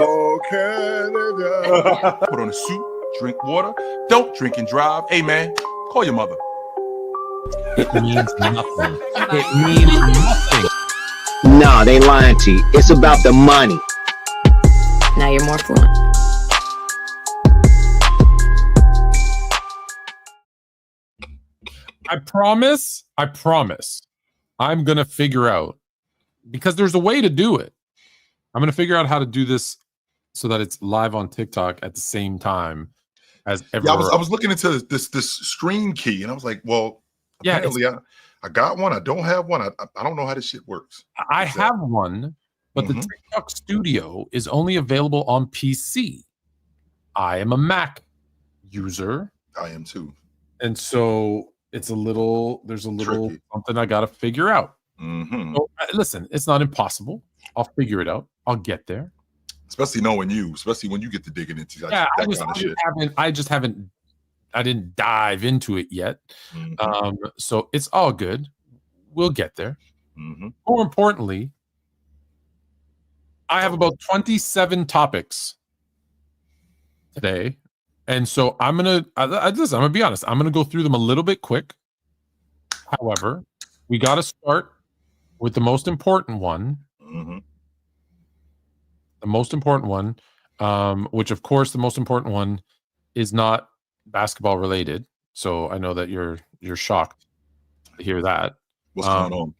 Oh, Canada. Put on a suit, drink water, don't drink and drive. Hey, man, call your mother. It means nothing. It means nothing. Nah, they lying to you. It's about the money. Now you're more fluent. I promise, I'm going to figure out, because there's a way to do it. I'm going to figure out how to do this so that it's live on TikTok at the same time as everywhere. Yeah, I was looking into this screen key, and I was like, well, apparently I got one. I don't have one. I don't know how this shit works. I have one, but the TikTok Studio is only available on PC. I am a Mac user. I am too. And so there's a little tricky. Something I got to figure out. So, listen, it's not impossible. I'll figure it out. I'll get there. Especially knowing you, especially when you get to digging into that kind of shit. I didn't dive into it yet. So it's all good. We'll get there. More importantly, I have about 27 topics today. And so I'm gonna be honest. I'm gonna go through them a little bit quick. However, we got to start with the most important one. The most important one, which of course the most important one is not basketball related. So I know that you're shocked to hear that. What's going on?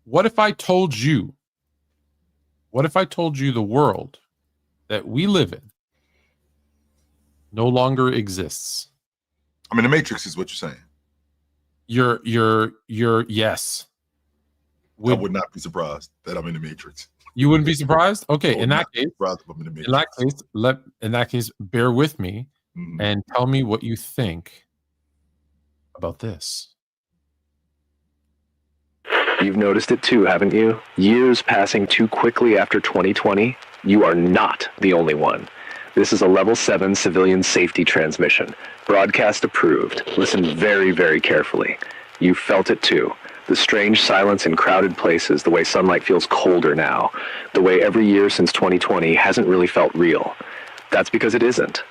What if I told you the world that we live in no longer exists? I mean, the Matrix is what you're saying. You're yes. I would not be surprised that I'm in the Matrix. You wouldn't be surprised? Okay, in that case, bear with me and tell me what you think about this. You've noticed it too, haven't you? Years passing too quickly after 2020. You are not the only one. This is a level 7 civilian safety transmission. Broadcast approved. Listen very, very carefully. You felt it too. The strange silence in crowded places, the way sunlight feels colder now, the way every year since 2020 hasn't really felt real. That's because it isn't.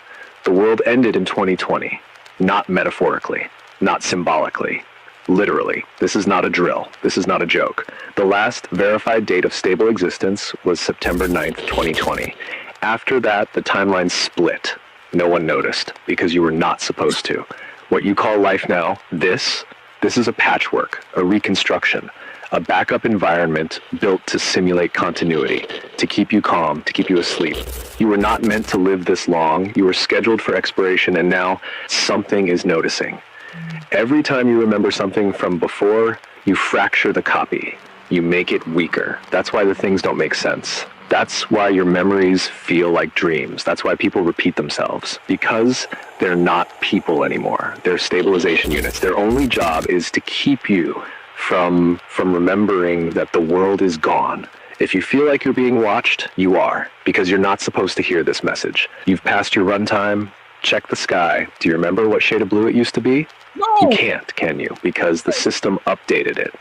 The world ended in 2020. Not metaphorically, not symbolically. Literally. This is not a drill. This is not a joke. The last verified date of stable existence was September 9th, 2020. After that, the timeline split. No one noticed, because you were not supposed to. What you call life now, this is a patchwork, a reconstruction, a backup environment built to simulate continuity, to keep you calm, to keep you asleep. You were not meant to live this long. You were scheduled for expiration, and now something is noticing. Every time you remember something from before, you fracture the copy. You make it weaker. That's why the things don't make sense. That's why your memories feel like dreams. That's why people repeat themselves. Because they're not people anymore. They're stabilization units. Their only job is to keep you from remembering that the world is gone. If you feel like you're being watched, you are. Because you're not supposed to hear this message. You've passed your runtime. Check the sky. Do you remember what shade of blue it used to be? No. You can't, can you? Because the system updated it.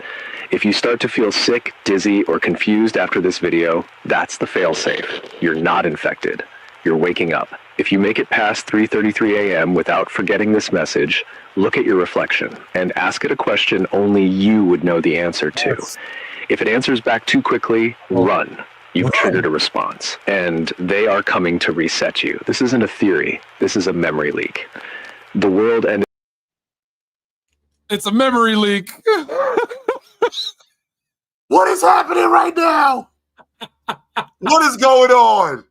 If you start to feel sick, dizzy, or confused after this video, that's the failsafe. You're not infected. You're waking up. If you make it past 3:33 a.m. without forgetting this message, look at your reflection and ask it a question only you would know the answer to. Yes. If it answers back too quickly, run. You've triggered a response, and they are coming to reset you. This isn't a theory. This is a memory leak. The world ended. It's a memory leak. What is happening right now? What is going on?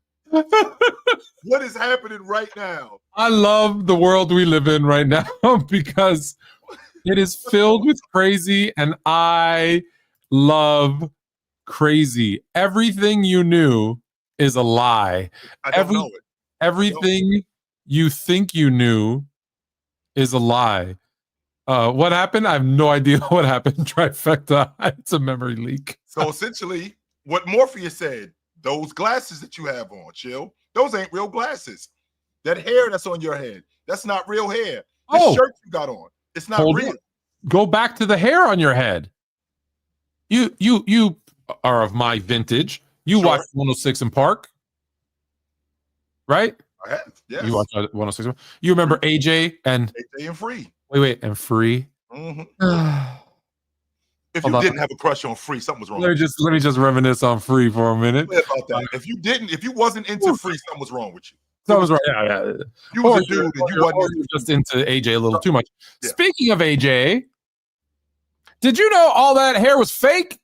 What is happening right now? I love the world we live in right now because it is filled with crazy, and I love crazy. Everything you knew is a lie. I don't know it. Everything you think you knew is a lie. What happened? I have no idea what happened. Trifecta. It's a memory leak. So essentially, what Morpheus said, those glasses that you have on, Chill, those ain't real glasses. That hair that's on your head, that's not real hair. This shirt you got on, it's not real. Go back to the hair on your head. You are of my vintage. You watched 106 in Park. right? I have. Yes. You watched 106. You remember AJ and AJ and Free. wait, and Free. Mm-hmm. If Hold you on. didn't have a crush on Free, something was wrong. Let me just reminisce on Free for a minute. About that. If you wasn't into Free, something was wrong with you. That was right. Yeah. You was a dude and you wasn't you're just into AJ a little too much. Yeah. Speaking of AJ, did you know all that hair was fake?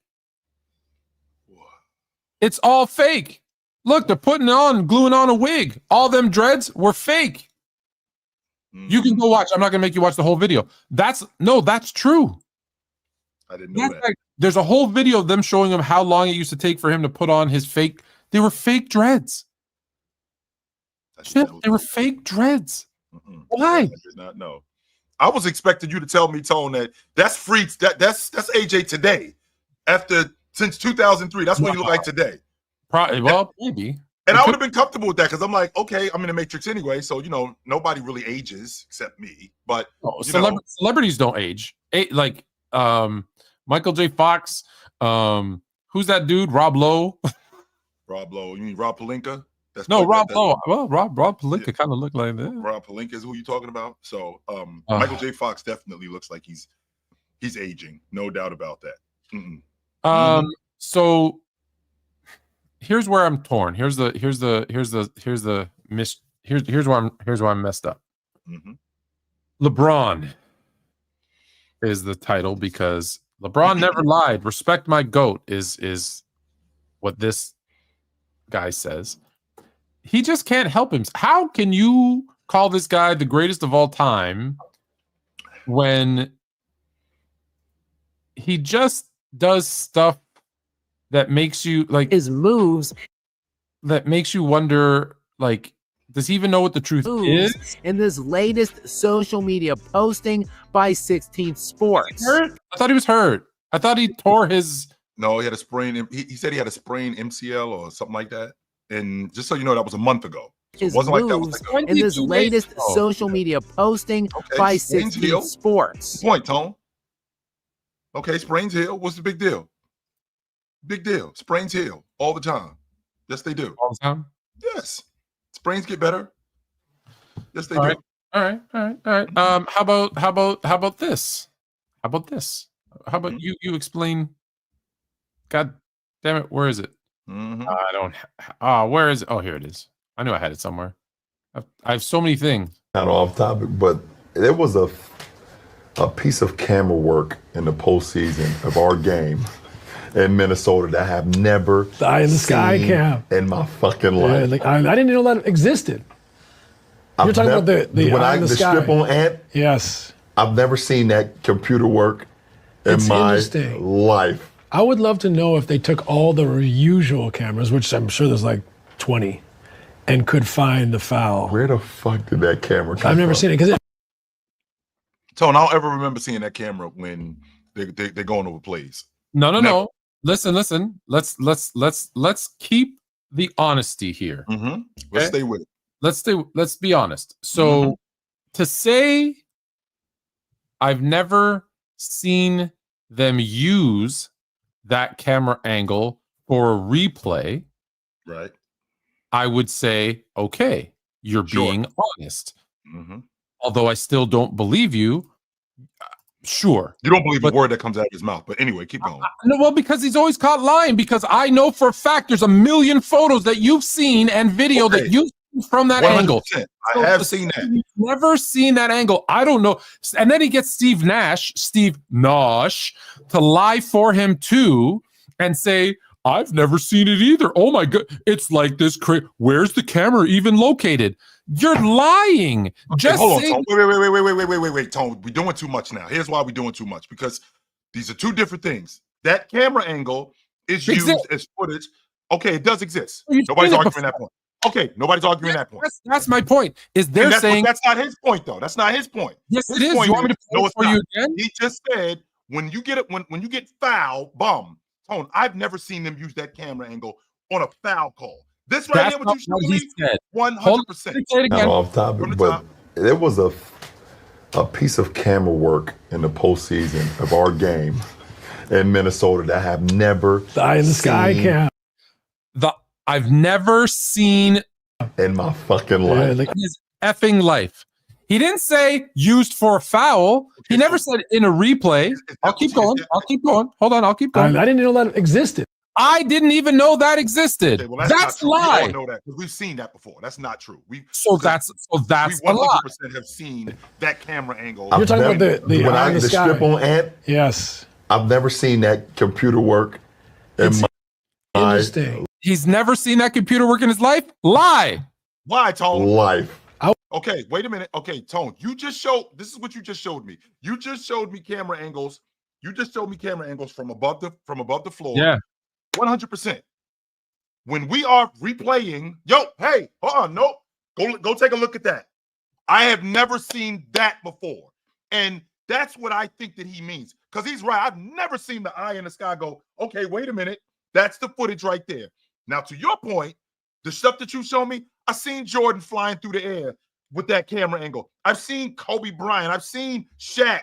It's all fake. Look, they're gluing on a wig. All them dreads were fake. You can go watch. I'm not gonna make you watch the whole video. That's true. I didn't know that. Like, there's a whole video of them showing him how long it used to take for him to put on his fake. They were fake dreads. Shit, they were fake dreads. Why? I did not know. I was expecting you to tell me, Tone, that's Free. That's AJ today. Since 2003, that's what you look like today. Probably, well, maybe. And I would have been comfortable with that because I'm like, okay, I'm in the Matrix anyway, so nobody really ages except me. But celebrities don't age. Like Michael J. Fox. Who's that dude? Rob Lowe. Rob Lowe. You mean Rob Pelinka? Rob Lowe. Well, Rob Pelinka kind of looked like that. Rob Pelinka is who you're talking about. So Michael J. Fox definitely looks like he's aging, no doubt about that. So here's where I'm torn. Here's where I'm messed up. LeBron is the title because LeBron never lied. Respect my GOAT is what this guy says. He just can't help him. How can you call this guy the greatest of all time when he just does stuff that makes you like his moves that makes you wonder, like, does he even know what the truth is? In this latest social media posting by 16th Sports. I thought he was hurt. I thought he tore his. No, he had a sprain. He said he had a sprained MCL or something like that. And just so you know, that was a month ago. So His it wasn't moves like that was like in this latest social media posting by 16th Sports. Point, Tone. Okay, sprains heal. What's the big deal? Big deal. Sprains heal all the time. Yes, they do. All the time? Yes. Sprains get better. Yes, they do. All right. How about this? How about you explain? God damn it, where is it? I don't. Where is it? Oh, here it is. I knew I had it somewhere. I have so many things. Not off topic, but there was a piece of camera work in the postseason of our game in Minnesota that I have never the eye in the sky cam in my fucking life. Yeah, like, I didn't know that existed. You're talking about the eye in the sky. Strip on Ant? Yes. I've never seen that computer work in my life. I would love to know if they took all the usual cameras, which I'm sure there's like 20, and could find the foul. Where the fuck did that camera come from? I've never seen it because Tone, I don't ever remember seeing that camera when they're going over plays. No. Listen. Let's keep the honesty here. Okay? Let's stay with it. Let's be honest. So to say I've never seen them use that camera angle for a replay, right? I would say, okay, you're being honest. Mm-hmm. Although I still don't believe you. Sure. You don't believe a word that comes out of his mouth. But anyway, keep going. No, well, because he's always caught lying. Because I know for a fact there's a million photos that you've seen and video that you've seen from that 100%. angle. I have seen that. You've never seen that angle. I don't know. And then he gets Steve Nash, to lie for him too and say, I've never seen it either. Oh my God. It's like this. Where's the camera even located? You're lying. Okay, Just hold on, say- Tone. Wait, Tone. We're doing too much now. Here's why we're doing too much. Because these are two different things. That camera angle is used as footage. Okay, it does exist. Nobody's arguing that point. Okay, nobody's arguing that point. That's my point. Is they're saying that's not his point, though. That's not his point. Yes, his it is. You want me to play it for you again? He just said when you get it, when you get foul, Tone, I've never seen them use that camera angle on a foul call. This right That's here, what you said. 100%. Not off topic, but there was a piece of camera work in the postseason of our game in Minnesota that I have never the eye in the sky cam. I've never seen in my fucking life. His effing life. He didn't say used for a foul. He never said in a replay. I'll keep going. I'll keep going. Hold on. I'll keep going. I didn't know that existed. I didn't even know that existed. Okay, well, that's a lie. We all know that because we've seen that before. That's not true. That's we a lie. 100% have seen that camera angle. You're talking about the eye in the sky. strip on Ant. Yes. I've never seen that computer work. Interesting. He's never seen that computer work in his life. Lie. Why, Tone? Life. Okay, wait a minute. Okay, Tone, you just showed. This is what you just showed me. You just showed me camera angles. You just showed me camera angles from above the floor. Yeah. 100%. When we are replaying, hey, hold on, nope. Go take a look at that. I have never seen that before. And that's what I think that he means. Because he's right. I've never seen the eye in the sky go, okay, wait a minute. That's the footage right there. Now, to your point, the stuff that you show me, I've seen Jordan flying through the air with that camera angle. I've seen Kobe Bryant. I've seen Shaq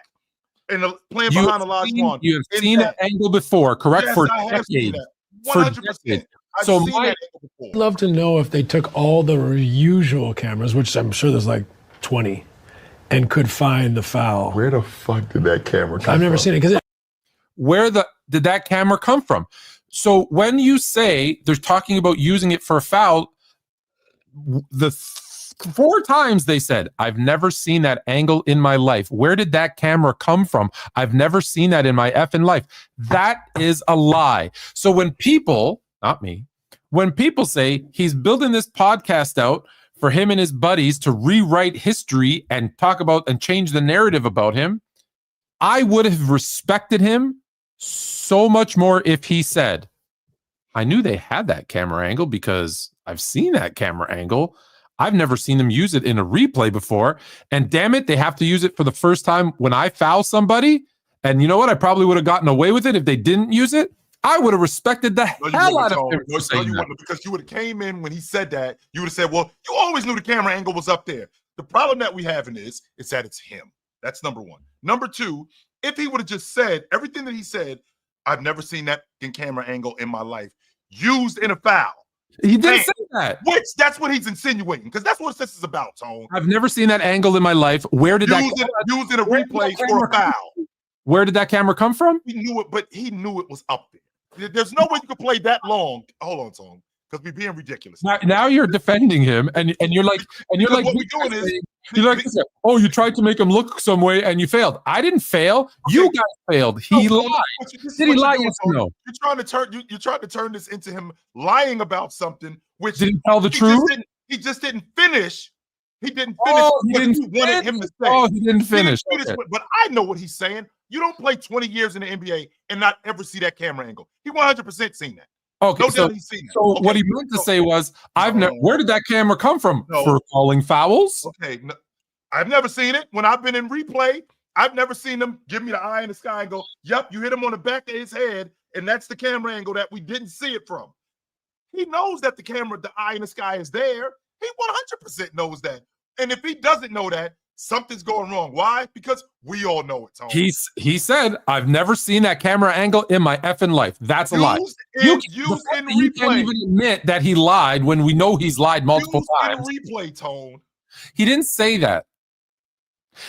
playing behind Olajuwon. You have seen that angle before, correct? Yes, For I have seen decades. that. 100%. I've So seen that angle before. I'd love to know if they took all the usual cameras, which I'm sure there's like 20, and could find the foul. Where the fuck did that camera come from? I've never seen it because Did that camera come from? So when you say they're talking about using it for a foul, the 4 times they said, I've never seen that angle in my life. Where did that camera come from? I've never seen that in my effing life. That is a lie. So when people, not me, when people say he's building this podcast out for him and his buddies to rewrite history and talk about and change the narrative about him, I would have respected him so much more if he said, I knew they had that camera angle because I've seen that camera angle. I've never seen them use it in a replay before. And damn it, they have to use it for the first time when I foul somebody. And you know what? I probably would have gotten away with it if they didn't use it. I would have respected the hell out of him. Because you would have came in when he said that. You would have said, well, you always knew the camera angle was up there. The problem that we have in is that it's him. That's number one. Number two, if he would have just said everything that he said, I've never seen that in camera angle in my life used in a foul. He didn't say that. Which that's what he's insinuating, because that's what this is about, Tone. I've never seen that angle in my life. Where did used in a replay for a foul? Where did that camera come from? He knew it, but he knew it was up there. There's no way you could play that long. Hold on, Tone, because we're being ridiculous. Now you're defending him, and you're like what we're doing is oh, you tried to make him look some way and you failed. I didn't fail. Okay. You guys failed. He lied. Did he lie? Yes or no? You're trying to turn this into him lying about something. Which did he tell the truth? He just didn't finish. He didn't finish what you wanted him to say. Oh, he didn't finish. Okay. But I know what he's saying. You don't play 20 years in the NBA and not ever see that camera angle. He 100% seen that. Okay, no so, doubt he's seen that. So what he meant to say was, where did that camera come from? For calling fouls? Okay, no, I've never seen it. When I've been in replay, I've never seen them give me the eye in the sky and go, yep, you hit him on the back of his head, and that's the camera angle that we didn't see it from. He knows that the eye in the sky is there. He 100% knows that. And if he doesn't know that, something's going wrong. Why? Because we all know it, Tony. He said, I've never seen that camera angle in my effing life. That's a lie. You can't even admit that he lied when we know he's lied multiple times. In replay, Tone. He didn't say that.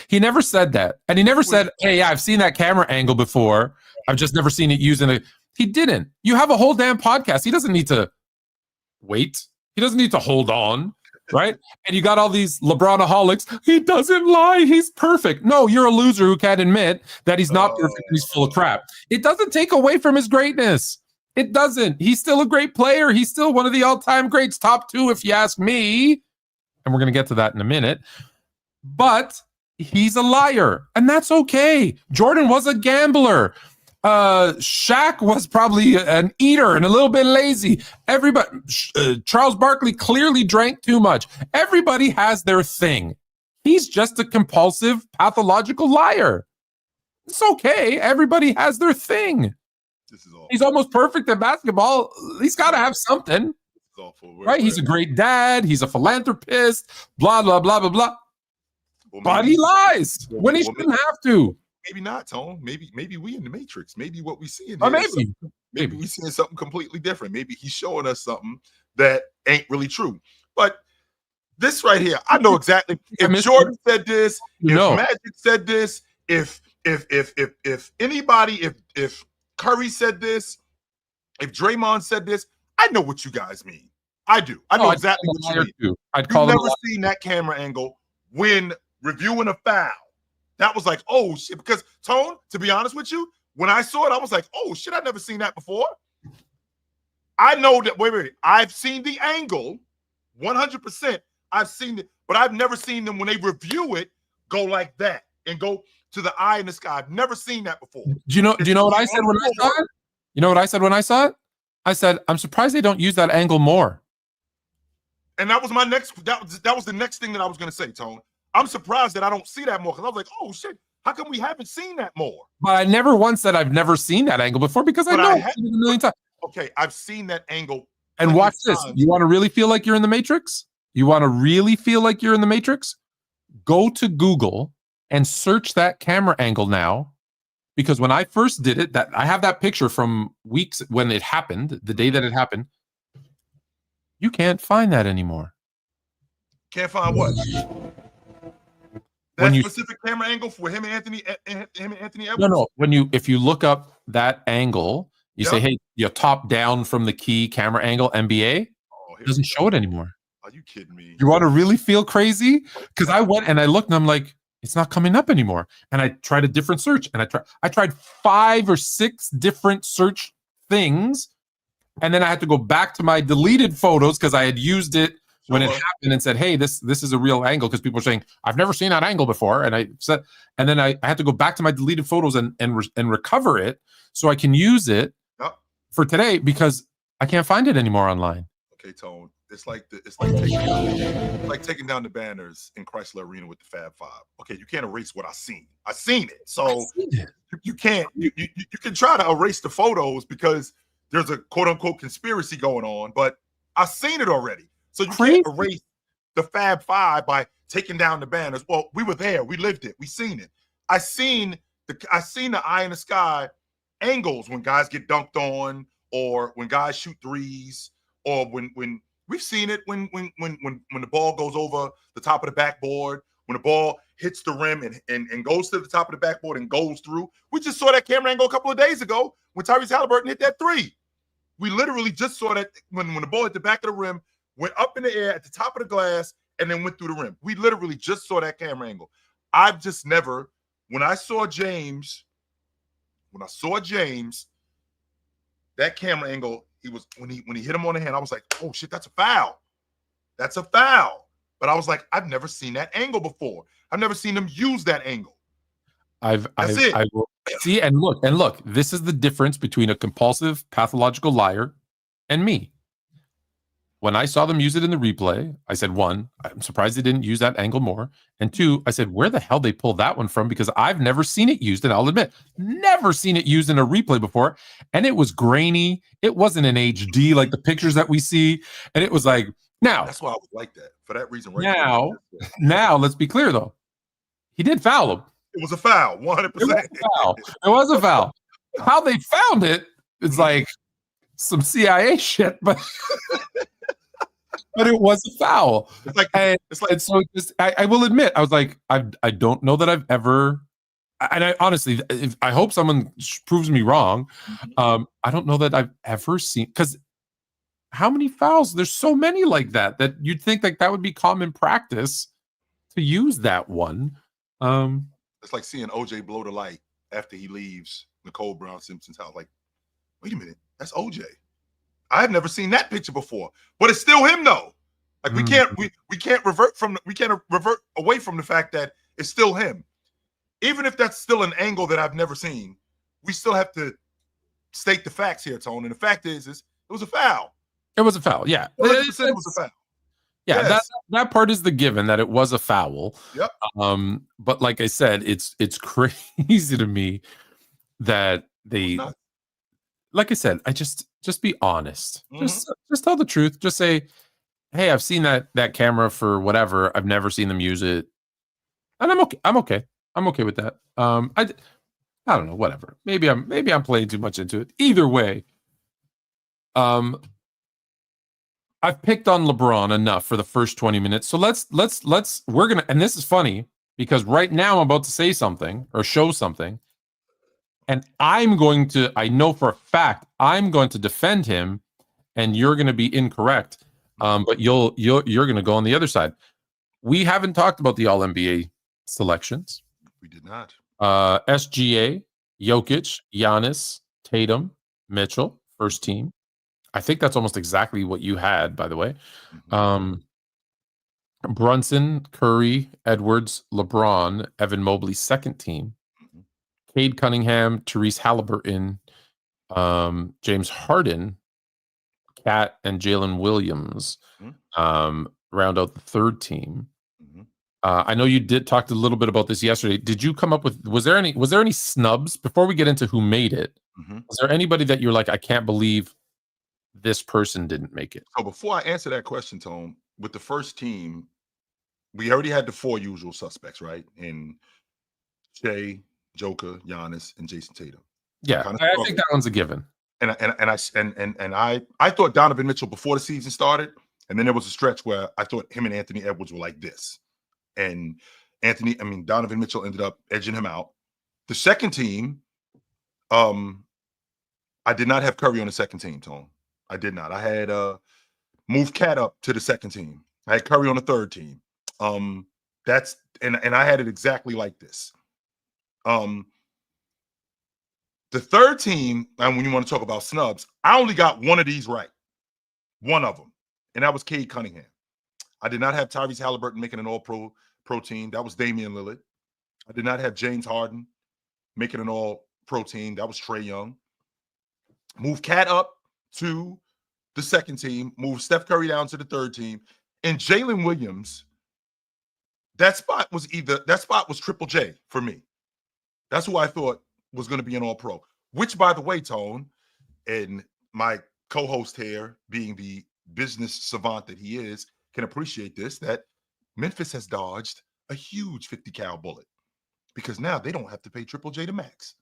He never said that. And he never said, hey, I've seen that camera angle before. I've just never seen it used in a... He didn't. You have a whole damn podcast. He doesn't need to wait. He doesn't need to hold on. Right? And you got all these LeBronaholics. He doesn't lie. He's perfect. No, you're a loser who can't admit that he's not perfect. He's full of crap. It doesn't take away from his greatness. It doesn't. He's still a great player. He's still one of the all-time greats, top 2, if you ask me. And we're going to get to that in a minute. But he's a liar, and that's okay. Jordan was a gambler. Shaq was probably an eater and a little bit lazy. Everybody, Charles Barkley clearly drank too much. Everybody has their thing. He's just a compulsive, pathological liar. It's okay. Everybody has their thing. He's almost perfect at basketball. He's got to have something. Right? He's a great dad. He's a philanthropist. Blah, blah, blah, blah, blah. But he lies when he shouldn't have to. Maybe not, Tone. Maybe we in the Matrix. Maybe what we see in here. Maybe we seeing something completely different. Maybe he's showing us something that ain't really true. But This right here, I know exactly. If Jordan said this, if Magic said this, if anybody, if Curry said this, if Draymond said this, I know what you guys mean. I do. I know exactly what you mean. You've never seen that camera angle when reviewing a foul. That was like, oh shit. Because Tone, to be honest with you, when I saw it, I was like, oh shit, I've never seen that before. I know that. Wait. I've seen the angle, 100%. I've seen it, but I've never seen them when they review it go like that and go to the eye in the sky. I've never seen that before. Do you know what I said when I saw it? You know what I said when I saw it? I said, I'm surprised they don't use that angle more. And that was my next. That was the next thing that I was going to say, Tone. I'm surprised that I don't see that more because I was like, oh shit, how come we haven't seen that more? But I never once said I've never seen that angle before because I know I've seen it a million times. Okay, I've seen that angle. And watch this. You want to really feel like you're in the Matrix? You want to really feel like you're in the Matrix? Go to Google and search that camera angle now. Because when I first did it, that I have that picture from weeks when it happened, the day that it happened. You can't find that anymore. Can't find what? That specific camera angle for him and Anthony Edwards? No. If you look up that angle, you say, hey, you top down from the key camera angle, NBA, it doesn't show it anymore. Are you kidding me? You want to really feel crazy? Because I went and I looked and I'm like, it's not coming up anymore. And I tried a different search and I tried 5 or 6 different search things. And then I had to go back to my deleted photos because I had used it when it happened and said, hey, this is a real angle, because people are saying, I've never seen that angle before. And I said, and then I had to go back to my deleted photos and recover it so I can use it for today because I can't find it anymore online. Okay, Tone. It's like taking down the banners in Chrysler Arena with the Fab Five. Okay, you can't erase what I seen. I seen it. So you can't. You can try to erase the photos because there's a quote unquote conspiracy going on, but I've seen it already. So you can't erase the Fab Five by taking down the banners. Well, we were there. We lived it. We seen it. I seen the eye in the sky angles when guys get dunked on, or when guys shoot threes, or when we've seen it when the ball goes over the top of the backboard, when the ball hits the rim and goes to the top of the backboard and goes through. We just saw that camera angle a couple of days ago when Tyrese Halliburton hit that three. We literally just saw that when the ball hit the back of the rim, went up in the air at the top of the glass, and then went through the rim. We literally just saw that camera angle. I've just never, when I saw James, that camera angle, he was when he hit him on the hand, I was like, oh shit, that's a foul. That's a foul. But I was like, I've never seen that angle before. I've never seen them use that angle. I will see and look. This is the difference between a compulsive pathological liar and me. When I saw them use it in the replay, I said, 1, I'm surprised they didn't use that angle more. And 2, I said, where the hell they pulled that one from? Because I've never seen it used, and I'll admit, never seen it used in a replay before. And it was grainy. It wasn't in HD like the pictures that we see. And it was like, now. That's why I was like that. For that reason, now, let's be clear, though. He did foul him. It was a foul, 100%. It was a foul. How they found it is like some CIA shit, but... But it was a foul. I will admit, I was like, I don't know that I've ever, and I honestly, I hope someone proves me wrong. I don't know that I've ever seen, because how many fouls? There's so many like that you'd think like that would be common practice to use that one. It's like seeing OJ blow the light after he leaves Nicole Brown Simpson's house. Like, wait a minute, that's OJ. I've never seen that picture before, but it's still him though. Like we can't revert away from the fact that it's still him. Even if that's still an angle that I've never seen, we still have to state the facts here, Tone. And the fact is it was a foul. It was a foul. Yeah, 100% it was a foul. Yeah, yes. that part is the given that it was a foul. Yep. But like I said, it's crazy to me that they. Like I said, I just be honest. Just tell the truth. Just say, hey, I've seen that camera for whatever. I've never seen them use it, and I'm okay. I'm okay with that. I don't know. Whatever. Maybe I'm playing too much into it. Either way, I I've picked on LeBron enough for the first 20 minutes. So we're gonna, and this is funny because right now I'm about to say something or show something, and I know for a fact I'm going to defend him, and you're going to be incorrect. But you're going to go on the other side. We haven't talked about the All NBA selections. We did not. SGA, Jokic, Giannis, Tatum, Mitchell, first team. I think that's almost exactly what you had, by the way. Brunson, Curry, Edwards, LeBron, Evan Mobley, second team. Cade Cunningham, Therese Halliburton, James Harden, Cat, and Jalen Williams round out the third team. I know you did talk a little bit about this yesterday. Did you come up with? Was there any snubs before we get into who made it? Was there anybody that you're like, I can't believe this person didn't make it? So before I answer that question, Tone, with the first team, we already had the four usual suspects, right? In Shai, Joker, Giannis, and Jason Tatum. Yeah, I think that one's a given. And I thought Donovan Mitchell before the season started, and then there was a stretch where I thought him and Anthony Edwards were like this. And Donovan Mitchell ended up edging him out. The second team, I did not have Curry on the second team, Tone. I did not. I had moved Cat up to the second team. I had Curry on the third team. That's and I had it exactly like this. The third team, and when you want to talk about snubs, I only got one of these right. One of them. And that was Cade Cunningham. I did not have Tyrese Halliburton making an all-pro team. That was Damian Lillard. I did not have James Harden making an all-pro team. That was Trae Young. Move Cat up to the second team. Move Steph Curry down to the third team. And Jalen Williams, that spot was Triple J for me. That's who I thought was going to be an all-pro. Which, by the way, Tone, and my co-host here, being the business savant that he is, can appreciate this, that Memphis has dodged a huge 50 cal bullet because now they don't have to pay Triple J the max.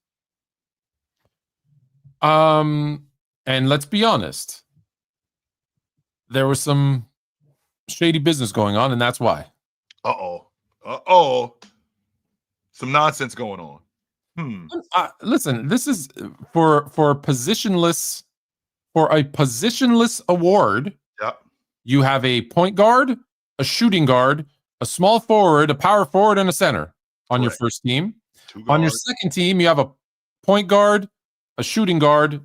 And let's be honest, there was some shady business going on, and that's why. Some nonsense going on. Listen, this is for a positionless award. Yep. You have a point guard, a shooting guard, a small forward, a power forward, and a center on your first team. On your second team, you have a point guard, a shooting guard,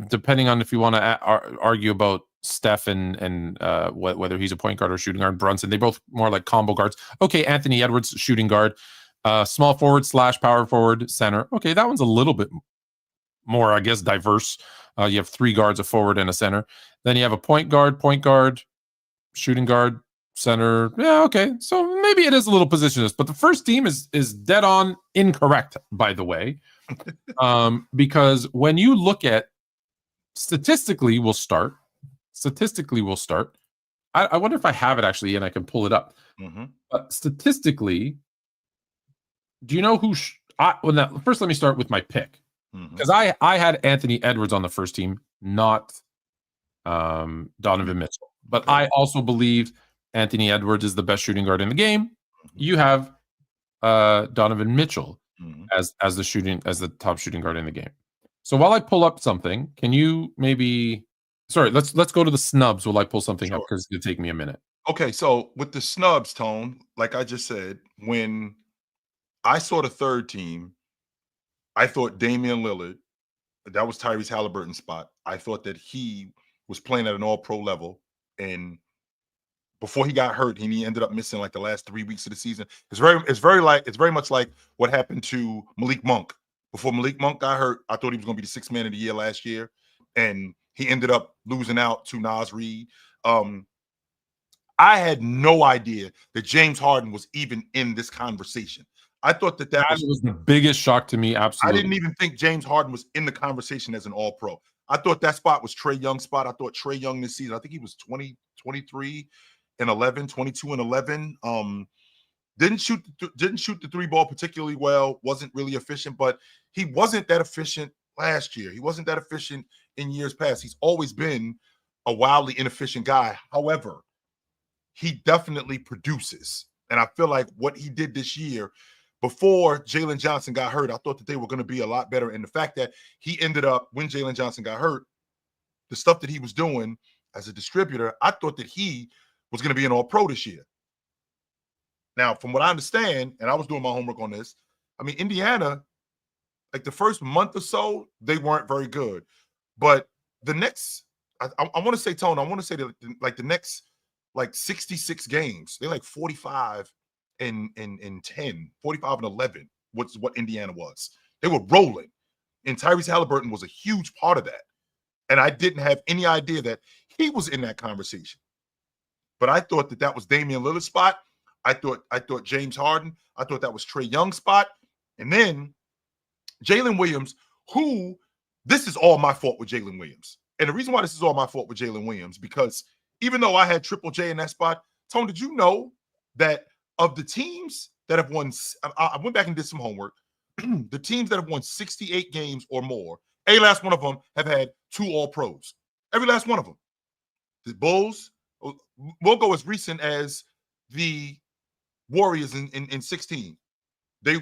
depending on if you want to argue about Steph and whether he's a point guard or shooting guard. Brunson, they both more like combo guards. Okay, Anthony Edwards, shooting guard, small forward / power forward, center. Okay, that one's a little bit more, I guess, diverse. You have three guards, a forward, and a center. Then you have a point guard, shooting guard, center. Yeah, okay. So maybe it is a little positionless, but the first team is dead on incorrect, by the way. Because when you look at statistically, we'll start. I wonder if I have it actually, and I can pull it up. But statistically, do you know who? First, let me start with my pick. Because I had Anthony Edwards on the first team, not Donovan Mitchell. But I also believe Anthony Edwards is the best shooting guard in the game. You have Donovan Mitchell as the top shooting guard in the game. So while I pull up something, can you maybe? Sorry, let's go to the snubs while I pull something up because it'll take me a minute. Okay, so with the snubs, Tone, like I just said, when I saw the third team, I thought Damian Lillard, that was Tyrese Halliburton's spot. I thought that he was playing at an all-pro level, and before he got hurt, he ended up missing like the last 3 weeks of the season. It's very much like what happened to Malik Monk. Before Malik Monk got hurt, I thought he was going to be the sixth man of the year last year, and he ended up losing out to Nas Reed. I had no idea that James Harden was even in this conversation. I thought that was the biggest shock to me. Absolutely. I didn't even think James Harden was in the conversation as an all-pro. I thought that spot was Trae Young's spot. I thought Trae Young this season, I think he was 23 and 11, 22 and 11. Didn't shoot the three ball particularly well, wasn't really efficient, but he wasn't that efficient last year. He wasn't that efficient in years past. He's always been a wildly inefficient guy. However, he definitely produces. And I feel like what he did this year, before Jalen Johnson got hurt, I thought that they were going to be a lot better. And the fact that he ended up, when Jalen Johnson got hurt, the stuff that he was doing as a distributor, I thought that he was going to be an all-pro this year. Now, from what I understand, and I was doing my homework on this, I mean, Indiana, like the first month or so, they weren't very good. But the next, I want to say, Tone, I want to say that like the next like 66 games, they're like 45 and 10, 45 and 11, what's what Indiana was. They were rolling. And Tyrese Halliburton was a huge part of that. And I didn't have any idea that he was in that conversation. But I thought that that was Damian Lillard's spot. I thought James Harden. I thought that was Trae Young's spot. And then Jalen Williams, who, this is all my fault with Jalen Williams. And the reason why this is all my fault with Jalen Williams, because even though I had Triple J in that spot, Tone, did you know that of the teams that have won, I went back and did some homework, the teams that have won 68 games or more, every last one of them have had 2 All-Pros. Every last one of them. The Bulls, we'll go as recent as the Warriors in 16. They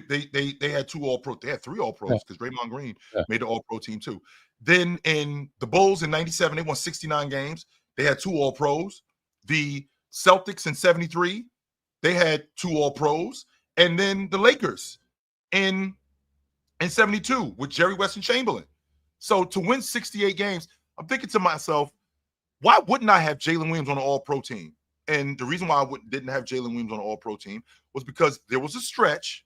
had 2 All-Pros. They had 3 All-Pros because Draymond Green made the All-Pro team too. Then in the Bulls in 97, they won 69 games. They had 2 All-Pros. The Celtics in 73, they had 2 All-Pros. And then the Lakers in 72 with Jerry West and Chamberlain. So to win 68 games, I'm thinking to myself, why wouldn't I have Jalen Williams on an All-Pro team? And the reason why I didn't have Jalen Williams on an All-Pro team was because there was a stretch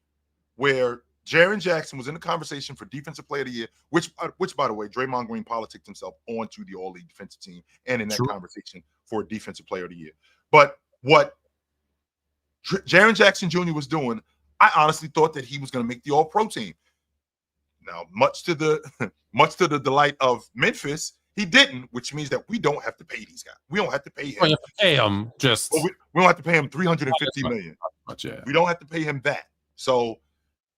where Jaren Jackson was in the conversation for Defensive Player of the Year, which by the way, Draymond Green politicked himself onto the All-League defensive team and in that conversation for Defensive Player of the Year. But what Jaren Jackson Jr. was doing, I honestly thought that he was going to make the All-Pro team. Now, much to the delight of Memphis, he didn't, which means that we don't have to pay these guys. We don't have to pay him. Well, you have to pay him just. Well, we don't have to pay him $350 million. Yeah. We don't have to pay him that. So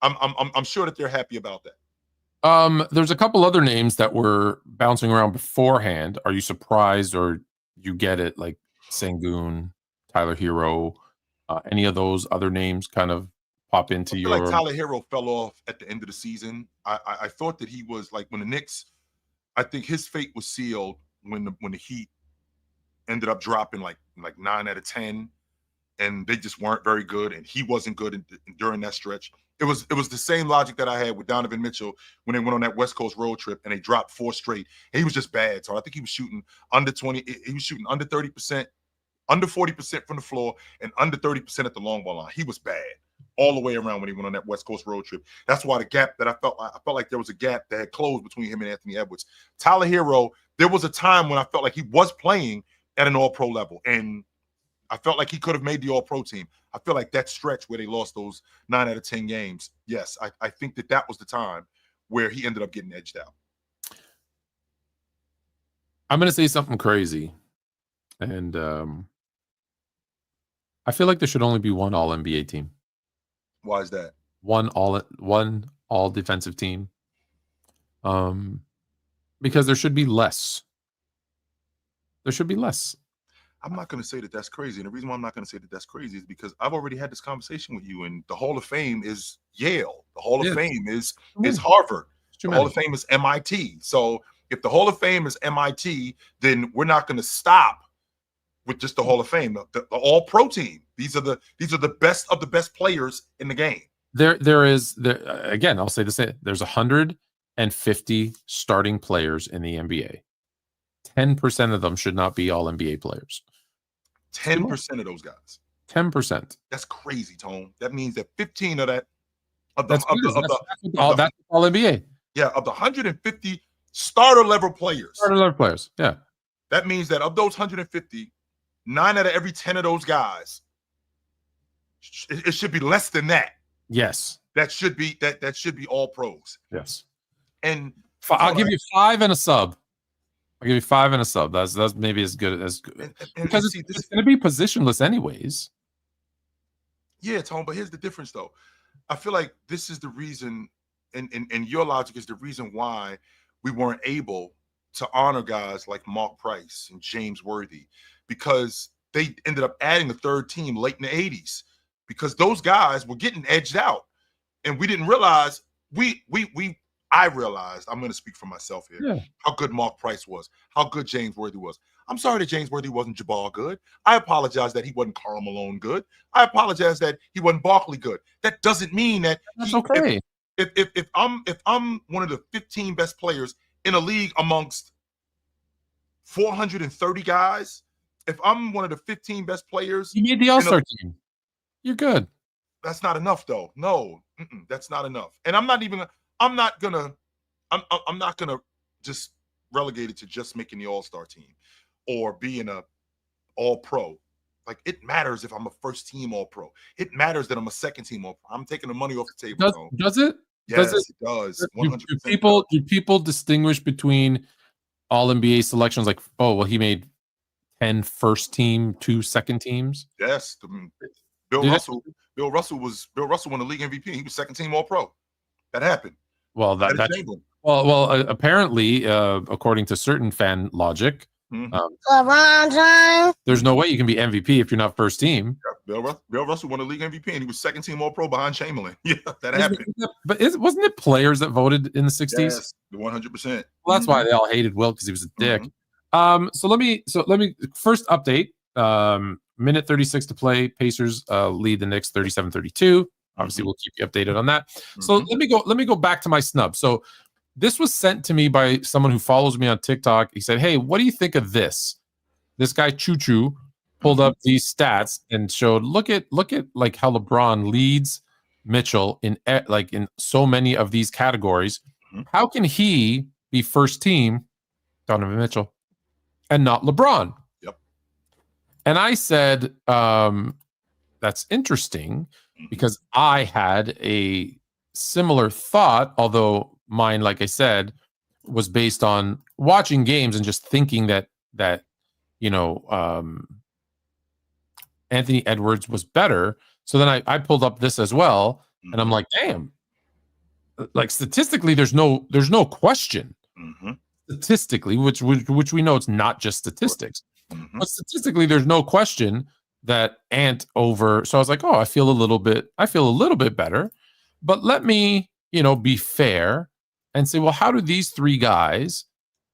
I'm sure that they're happy about that. There's a couple other names that were bouncing around beforehand. Are you surprised or you get it? Like Sengun, Tyler Hero, any of those other names kind of pop into I feel your. Like Tyler Hero fell off at the end of the season. I thought that he was like when the Knicks. I think his fate was sealed when the Heat ended up dropping like 9 out of 10, and they just weren't very good, and he wasn't good during that stretch. It was the same logic that I had with Donovan Mitchell when they went on that West Coast road trip and they dropped 4 straight. And he was just bad. So I think he was shooting under 20. He was shooting under 30%, under 40% from the floor, and under 30% at the long ball line. He was bad all the way around when he went on that West Coast road trip. That's why the gap that I felt like there was a gap that had closed between him and Anthony Edwards. Tyler Hero, there was a time when I felt like he was playing at an All-Pro level, and I felt like he could have made the All-Pro team. I feel like that stretch where they lost those 9 out of 10 games, yes, I think that was the time where he ended up getting edged out. I'm going to say something crazy, and I feel like there should only be one All-NBA team. Why is that? One all defensive team. Because there should be less. There should be less. I'm not going to say that that's crazy. And the reason why I'm not going to say that that's crazy is because I've already had this conversation with you, and the Hall of Fame is Yale. The Hall of Fame is Harvard. The Hall of Fame is MIT. So if the Hall of Fame is MIT, then we're not going to stop with just the Hall of Fame. The All-Pro team. These are the best of the best players in the game. There again, I'll say the same. There's 150 starting players in the NBA. 10% of them should not be all NBA players. 10% of those guys. 10%. That's crazy, Tone. That means that 15 of that that's all NBA. Yeah, of the 150 starter level players. Starter level players. Yeah. That means that of those 150, 9 out of every 10 of those guys, it should be less than that. Yes. That should be all pros. Yes. And I'll give you 5 and a sub. I'll give you 5 and a sub. That's maybe as good as good. Because it's going to be positionless anyways. Yeah, Tone, but here's the difference though. I feel like this is the reason, and your logic is the reason why we weren't able to honor guys like Mark Price and James Worthy, because they ended up adding a third team late in the 80s, because those guys were getting edged out. And we didn't realize, I realized, I'm going to speak for myself here, how good Mark Price was, how good James Worthy was. I'm sorry that James Worthy wasn't Jabbar good. I apologize that he wasn't Karl Malone good. I apologize that he wasn't Barkley good. That doesn't mean that that's okay. If I'm one of the 15 best players in a league amongst 430 guys, if I'm one of the 15 best players, you made the All-Star team. You're good. That's not enough, though. No, that's not enough. And I'm not gonna just relegate it to just making the All-Star team or being a All-Pro. Like, it matters if I'm a first team All-Pro. It matters that I'm a second team All-Pro. I'm taking the money off the table. Does it? Yes, it does. 100%. Do people distinguish between all NBA selections? Like, oh, well, he made 10 first team, 2 second teams. Yes, Bill Russell won the league MVP. He was second team All-Pro. That happened. Well, apparently, according to certain fan logic, LeBron James, there's no way you can be MVP if you're not first team. Yeah, Bill Russell won the league MVP, and he was second team All-Pro behind Chamberlain. Yeah, that happened. But wasn't it players that voted in the 60s? Yes, 100%. Well, that's why they all hated Will, because he was a dick. So let me first update. Minute 36 to play. Pacers lead the Knicks 37-32. Obviously, we'll keep you updated on that. So let me go back to my snub. So this was sent to me by someone who follows me on TikTok. He said, "Hey, what do you think of this?" This guy Choo Choo pulled up these stats and showed, look at like how LeBron leads Mitchell in so many of these categories. How can he be first team, Donovan Mitchell, and not LeBron? And I said, that's interesting, because I had a similar thought, although mine, like I said, was based on watching games and just thinking that Anthony Edwards was better. So then I pulled up this as well, and I'm like, damn, like statistically, there's no question. Statistically, which we know it's not just statistics. But statistically, there's no question that Ant over. So I was like, oh, I feel a little bit better. But let me, be fair and say, well, how do these three guys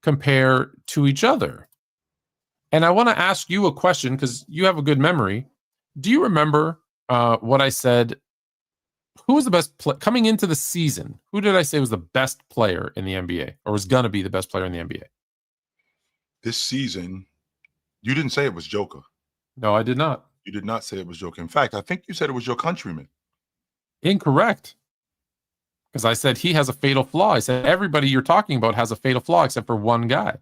compare to each other? And I want to ask you a question, because you have a good memory. Do you remember what I said? Who was the best coming into the season? Who did I say was the best player in the NBA, or was going to be the best player in the NBA? This season, you didn't say it was Joker. No, I did not. You did not say it was Joker. In fact, I think you said it was your countryman. Incorrect. Because I said he has a fatal flaw. I said everybody you're talking about has a fatal flaw except for one guy.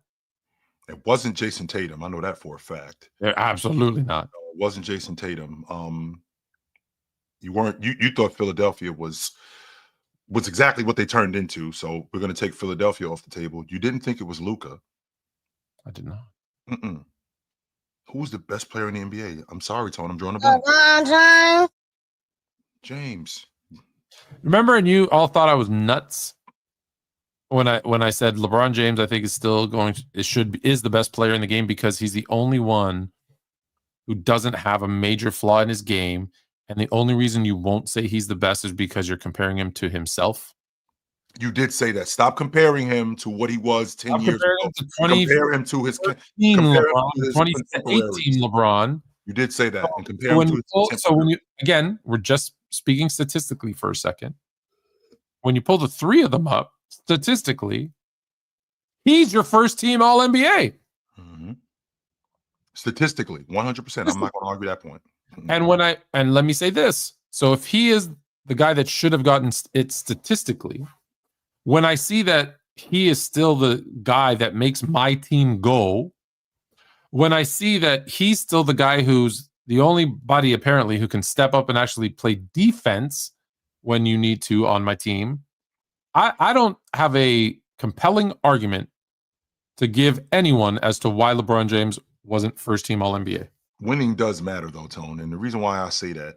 It wasn't Jason Tatum. I know that for a fact. Absolutely not. No, it wasn't Jason Tatum. You thought Philadelphia was exactly what they turned into. So we're going to take Philadelphia off the table. You didn't think it was Luka. I did not. Who's the best player in the NBA? I'm sorry, Tone. I'm drawing a blank. LeBron James. Remember, and you all thought I was nuts when I said LeBron James, I think, is still is the best player in the game, because he's the only one who doesn't have a major flaw in his game. And the only reason you won't say he's the best is because you're comparing him to himself. You did say that. Stop comparing him to what he was 10 years ago. Compare him to his 2018 LeBron. You did say that. And compare him to his again, we're just speaking statistically for a second. When you pull the three of them up, statistically, he's your first team All-NBA. Statistically, 100%. I'm not going to argue that point. And let me say this. So if he is the guy that should have gotten it statistically, when I see that he is still the guy that makes my team go, when I see that he's still the guy who's the only body apparently who can step up and actually play defense when you need to on my team, I don't have a compelling argument to give anyone as to why LeBron James wasn't first team All-NBA. Winning does matter, though, Tone. And the reason why I say that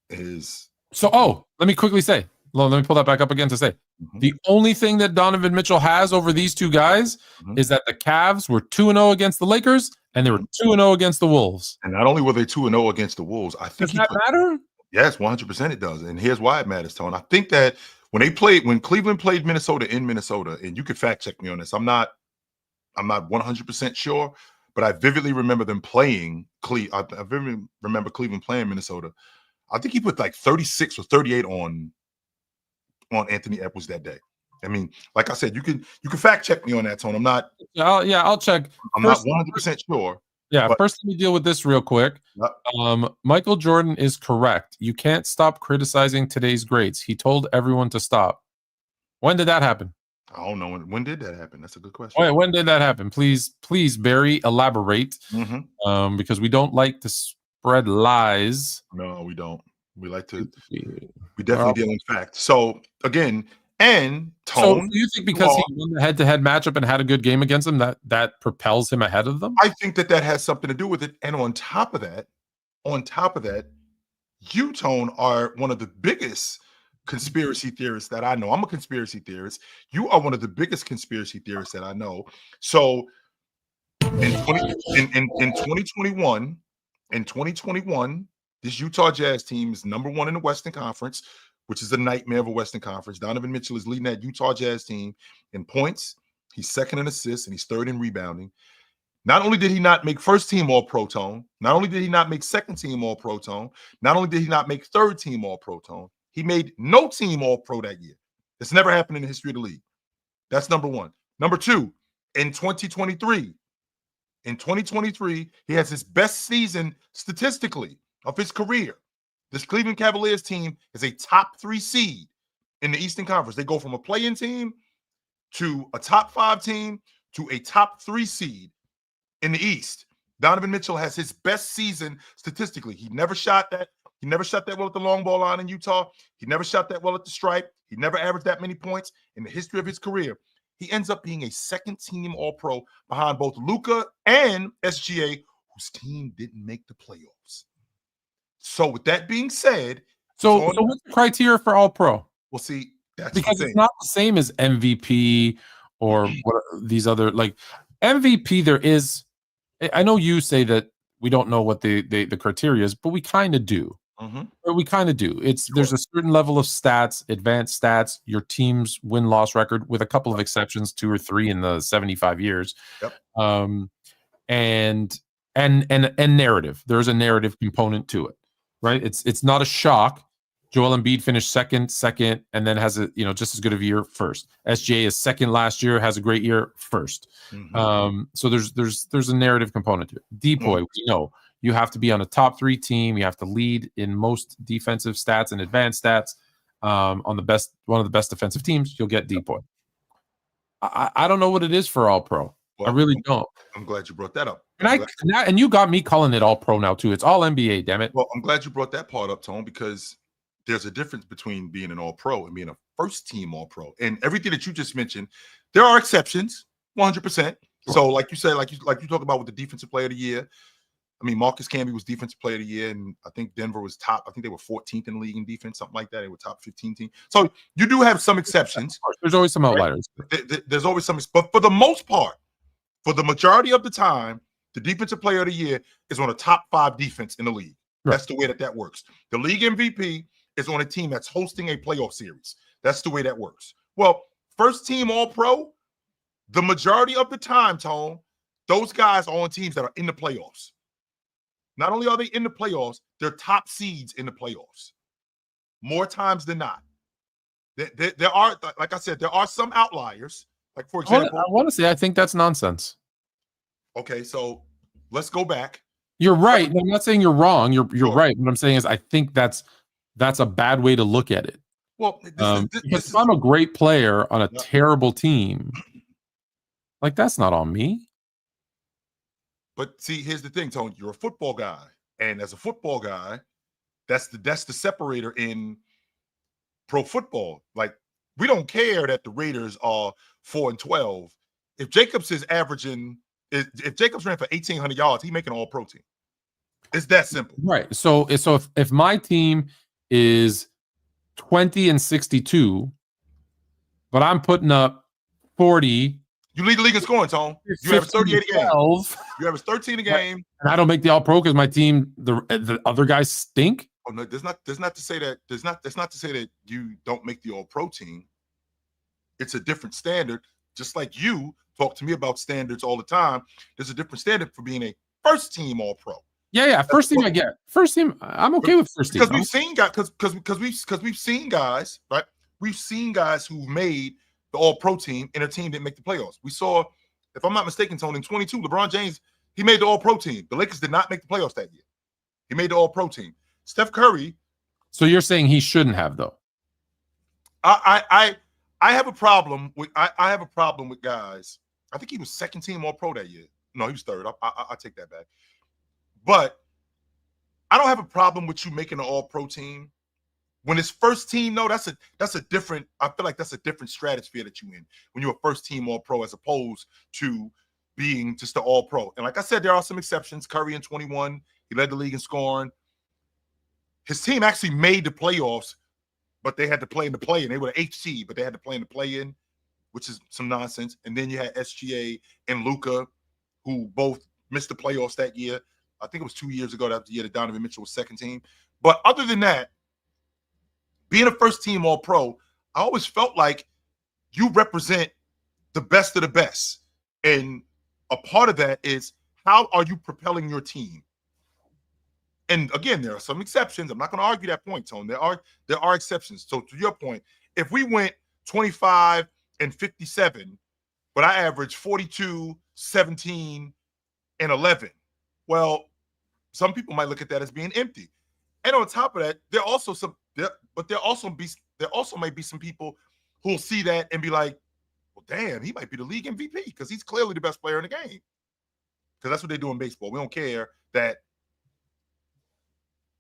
is... So, let me quickly say, let me pull that back up again to say the only thing that Donovan Mitchell has over these two guys is that the Cavs were 2-0 against the Lakers and they were 2-0 against the Wolves. And not only were they 2-0 against the Wolves, I think does that matter? Yes, 100% it does. And here's why it matters, Tone. I think that when Cleveland played Minnesota in Minnesota, and you could fact check me on this, I'm not 100% sure, but I vividly remember them playing I vividly remember Cleveland playing Minnesota. I think he put like 36 or 38 on Anthony Edwards that day. I mean, like I said, you can fact check me on that, Tone. I'll check. I'm not 100% sure. Yeah, first let me deal with this real quick. Michael Jordan is correct. You can't stop criticizing today's greats. He told everyone to stop. When did that happen? I don't know. When did that happen? That's a good question. Wait, when did that happen? Please, Barry, elaborate. Because we don't like to spread lies. No, we don't. We definitely deal in fact. So again, and Tone. So do you think because he won the head-to-head matchup and had a good game against them that propels him ahead of them? I think that has something to do with it. And on top of that, you, Tone, are one of the biggest conspiracy theorists that I know. I'm a conspiracy theorist. You are one of the biggest conspiracy theorists that I know. So in 2021, this Utah Jazz team is number 1 in the Western Conference, which is a nightmare of a Western Conference. Donovan Mitchell is leading that Utah Jazz team in points. He's second in assists, and he's third in rebounding. Not only did he not make first team All-Pro, Tone, not only did he not make second team All-Pro, Tone, not only did he not make third team All-Pro, Tone, he made no team All-Pro that year. It's never happened in the history of the league. That's number 1. Number 2, in 2023, he has his best season statistically of his career. This Cleveland Cavaliers team is a top 3 seed in the Eastern Conference. They go from a play-in team to a top 5 team to a top 3 seed in the East. Donovan Mitchell has his best season statistically. He never shot that well at the long ball line in Utah. He never shot that well at the stripe. He never averaged that many points in the history of his career. He ends up being a second-team All-Pro behind both Luka and SGA, whose team didn't make the playoffs. So with that being said, so what's the criteria for All-Pro? Well, see, that's because it's not the same as MVP or what these other like MVP. There is, I know you say that we don't know what the criteria is, but we kind of do. Or we kind of do. There's a certain level of stats, advanced stats, your team's win-loss record, with a couple of exceptions, 2 or 3 in the 75 years. And narrative. There's a narrative component to it. Right, it's not a shock. Joel Embiid finished second, and then has a just as good of a year first. SGA is second last year, has a great year first. So there's a narrative component to it. Depoy, we know you have to be on a top 3 team. You have to lead in most defensive stats and advanced stats. On one of the best defensive teams, you'll get Depoy. I don't know what it is for All-Pro. Well, I really don't. I'm glad you brought that up. And you got me calling it All-Pro now too. It's all NBA, damn it. Well, I'm glad you brought that part up, Tone, because there's a difference between being an All-Pro and being a first-team All-Pro. And everything that you just mentioned, there are exceptions, 100%. So, like you said, like you talked about with the Defensive Player of the Year. I mean, Marcus Camby was Defensive Player of the Year, and I think Denver was top. I think they were 14th in the league in defense, something like that. They were top 15 team. So you do have some exceptions. There's always some outliers. Right? There's always some, but for the most part, for the majority of the time, the Defensive Player of the Year is on a top 5 defense in the league. Right. That's the way that works. The league MVP is on a team that's hosting a playoff series. That's the way that works. Well, first team All-Pro, the majority of the time, Tone, those guys are on teams that are in the playoffs. Not only are they in the playoffs, they're top seeds in the playoffs. More times than not. There are, like I said, there are some outliers. Like, for example, I want to say I think that's nonsense. Okay, so let's go back. You're right. I'm not saying you're wrong. You're right. What I'm saying is I think that's a bad way to look at it. Well, because if I'm a great player on a terrible team, like that's not on me. But see, here's the thing, Tony. You're a football guy, and as a football guy, that's the separator in pro football. Like, we don't care that the Raiders are 4-12. If Jacobs is averaging, if Jacobs ran for 1,800 yards, he making All-Pro team. It's that simple, right? So if my team is 20 and 62, but I'm putting up 40. You lead the league in scoring, Tone. You average 38 a game. You average 13 a game. And I don't make the All-Pro because my team, the other guys stink. Oh no, that's not to say that you don't make the All-Pro team. It's a different standard. Just like you talk to me about standards all the time, there's a different standard for being a first team All-Pro. Yeah. First team I get. First team, I'm okay with first team. Because we've seen guys, because we've seen guys, right? We've seen guys who made the All-Pro team and their team didn't make the playoffs. We saw, if I'm not mistaken, Tony, in 22, LeBron James, he made the All-Pro team. The Lakers did not make the playoffs that year. He made the All-Pro team. Steph Curry. So you're saying he shouldn't have, though? I have a problem with I have a problem with guys. I think he was second team All-Pro that year. No, he was third. I take that back. But I don't have a problem with you making an All-Pro team. When it's first team, no, that's a different. I feel like that's a different stratosphere that you in when you're a first team All-Pro as opposed to being just an All-Pro. And like I said, there are some exceptions. Curry in 21, he led the league in scoring. His team actually made the playoffs, but they had to play in the play-in. They were the 8th seed, but they had to play in the play-in, which is some nonsense. And then you had SGA and Luka, who both missed the playoffs that year. I think it was 2 years ago. That was the year that Donovan Mitchell was second team. But other than that, being a first team All-Pro, I always felt like you represent the best of the best. And a part of that is, how are you propelling your team? And again, there are some exceptions. I'm not going to argue that point, Tone. There are exceptions. So to your point, if we went 25 and 57, but I averaged 42, 17, and 11, well, some people might look at that as being empty. And on top of that, there also might be some people who'll see that and be like, well, damn, he might be the league MVP because he's clearly the best player in the game. Because that's what they do in baseball. We don't care that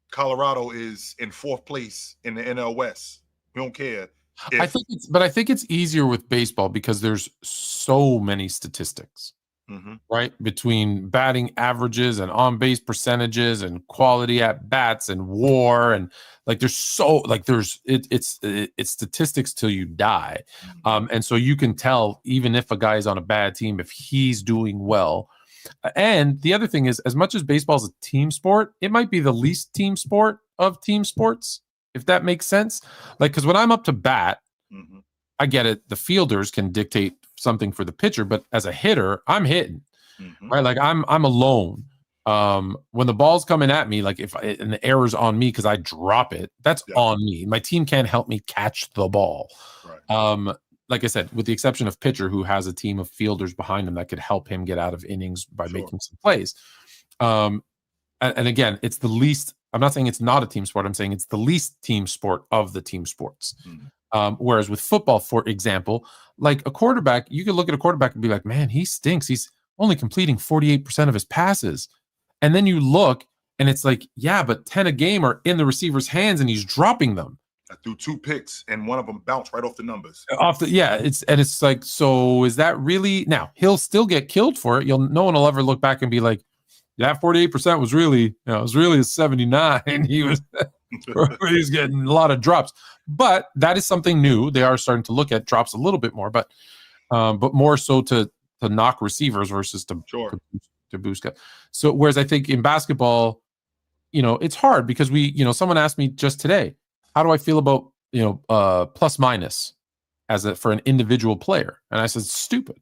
Colorado is in 4th place in the NL West. We don't care. I think it's easier with baseball because there's so many statistics, right? Between batting averages and on-base percentages and quality at bats and WAR, and like it's statistics till you die, and so you can tell even if a guy's on a bad team if he's doing well. And the other thing is, as much as baseball is a team sport, it might be the least team sport of team sports, if that makes sense. Like, because when I'm up to bat, I get it. The fielders can dictate something for the pitcher, but as a hitter, I'm hitting, right? Like I'm alone. When the ball's coming at me, like and the error's on me because I drop it, that's on me. My team can't help me catch the ball. Right. Like I said, with the exception of pitcher, who has a team of fielders behind him that could help him get out of innings by making some plays. And again, it's the least. I'm not saying it's not a team sport. I'm saying it's the least team sport of the team sports. Whereas with football, for example, like a quarterback, you could look at a quarterback and be like, man, he stinks. He's only completing 48% of his passes. And then you look and it's like, yeah, but 10 a game are in the receiver's hands and he's dropping them. I threw 2 picks and one of them bounced right off the numbers. It's like, so is that really? Now he'll still get killed for it. No one will ever look back and be like, that 48% was really, it was really a 79. He's getting a lot of drops, but that is something new. They are starting to look at drops a little bit more, but more so to knock receivers versus to boost guys. So whereas I think in basketball, it's hard because someone asked me just today, how do I feel about plus minus for an individual player? And I said, stupid.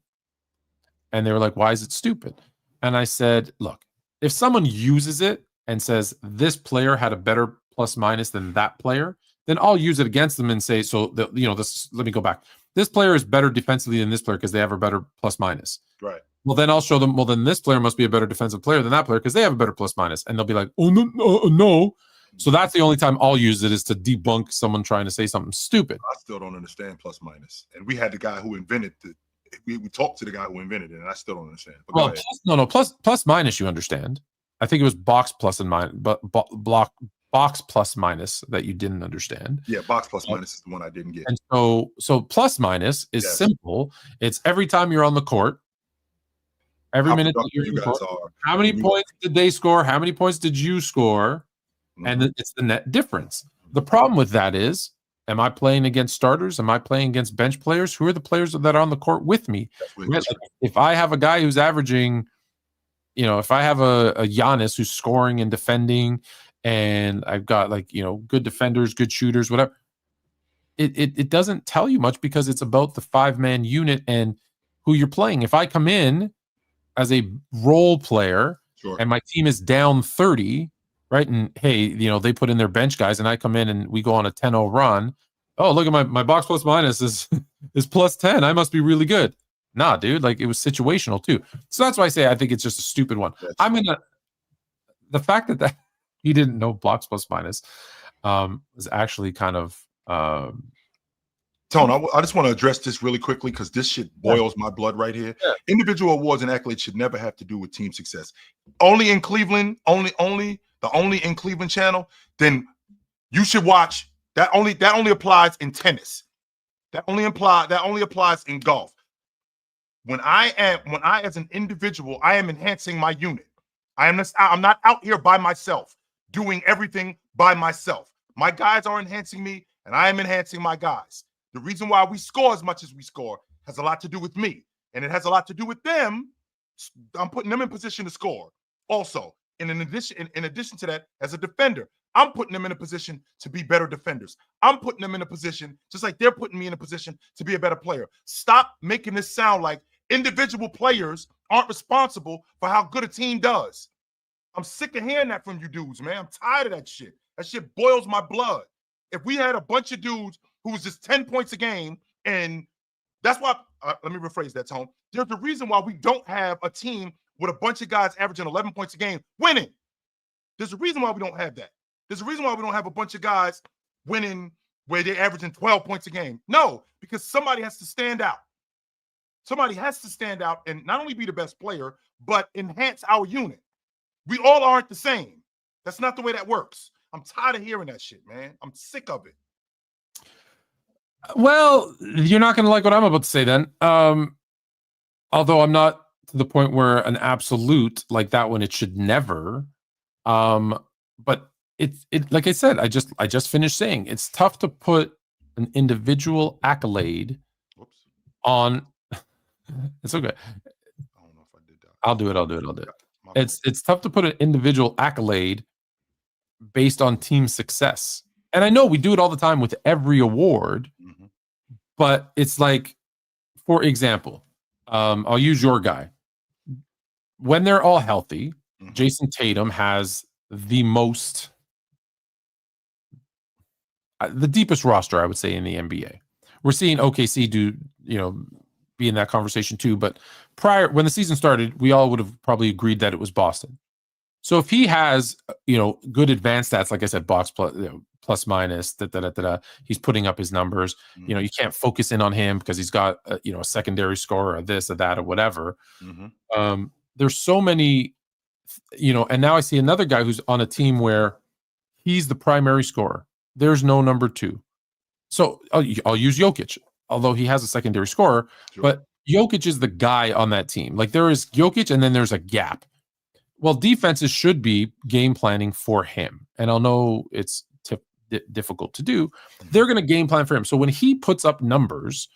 And they were like, why is it stupid? And I said, look, if someone uses it and says this player had a better plus minus than that player, then I'll use it against them and say, let me go back. This player is better defensively than this player because they have a better plus minus. Right. Well, then I'll show them, well, then this player must be a better defensive player than that player because they have a better plus minus. And they'll be like, oh, no. So that's the only time I'll use it, is to debunk someone trying to say something stupid. I still don't understand plus minus. And we had the guy who invented we talked to the guy who invented it, and I still don't understand. But plus minus you understand. I think it was box plus and minus, but box plus minus that you didn't understand. Yeah, box plus minus is the one I didn't get. And so plus minus is simple. It's every time you're on the court, every minute that you're in the court, how many points did they score? How many points did you score? And it's the net difference. The problem with that is Am I playing against starters? Am I playing against bench players? Who are the players that are on the court with me? Right? Like, if I have a guy who's averaging, if I have a Giannis who's scoring and defending, and I've got good defenders, good shooters, whatever, it doesn't tell you much because it's about the 5-man unit and who you're playing. If I come in as a role player and my team is down 30, right? And hey, they put in their bench guys and I come in and we go on a 10-0 run. Oh, look at my box plus minus is plus 10. I must be really good. Nah, dude, it was situational too. So that's why I say I think it's just a stupid one. The fact that he didn't know box plus minus was actually kind of Tone, I just want to address this really quickly because this shit boils my blood right here. Yeah. Individual awards and accolades should never have to do with team success. Only in Cleveland, only in Cleveland channel, then you should watch that only applies in tennis. That only applies in golf. When I as an individual, I am enhancing my unit. I'm not out here by myself doing everything by myself. My guys are enhancing me and I am enhancing my guys. The reason why we score as much as we score has a lot to do with me, and it has a lot to do with them. I'm putting them in position to score. Also, in addition to that, as a defender, I'm putting them in a position to be better defenders. I'm putting them in a position, just like they're putting me in a position to be a better player. Stop making this sound like individual players aren't responsible for how good a team does. I'm sick of hearing that from you dudes, man. I'm tired of that shit. That shit boils my blood. If we had a bunch of dudes who was just 10 points a game, and that's why, let me rephrase that, Tone. There's a reason why we don't have a team with a bunch of guys averaging 11 points a game winning. There's a reason why we don't have that. There's a reason why we don't have a bunch of guys winning where they're averaging 12 points a game. No, because somebody has to stand out. Somebody has to stand out and not only be the best player, but enhance our unit. We all aren't the same. That's not the way that works. I'm tired of hearing that shit, man. I'm sick of it. Well, you're not going to like what I'm about to say then. Although I'm not to the point where an absolute like that one, it should never. But it like I said, I just finished saying it's tough to put an individual accolade on. It's okay. I don't know if I did that. I'll do it. It's tough to put an individual accolade based on team success. And I know we do it all the time with every award, but it's like, for example, I'll use your guy. When they're all healthy, Jason Tatum has the deepest roster, I would say, in the NBA. We're seeing OKC be in that conversation too. But when the season started, we all would have probably agreed that it was Boston. So if he has, good advanced stats, like I said, box plus minus, he's putting up his numbers. You can't focus in on him because he's got, a secondary score or this or that or whatever. There's so many, and now I see another guy who's on a team where he's the primary scorer. There's no number two. So I'll use Jokic, although he has a secondary scorer, but Jokic is the guy on that team. Like there is Jokic and then there's a gap. Well, defenses should be game planning for him. And I'll know it's difficult to do. They're going to game plan for him. So when he puts up numbers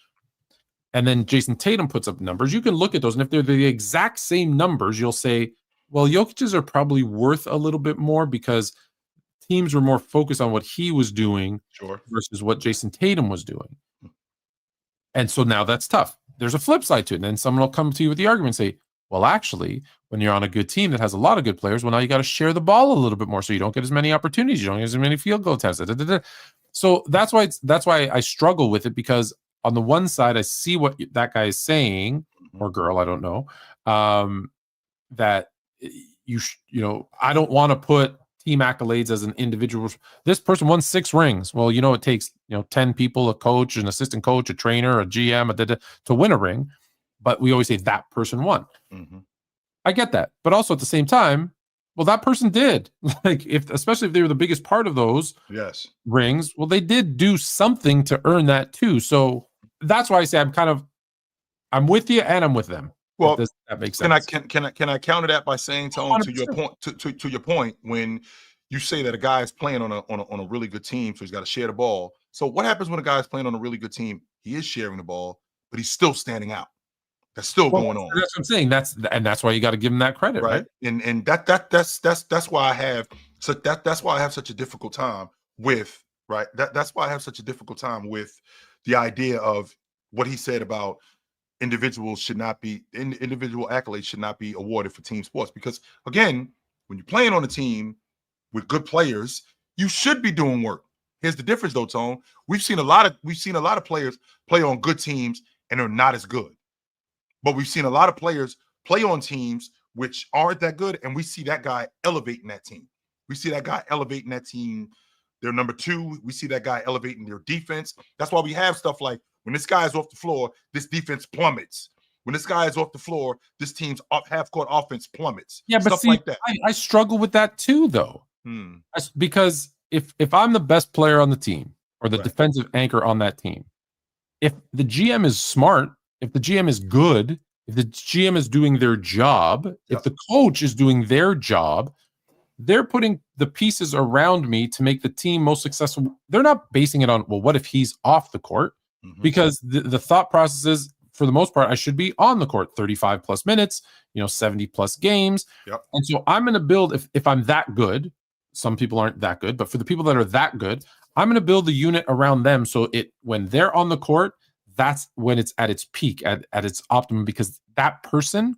and then Jason Tatum puts up numbers, you can look at those. And if they're the exact same numbers, you'll say, well, Jokic's are probably worth a little bit more because teams were more focused on what he was doing versus what Jason Tatum was doing. And so now that's tough. There's a flip side to it. And then someone will come to you with the argument and say, well, actually, when you're on a good team that has a lot of good players, well, now you got to share the ball a little bit more so you don't get as many opportunities. You don't get as many field goal attempts. So that's why I struggle with it, because on the one side, I see what that guy is saying, or girl, I don't know, that I don't want to put team accolades as an individual. This person won 6 rings. Well, it takes 10 people, a coach, an assistant coach, a trainer, a GM, to win a ring. But we always say that person won. I get that, but also at the same time, well, that person did. Like especially if they were the biggest part of those rings, well, they did do something to earn that too. So that's why I say I'm with you and I'm with them. Well, that makes sense. Can I counter that by saying, Tone, to your point, when you say that a guy is playing on a really good team, so he's got to share the ball. So what happens when a guy is playing on a really good team? He is sharing the ball, but he's still standing out. That's still going on. That's what I'm saying. That's why you got to give him that credit, right? And that's why I have that's why I have such a difficult time with That's why I have such a difficult time with the idea of what he said about individual accolades should not be awarded for team sports, because again, when you're playing on a team with good players, you should be doing work. Here's the difference though, Tone. We've seen a lot of players play on good teams and they're not as good. But we've seen a lot of players play on teams which aren't that good, and we see that guy elevating that team. We see that guy elevating that team. They're number two. We see that guy elevating their defense. That's why we have stuff like, when this guy is off the floor, this defense plummets. When this guy is off the floor, this team's half-court offense plummets. Yeah, but stuff like that. I struggle with that too, though. Because if I'm the best player on the team or the defensive anchor on that team, if the GM is smart, if the GM is good, if the GM is doing their job, if the coach is doing their job, they're putting the pieces around me to make the team most successful. They're not basing it on, well, what if he's off the court? Because the thought process is, for the most part, I should be on the court 35 plus minutes, 70 plus games. And so I'm going to build, if I'm that good, some people aren't that good, but for the people that are that good, I'm going to build a unit around them. So when they're on the court, that's when it's at its peak, at its optimum, because that person,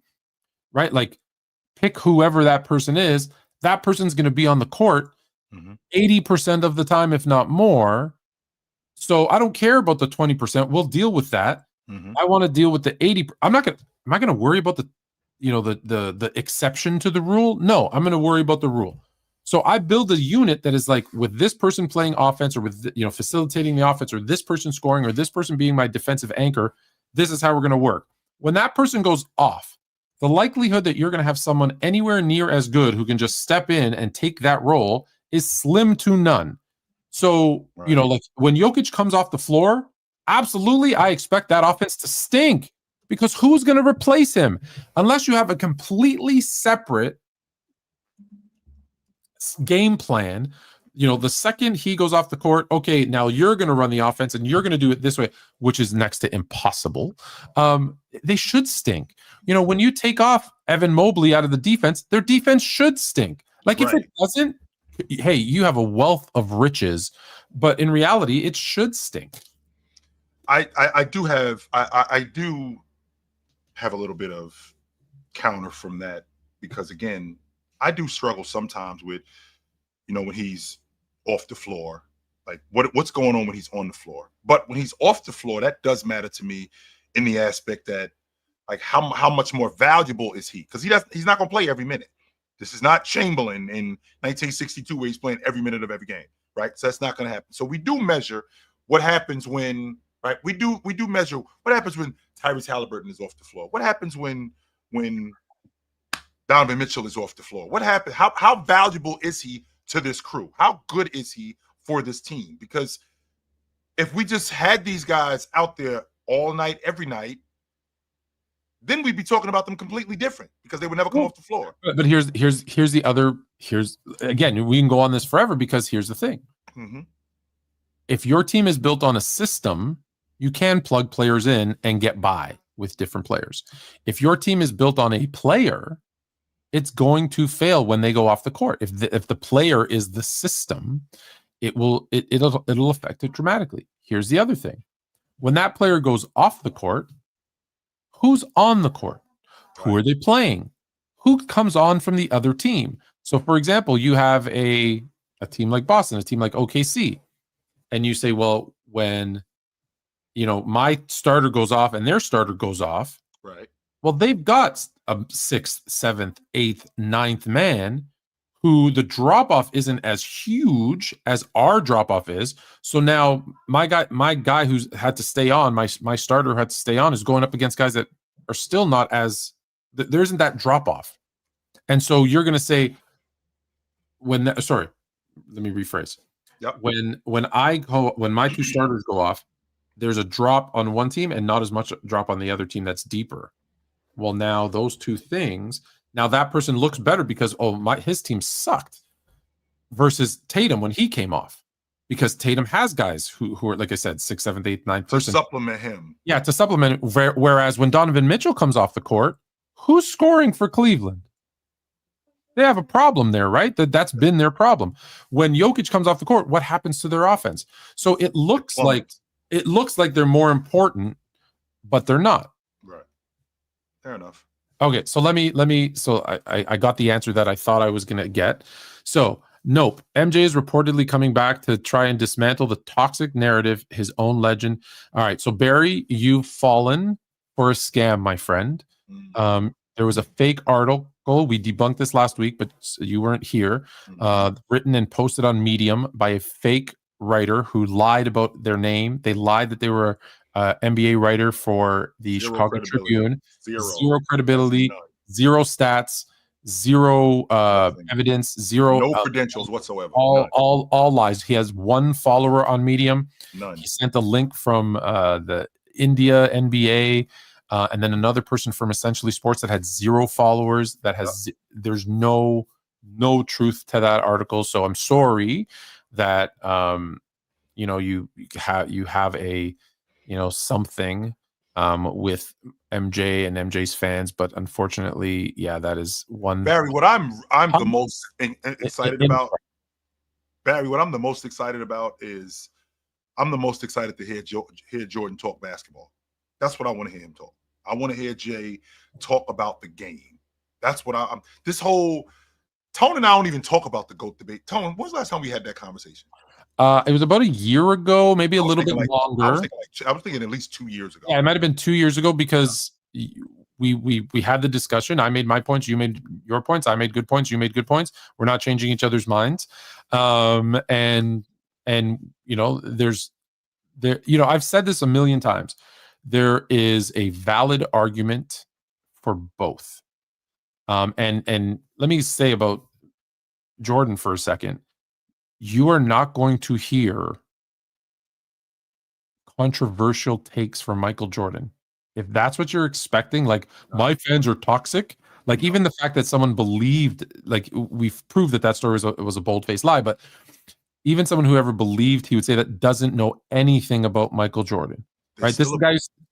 right? Like, pick whoever that person is, that person's going to be on the court 80% of the time, if not more. So I don't care about the 20%. We'll deal with that. I want to deal with the 80. Am I going to worry about the exception to the rule? No, I'm going to worry about the rule. So I build a unit that is like, with this person playing offense, or with facilitating the offense, or this person scoring, or this person being my defensive anchor. This is how we're going to work. When that person goes off, the likelihood that you're going to have someone anywhere near as good who can just step in and take that role is slim to none. So, like when Jokic comes off the floor, absolutely, I expect that offense to stink, because who's going to replace him? Unless you have a completely separate game plan. The second he goes off the court, okay, now you're going to run the offense and you're going to do it this way, which is next to impossible. They should stink. When you take off Evan Mobley out of the defense, their defense should stink. Like, if it doesn't, hey, you have a wealth of riches, but in reality, it should stink. I do have a little bit of counter from that, because again, I do struggle sometimes with, when he's off the floor, like what's going on when he's on the floor. But when he's off the floor, that does matter to me in the aspect that, like, how much more valuable is he? Because he's not going to play every minute. This is not Chamberlain in 1962 where he's playing every minute of every game, right? So that's not going to happen. So we do measure what happens when, right? We do measure what happens when Tyrese Halliburton is off the floor. What happens when Donovan Mitchell is off the floor? What happened? How valuable is he to this crew? How good is he for this team? Because if we just had these guys out there all night, every night, then we'd be talking about them completely different, because they would never come off the floor. But here's again, we can go on this forever, because here's the thing. If your team is built on a system, you can plug players in and get by with different players. If your team is built on a player, it's going to fail when they go off the court. If the player is the system, it'll affect it dramatically. Here's the other thing. When that player goes off the court, who's on the court? Who are they playing? Who comes on from the other team? So, for example, you have a team like Boston, a team like OKC, and you say, well, when my starter goes off and their starter goes off, right? Well, they've got a 6th, 7th, 8th, 9th man who the drop-off isn't as huge as our drop-off is. So now my guy who's had to stay on, my starter who had to stay on, is going up against guys that are still not as, there isn't that drop-off. And so you're going to say, let me rephrase. Yep. When my two starters go off, there's a drop on one team and not as much drop on the other team that's deeper. Well, now those two things, now that person looks better because his team sucked. versus Tatum when he came off, because Tatum has guys who are, like I said, 6th, 7th, 8th, 9th To person. supplement him. Yeah, to supplement. Whereas when Donovan Mitchell comes off the court, who's scoring for Cleveland? They have a problem there, right? That's been their problem. When Jokic comes off the court, what happens to their offense? So it looks like they're more important, but they're not. Right. Fair enough. Okay, so let me. So I got the answer that I thought I was gonna get. So nope, MJ is reportedly coming back to try and dismantle the toxic narrative, his own legend. All right, so Barry, you've fallen for a scam, my friend. There was a fake article. We debunked this last week, but you weren't here. Written and posted on Medium by a fake writer who lied about their name. They lied that they were NBA writer for the Chicago Tribune. Zero credibility, zero stats, zero evidence, zero no credentials whatsoever. All lies. He has one follower on Medium. None. He sent a link from the India NBA. And then another person from Essentially Sports that had 0 followers. That has there's no truth to that article. So I'm sorry that you have a something with MJ and MJ's fans, but unfortunately, yeah, that is one. Barry, what I'm the most excited about. Barry, what I'm the most excited about is I'm the most excited to hear Jordan talk basketball. That's what I want to hear him talk. I want to hear Jay talk about the game. That's what I'm. This whole Tone and I don't even talk about the GOAT debate. Tone, when was the last time we had that conversation? It was about a year ago, maybe a little bit longer. I was thinking at least 2 years ago. Yeah, it might have been 2 years ago because we had the discussion. I made my points, you made your points. I made good points, you made good points. We're not changing each other's minds. And I've said this a million times. There is a valid argument for both. And let me say about Jordan for a second. You are not going to hear controversial takes from Michael Jordan. If that's what you're expecting, like my fans are toxic, like even the fact that someone believed, like we've proved that story was a bold-faced lie, but even someone who ever believed he would say that doesn't know anything about Michael Jordan. Right,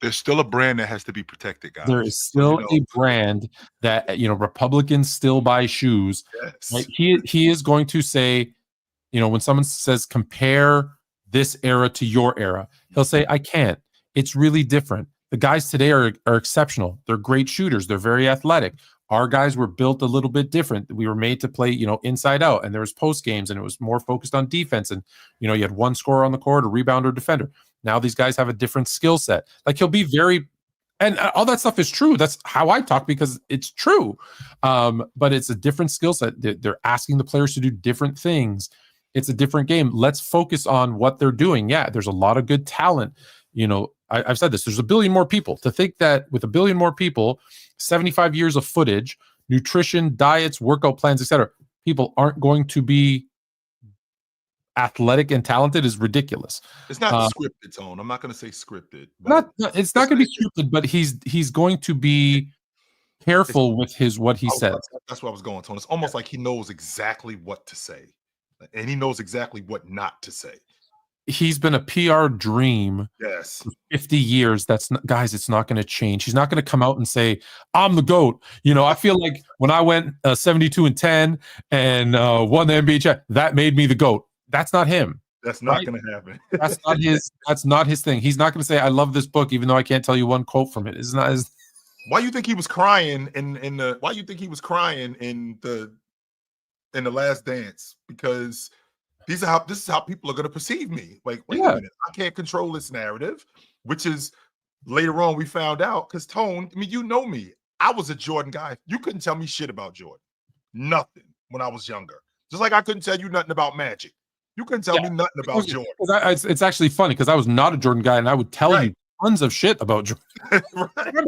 there's still a brand that has to be protected, guys. There is still a brand that Republicans still buy shoes. Yes. Right? He is going to say, when someone says compare this era to your era, he'll say I can't. It's really different. The guys today are exceptional. They're great shooters. They're very athletic. Our guys were built a little bit different. We were made to play, inside out, and there was post games, and it was more focused on defense. And you had one scorer on the court, a rebounder, defender. Now these guys have a different skill set. Like he'll be very, and all that stuff is true. That's how I talk because it's true. But it's a different skill set. They're asking the players to do different things. It's a different game. Let's focus on what they're doing. Yeah, there's a lot of good talent. I've said this. There's a billion more people. To think that with a billion more people, 75 years of footage, nutrition, diets, workout plans, etc., people aren't going to be athletic and talented is ridiculous. It's not scripted, Tone. I'm not going to say scripted. It's not going to be scripted, but he's going to be careful with what he says. That's where I was going, Tone. It's almost like he knows exactly what to say, and he knows exactly what not to say. He's been a PR dream for 50 years. Guys, it's not going to change. He's not going to come out and say, I'm the GOAT. I feel like when I went 72-10 and won the NBA championship, that made me the GOAT. That's not him. That's not going to happen. That's not his thing. He's not going to say, I love this book, even though I can't tell you one quote from it. It's not his. Why you think he was crying why you think he was crying in the Last Dance? Because this is how people are going to perceive me. Like, wait a minute, I can't control this narrative, which is later on we found out because Tone, you know me. I was a Jordan guy. You couldn't tell me shit about Jordan. Nothing when I was younger. Just like I couldn't tell you nothing about Magic. You couldn't tell me nothing about Jordan. It's actually funny because I was not a Jordan guy and I would tell you tons of shit about Jordan. Remember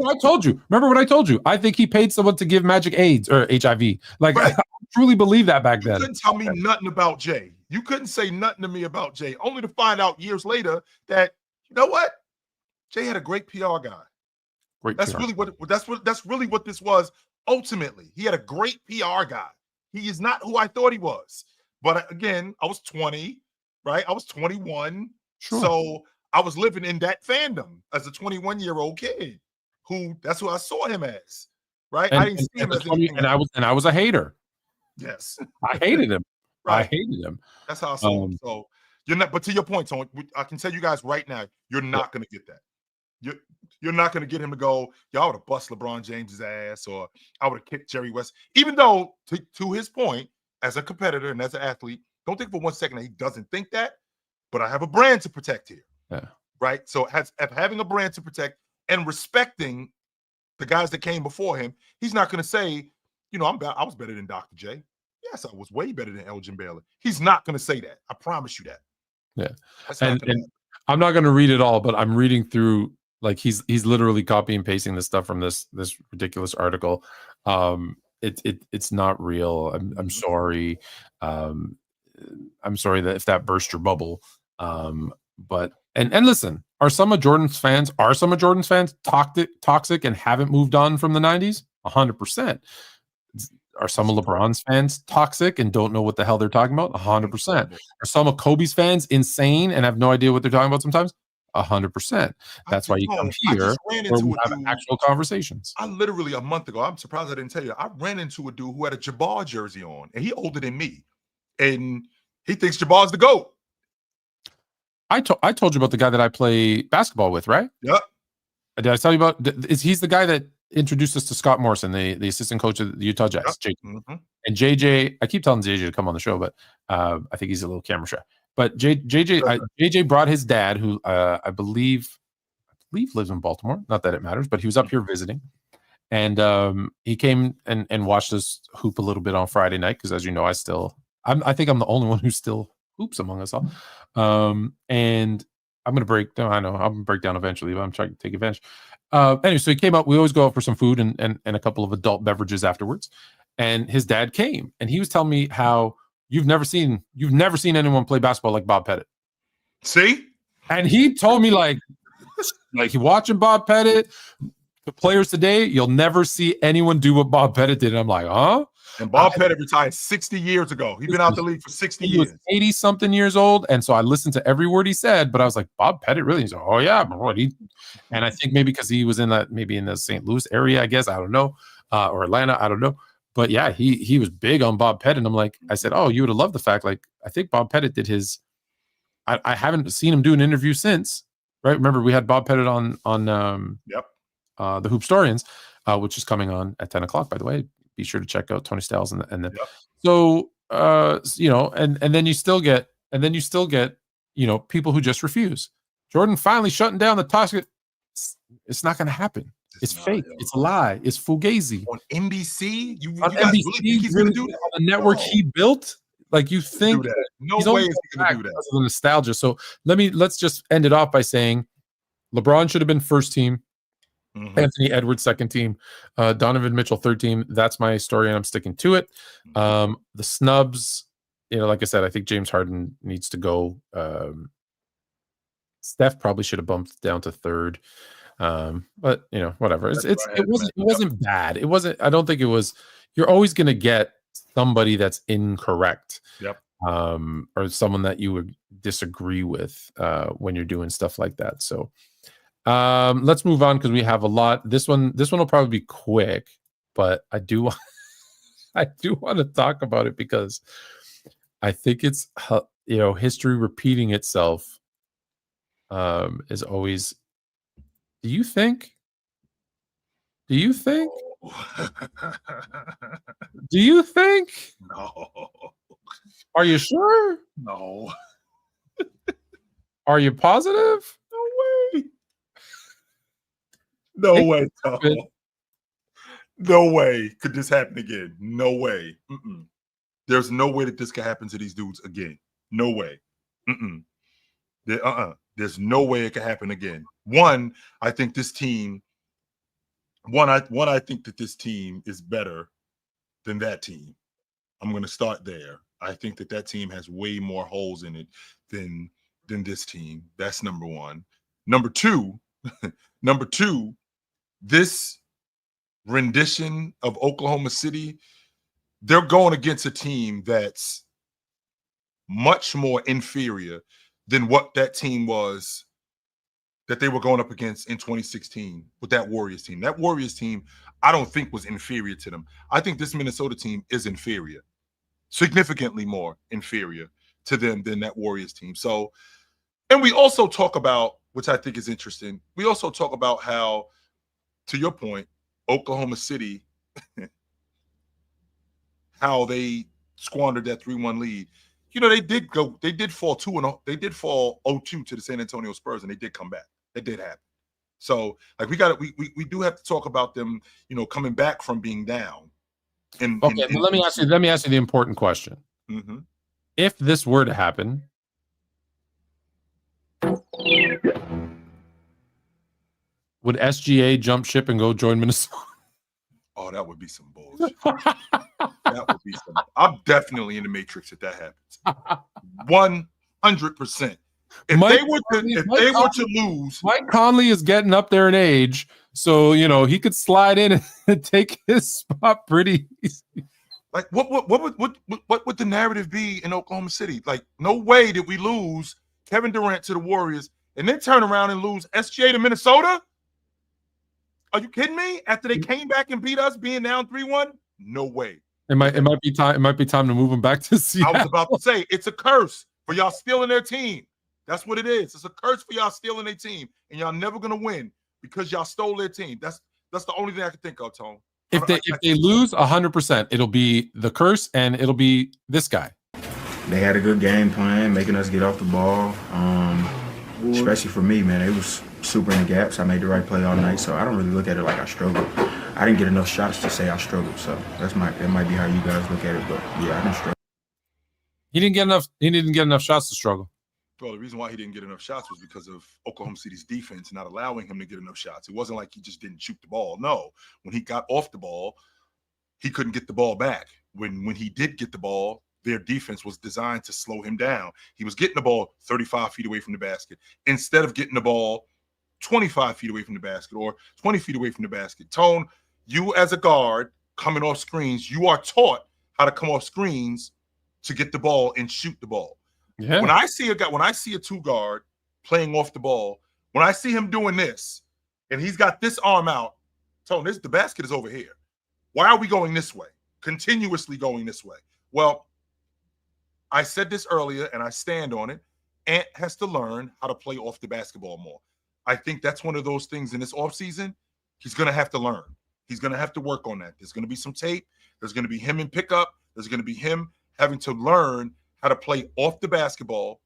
what I told you? I think he paid someone to give Magic AIDS or HIV. Like, I truly believe that back then. You couldn't tell me nothing about Jay. You couldn't say nothing to me about Jay, only to find out years later that, you know what? Jay had a great PR guy. That's really what this was ultimately. He had a great PR guy. He is not who I thought he was. But again, I was 20, right? I was 21. Sure. So I was living in that fandom as a 21-year-old kid that's who I saw him as, right? I didn't see him as anything and else. I was a hater. Yes. I hated him. I Right. hated him. That's how I saw him. So you're not, but to your point, Tony, I can tell you guys right now, you're not going to get that. You're not going to get him to go, y'all would have bust LeBron James's ass, or I would have kicked Jerry West. Even though, to his point, as a competitor and as an athlete, don't think for 1 second that he doesn't think that, but I have a brand to protect here. Yeah. Right? So having a brand to protect and respecting the guys that came before him, he's not going to say, I was better than Dr. J. Yes, I was way better than Elgin Baylor. He's not going to say that. I promise you that. Yeah. And I'm not going to read it all, but I'm reading through, like, he's literally copy and pasting this stuff from this ridiculous article. It's not real. I'm sorry. I'm sorry that if that burst your bubble. But listen, are some of Jordan's fans toxic and haven't moved on from the 90s? 100%. Are some of LeBron's fans toxic and don't know what the hell they're talking about? 100%. Are some of Kobe's fans insane and have no idea what they're talking about sometimes? 100%. That's why you come here where we have actual conversations. I literally, a month ago, I'm surprised I didn't tell you, I ran into a dude who had a Jabbar jersey on, and he older than me, and he thinks Jabbar's the GOAT. I told you about the guy that I play basketball with, right? Yep. Did I tell you about? He's the guy that introduced us to Scott Morrison, the assistant coach of the Utah Jazz. Yep. JJ. And JJ, I keep telling JJ to come on the show, but I think he's a little camera shy. But JJ brought his dad, who I believe lives in Baltimore. Not that it matters, but he was up here visiting, and he came and watched us hoop a little bit on Friday night because, as you know, I think I'm the only one who still hoops among us all. And I'm gonna break down. I know I'm gonna break down eventually, but I'm trying to take advantage. Anyway, so he came up. We always go out for some food and a couple of adult beverages afterwards. And his dad came, and he was telling me how you've never seen anyone play basketball like Bob Pettit. See? And he told me like he watching Bob Pettit, the players today, you'll never see anyone do what Bob Pettit did. And I'm like, huh? And Bob Pettit retired 60 years ago. He's been out the league for 60 years. He was 80 something years old. And so I listened to every word he said, but I was like, Bob Pettit, really? He's like, oh yeah. And I think maybe because he was in the St. Louis area, I guess, I don't know, or Atlanta, I don't know. But yeah, he was big on Bob Pettit. And I'm like, I said, oh, you would have loved the fact, like, I think Bob Pettit did his, I haven't seen him do an interview since, right? Remember, we had Bob Pettit on the Hoopstorians, which is coming on at 10 o'clock, by the way. Be sure to check out Tony Styles and then so and then you still get people who just refuse. Jordan finally shutting down the toxic. It's not going to happen. It's fake. It's a lie. It's fugazi. On NBC, you on guys NBC, really think he's going to do that? On the network he built. Like, you think no way is he going to do that? Because of the nostalgia. So let's just end it off by saying LeBron should have been first team. Mm-hmm. Anthony Edwards second team, Donovan Mitchell third team. That's my story, and I'm sticking to it. The snubs, like I said, I think James Harden needs to go. Steph probably should have bumped down to third, but whatever. It wasn't bad. It wasn't. I don't think it was. You're always going to get somebody that's incorrect. Yep. Or someone that you would disagree with when you're doing stuff like that. So. Let's move on because we have a lot. This one will probably be quick, but I do want to talk about it because I think it's history repeating itself. Is always. Do you think? Do you think? No. Are you sure? No. Are you positive? No way. No way, Tom. No way could this happen again. No way. Mm-mm. There's no way that this could happen to these dudes again. No way. Mm-mm. There's no way it could happen again. I think this team that this team is better than that team. I'm going to start there. I think that team has way more holes in it than this team. That's number one. Number two, this rendition of Oklahoma City, they're going against a team that's much more inferior than what that team was that they were going up against in 2016 with that Warriors team. That Warriors team, I don't think was inferior to them. I think this Minnesota team is inferior, significantly more inferior to them than that Warriors team. So, and we also talk about, which I think is interesting, we also talk about how, to your point, Oklahoma City, how they squandered that 3-1 lead. You know, they did fall 2-0. They did fall 0-2 to the San Antonio Spurs, and they did come back. That did happen. So, like, we do have to talk about them, you know, coming back from being down. Let me ask you the important question. Mm-hmm. If this were to happen, would SGA jump ship and go join Minnesota? Oh, that would be some bullshit. That would be some. I'm definitely in the Matrix if that happens. 100%. If they were to lose, Mike Conley is getting up there in age, so you know he could slide in and take his spot pretty easy. Like, what would the narrative be in Oklahoma City? Like, no way did we lose Kevin Durant to the Warriors and then turn around and lose SGA to Minnesota? Are you kidding me? After they came back and beat us, being down 3-1, no way. It might be time. It might be time to move him back to Seattle. I was about to say it's a curse for y'all stealing their team. That's what it is. It's a curse for y'all stealing their team, and y'all never gonna win because y'all stole their team. That's the only thing I can think of, Tone. If they lose 100%, it'll be the curse, and it'll be this guy. They had a good game plan, making us get off the ball. Especially for me, man, it was super in the gaps. I made the right play all night, so I don't really look at it like I struggled. I didn't get enough shots to say I struggled, so that might be how you guys look at it. But yeah, I didn't struggle. He didn't get enough shots to struggle. Well, the reason why he didn't get enough shots was because of Oklahoma City's defense not allowing him to get enough shots. It wasn't like he just didn't shoot the ball. No, when he got off the ball, he couldn't get the ball back. When he did get the ball, their defense was designed to slow him down. He was getting the ball 35 feet away from the basket instead of getting the ball 25 feet away from the basket or 20 feet away from the basket. Tone, you as a guard coming off screens, you are taught how to come off screens to get the ball and shoot the ball. Yeah. When I see a two guard playing off the ball, when I see him doing this and he's got this arm out, Tone, the basket is over here. Why are we going this way? Continuously going this way. Well, I said this earlier and I stand on it. Ant has to learn how to play off the basketball more. I think that's one of those things in this offseason he's going to have to learn. He's going to have to work on that. There's going to be some tape. There's going to be him in pickup. There's going to be him having to learn how to play off the basketball,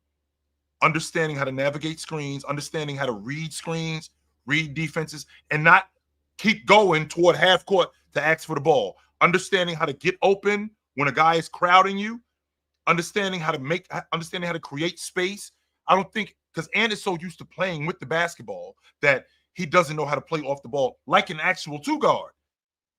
understanding how to navigate screens, understanding how to read screens, read defenses, and not keep going toward half court to ask for the ball. Understanding how to get open when a guy is crowding you, understanding how to create space. I don't think, because Ant is so used to playing with the basketball that he doesn't know how to play off the ball like an actual two guard,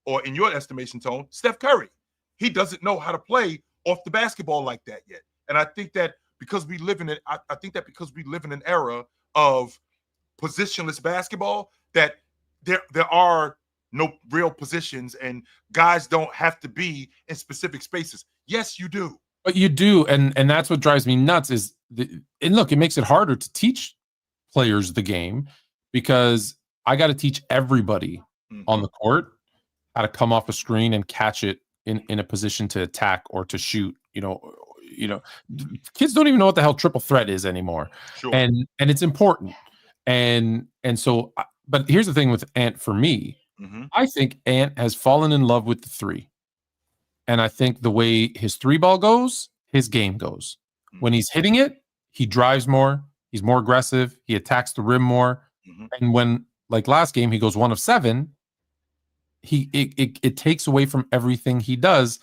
or in your estimation, Tone, Steph Curry. He doesn't know how to play off the basketball like that yet. And I think that because we live in an era of positionless basketball, that there are no real positions and guys don't have to be in specific spaces. Yes, you do. But you do, and that's what drives me nuts is and look, it makes it harder to teach players the game because I got to teach everybody on the court how to come off a screen and catch it in a position to attack or to shoot. You know, kids don't even know what the hell triple threat is anymore. Sure. And it's important. And so, but here's the thing with Ant for me. Mm-hmm. I think Ant has fallen in love with the three. And I think the way his three ball goes, his game goes. Mm-hmm. When he's hitting it, he drives more. He's more aggressive. He attacks the rim more. Mm-hmm. And when, like last game, he goes 1 of 7, it takes away from everything he does.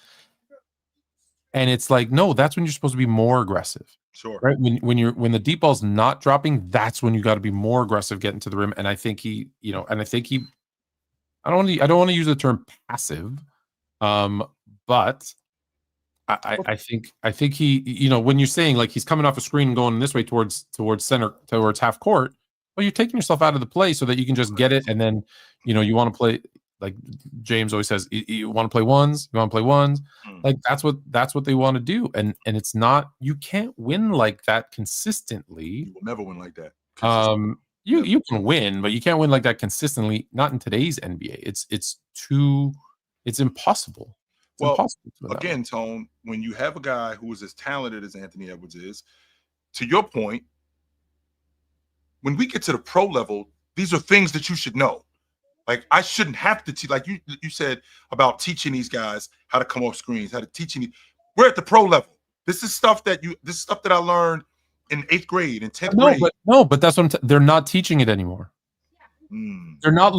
And it's like, no, that's when you're supposed to be more aggressive. Sure. Right. When the deep ball's not dropping, that's when you got to be more aggressive getting to the rim. And I think I don't want to use the term passive. But I think he, when you're saying like he's coming off a screen and going this way towards center, towards half court, well, you're taking yourself out of the play so that you can just get it. And then, you want to play. like James always says, you want to play ones, you want to play ones. Like that's what they want to do, and it's not, you can't win like that consistently. You will never win like that. You can win, but you can't win like that consistently. Not in today's NBA. It's impossible. It's impossible again, Tone, when you have a guy who is as talented as Anthony Edwards is, to your point, when we get to the pro level, these are things that you should know. Like I shouldn't have to teach. Like you said about teaching these guys how to come off screens, how to teaching. We're at the pro level. This is stuff that I learned in 8th grade and 10th grade. But that's what they're not teaching it anymore. They're not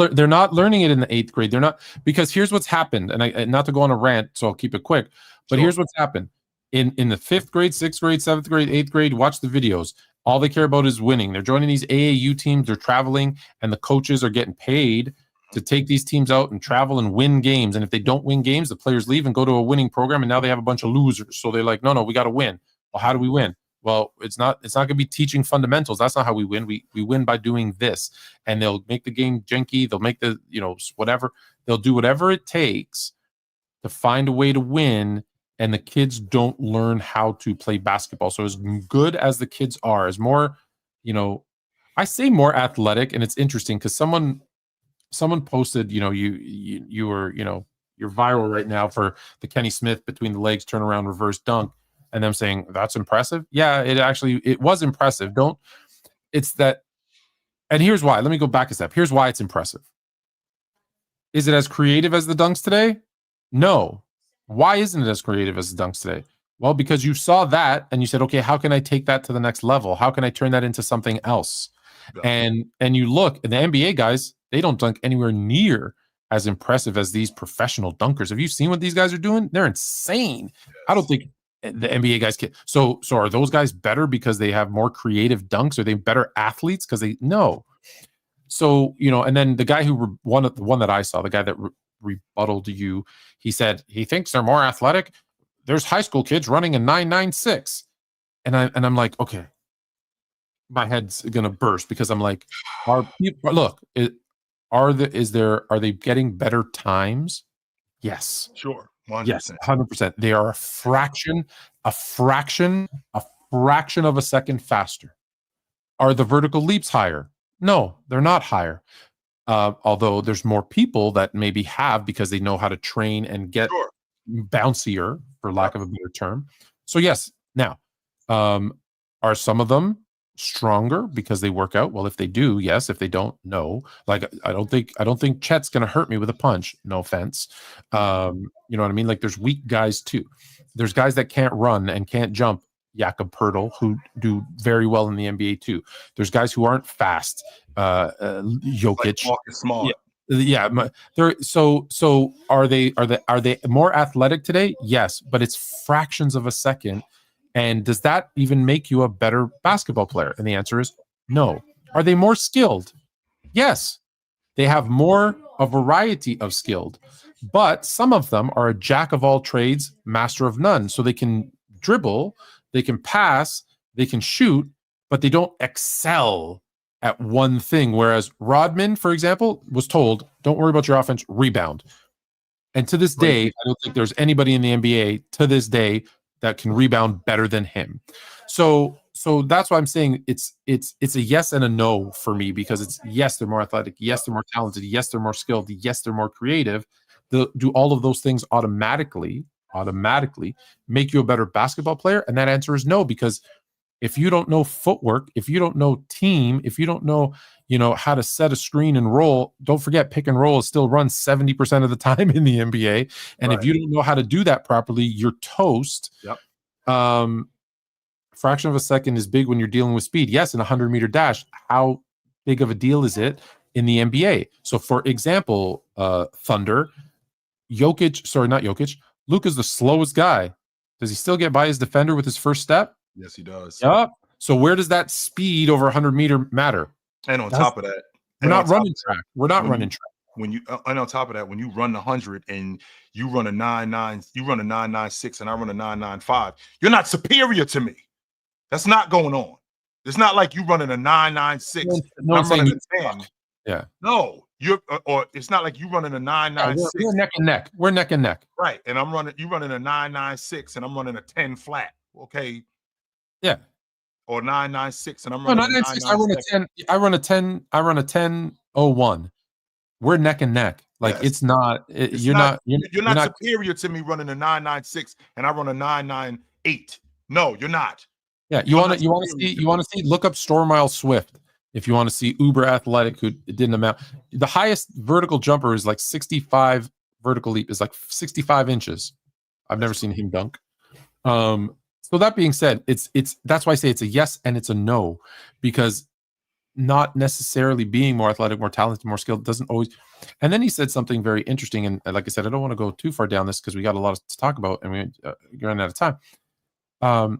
learning it in the 8th grade. They're not, because here's what's happened, and not to go on a rant, so I'll keep it quick. But here's what's happened in the 5th grade, 6th grade, 7th grade, 8th grade. Watch the videos. All they care about is winning. They're joining these AAU teams. They're traveling, and the coaches are getting paid to take these teams out and travel and win games. And if they don't win games, the players leave and go to a winning program, and now they have a bunch of losers. So they're like, no, we got to win. Well, how do we win? Well, it's not going to be teaching fundamentals. That's not how we win. We win by doing this. And they'll make the game janky. They'll make the, whatever. They'll do whatever it takes to find a way to win. And the kids don't learn how to play basketball. So as good as the kids are, as more, I say more athletic, and it's interesting because someone posted, you were, you're viral right now for the Kenny Smith between the legs, turn around, reverse dunk. And them saying that's impressive. Yeah, it was impressive. It's that. And here's why. Let me go back a step. Here's why it's impressive. Is it as creative as the dunks today? No. Why isn't it as creative as the dunks today? Well, because you saw that and you said, okay, how can I take that to the next level? How can I turn that into something else? Yeah. And you look, and the NBA guys, they don't dunk anywhere near as impressive as these professional dunkers. Have you seen what these guys are doing? They're insane. Yes. I don't think the NBA guys can. So are those guys better because they have more creative dunks? Are they better athletes because they no? So and then the guy who the one that I saw, the guy that rebutted you, he said he thinks they're more athletic. There's high school kids running a 9.96, and I'm like, okay, my head's gonna burst because I'm like, are they getting better times? Yes, sure. 100%. Yes, 100%. They are a fraction of a second faster. Are the vertical leaps higher? No, they're not higher. Although there's more people that maybe have because they know how to train and get bouncier, for lack of a better term. So yes, now, are some of them stronger because they work out? Well, if they do, yes. If they don't, no. Like I don't think Chet's gonna hurt me with a punch. No offense. You know what I mean? Like there's weak guys too. There's guys that can't run and can't jump. Jakob Poeltl, who do very well in the NBA too. There's guys who aren't fast. Jokic, like small. Yeah. So are they more athletic today? Yes, but it's fractions of a second. And does that even make you a better basketball player? And the answer is no. Are they more skilled? Yes. They have a variety of skilled, but some of them are a jack of all trades, master of none. So they can dribble, they can pass, they can shoot, but they don't excel at one thing. Whereas Rodman, for example, was told, don't worry about your offense, rebound. And to this day, I don't think there's anybody in the NBA to this day that can rebound better than him. So that's why I'm saying it's a yes and a no for me, because it's yes, they're more athletic. Yes, they're more talented. Yes, they're more skilled. Yes, they're more creative. Do all of those things automatically make you a better basketball player? And that answer is no, because if you don't know footwork, if you don't know team, if you don't know, how to set a screen and roll, don't forget pick and roll is still run 70% of the time in the NBA. And if you don't know how to do that properly, you're toast. Yep. Fraction of a second is big when you're dealing with speed. Yes, in a 100-meter dash, how big of a deal is it in the NBA? So for example, Thunder, not Jokic, Luka's the slowest guy. Does he still get by his defender with his first step? Yes, he does. Yeah. So where does that speed over 100-meter matter? And on top of that, we're not running track. We're not running track. When you and on top of that, when you run the 100 and you run a 9.9, you run a 9.96, and I run a 9.95, you're not superior to me. That's not going on. It's not like you running a 9.96. No, I'm running a 10. Yeah. No, you're or it's not like you running a 996. We're neck and neck. We're neck and neck. Right. And you running a 996 and I'm running a 10 flat. Okay. Yeah. Or 996 and I'm running 996. I run a 10. I run a 10. I run a 10:01. We're neck and neck. Like Yes. it's not. You're not superior to me running a 996 and I run a 998. No, you're not. Yeah. You want to see. Look up Stormile Swift if you want to see uber athletic who didn't amount. The highest vertical jumper is like 65. Vertical leap is like 65 inches. I've never seen him dunk. So that being said, it's that's why I say it's a yes and it's a no, because not necessarily being more athletic, more talented, more skilled doesn't always. And then he said something very interesting, and like I said, I don't want to go too far down this because we got a lot to talk about and we're running out of time.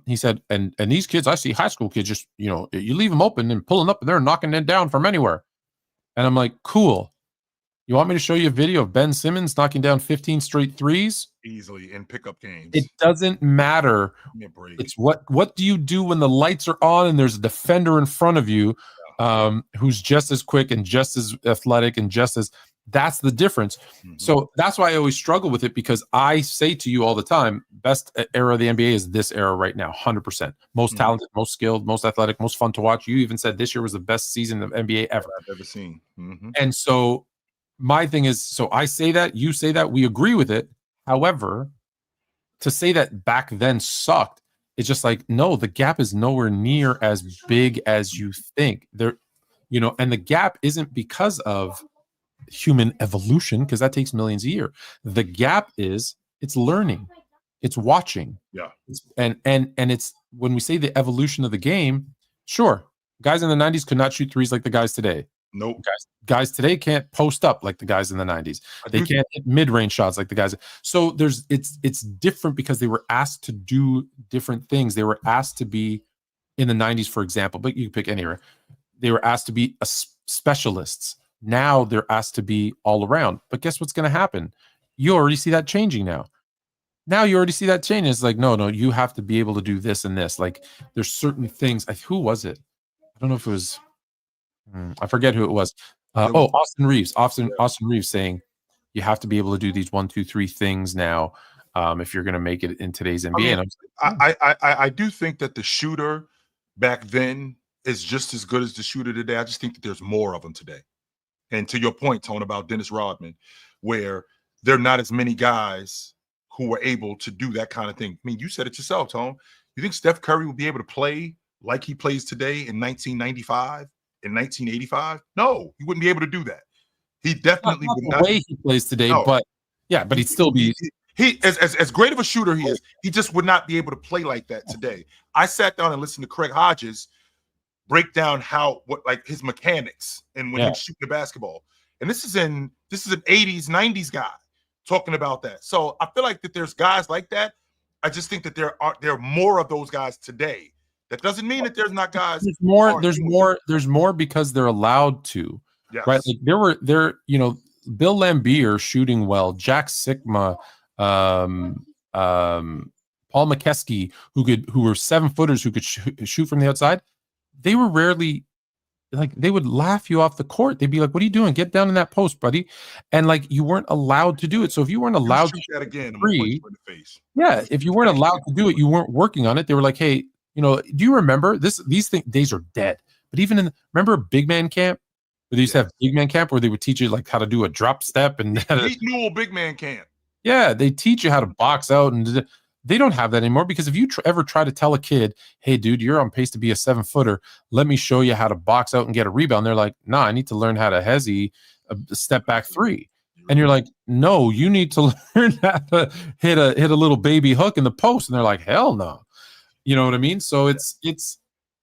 He said, and these kids, I see high school kids just, you leave them open and pulling up and they're knocking it down from anywhere. And I'm like, cool. You want me to show you a video of Ben Simmons knocking down 15 straight threes? Easily in pickup games. It doesn't matter. It's what do you do when the lights are on and there's a defender in front of you who's just as quick and just as athletic and just as that's the difference. Mm-hmm. So that's why I always struggle with it, because I say to you all the time, best era of the NBA is this era right now, 100%. Most talented, most skilled, most athletic, most fun to watch. You even said this year was the best season of NBA ever. I've ever seen. Mm-hmm. And so my thing is, so I say that, you say that, we agree with it. However, to say that back then sucked, it's just like, no, the gap is nowhere near as big as you think. There, and the gap isn't because of human evolution, because that takes millions a year. The gap is it's learning, it's watching. Yeah. And it's when we say the evolution of the game, sure, guys in the 90s could not shoot threes like the guys today. Nope. Guys today can't post up like the guys in the 90s. They can't hit mid-range shots like the guys. So it's different because they were asked to do different things. They were asked to be in the 90s, for example, but you can pick any era. They were asked to be specialists. Now they're asked to be all around. But guess what's going to happen? You already see that changing now. Now you already see that change. It's like, no, you have to be able to do this and this. Like there's certain things. Who was it? I don't know if it was. I forget who it was. Austin Reeves. Austin Reeves saying you have to be able to do these 1, 2, 3 things now if you're going to make it in today's NBA. I do think that the shooter back then is just as good as the shooter today. I just think that there's more of them today. And to your point, Tone, about Dennis Rodman, where there are not as many guys who were able to do that kind of thing. I mean, you said it yourself, Tone. You think Steph Curry would be able to play like he plays today in 1995? In 1985, no, he wouldn't be able to do that. He definitely would not. The way he plays today, no. But he'd still be. He as great of a shooter he is, he just would not be able to play like that today. I sat down and listened to Craig Hodges break down his mechanics and when he's shooting the basketball. And this is an 80s, 90s guy talking about that. So I feel like that there's guys like that. I just think that there are more of those guys today. That doesn't mean that there's not guys. There's more because they're allowed to, right? Like Bill Laimbeer shooting well, Jack Sikma, Paul McKeskey, who were 7-footers who could shoot from the outside. They were rarely they would laugh you off the court. They'd be like, "What are you doing? Get down in that post, buddy!" And you weren't allowed to do it. So if you weren't allowed to shoot that again, if you weren't allowed to do it, you weren't working on it. They were like, "Hey." Do you remember these days are dead, but even remember big man camp where they used to have big man camp where they would teach you how to do a drop step and Pete Newell big man camp. Yeah. They teach you how to box out, and they don't have that anymore, because if you ever try to tell a kid, hey dude, you're on pace to be a 7-footer. Let me show you how to box out and get a rebound. They're like, nah, I need to learn how to hezzy a step back 3. And you're like, no, you need to learn how to hit a little baby hook in the post. And they're like, hell no. You know what I mean? So it's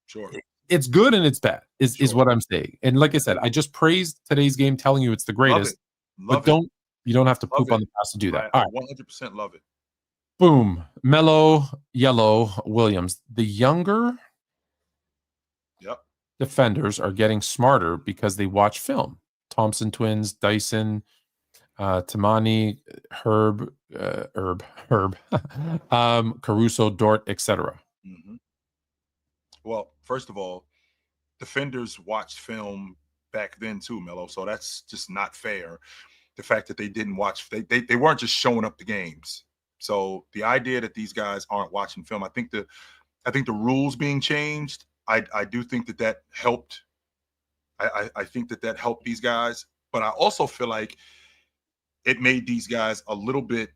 sure. It's good and it's bad is what I'm saying. And like I said, I just praised today's game, telling you it's the greatest. You don't have to poop on the past to do that. All right. 100% love it. Boom. Mellow Yellow Williams. The younger defenders are getting smarter because they watch film. Thompson twins, Dyson, Tamani, Herb, Caruso, Dort, etc. Mm-hmm. Well, first of all, defenders watch film back then too, Melo. So that's just not fair. The fact that they didn't watch, they weren't just showing up to games. So the idea that these guys aren't watching film, I think the rules being changed, I do think that helped. I think that helped these guys, but I also feel like it made these guys a little bit.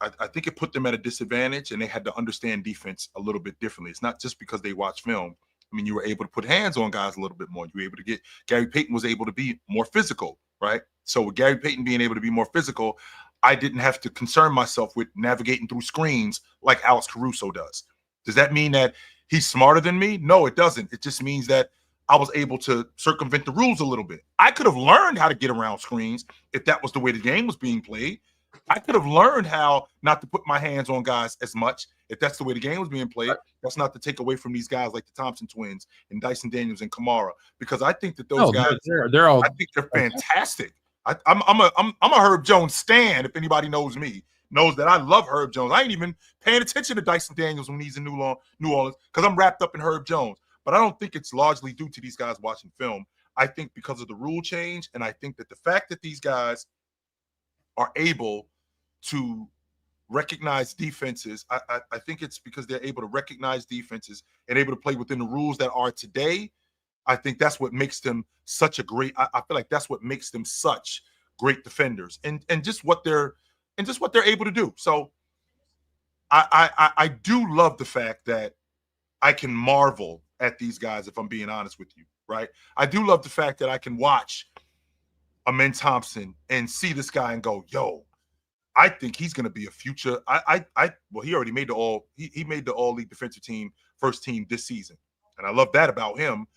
I think it put them at a disadvantage, and they had to understand defense a little bit differently. It's not just because they watch film. I mean, you were able to put hands on guys a little bit more. You were able to Gary Payton was able to be more physical, right? So with Gary Payton being able to be more physical, I didn't have to concern myself with navigating through screens like Alex Caruso does. Does that mean that he's smarter than me? No, it doesn't. It just means that I was able to circumvent the rules a little bit. I could have learned how to get around screens if that was the way the game was being played. I could have learned how not to put my hands on guys as much if that's the way the game was being played. That's not to take away from these guys like the Thompson twins and Dyson Daniels and Kamara, because I think that those guys, they're all. I think they're fantastic. I'm a Herb Jones stan. If anybody knows me, knows that I love Herb Jones. I ain't even paying attention to Dyson Daniels when he's in New Orleans because I'm wrapped up in Herb Jones. But I don't think it's largely due to these guys watching film. I think because of the rule change, and I think that the fact that these guys are able to recognize defenses, I think it's because they're able to recognize defenses and able to play within the rules that are today. I think that's what makes them such a great. I feel like that's what makes them such great defenders, and just what they're able to do. So I do love the fact that I can marvel at these guys, if I'm being honest with you, right? I do love the fact that I can watch Amen Thompson and see this guy and go, yo, I think he's going to be a future. Well, he already made he made the all-league defensive team, first team this season. And I love that about him.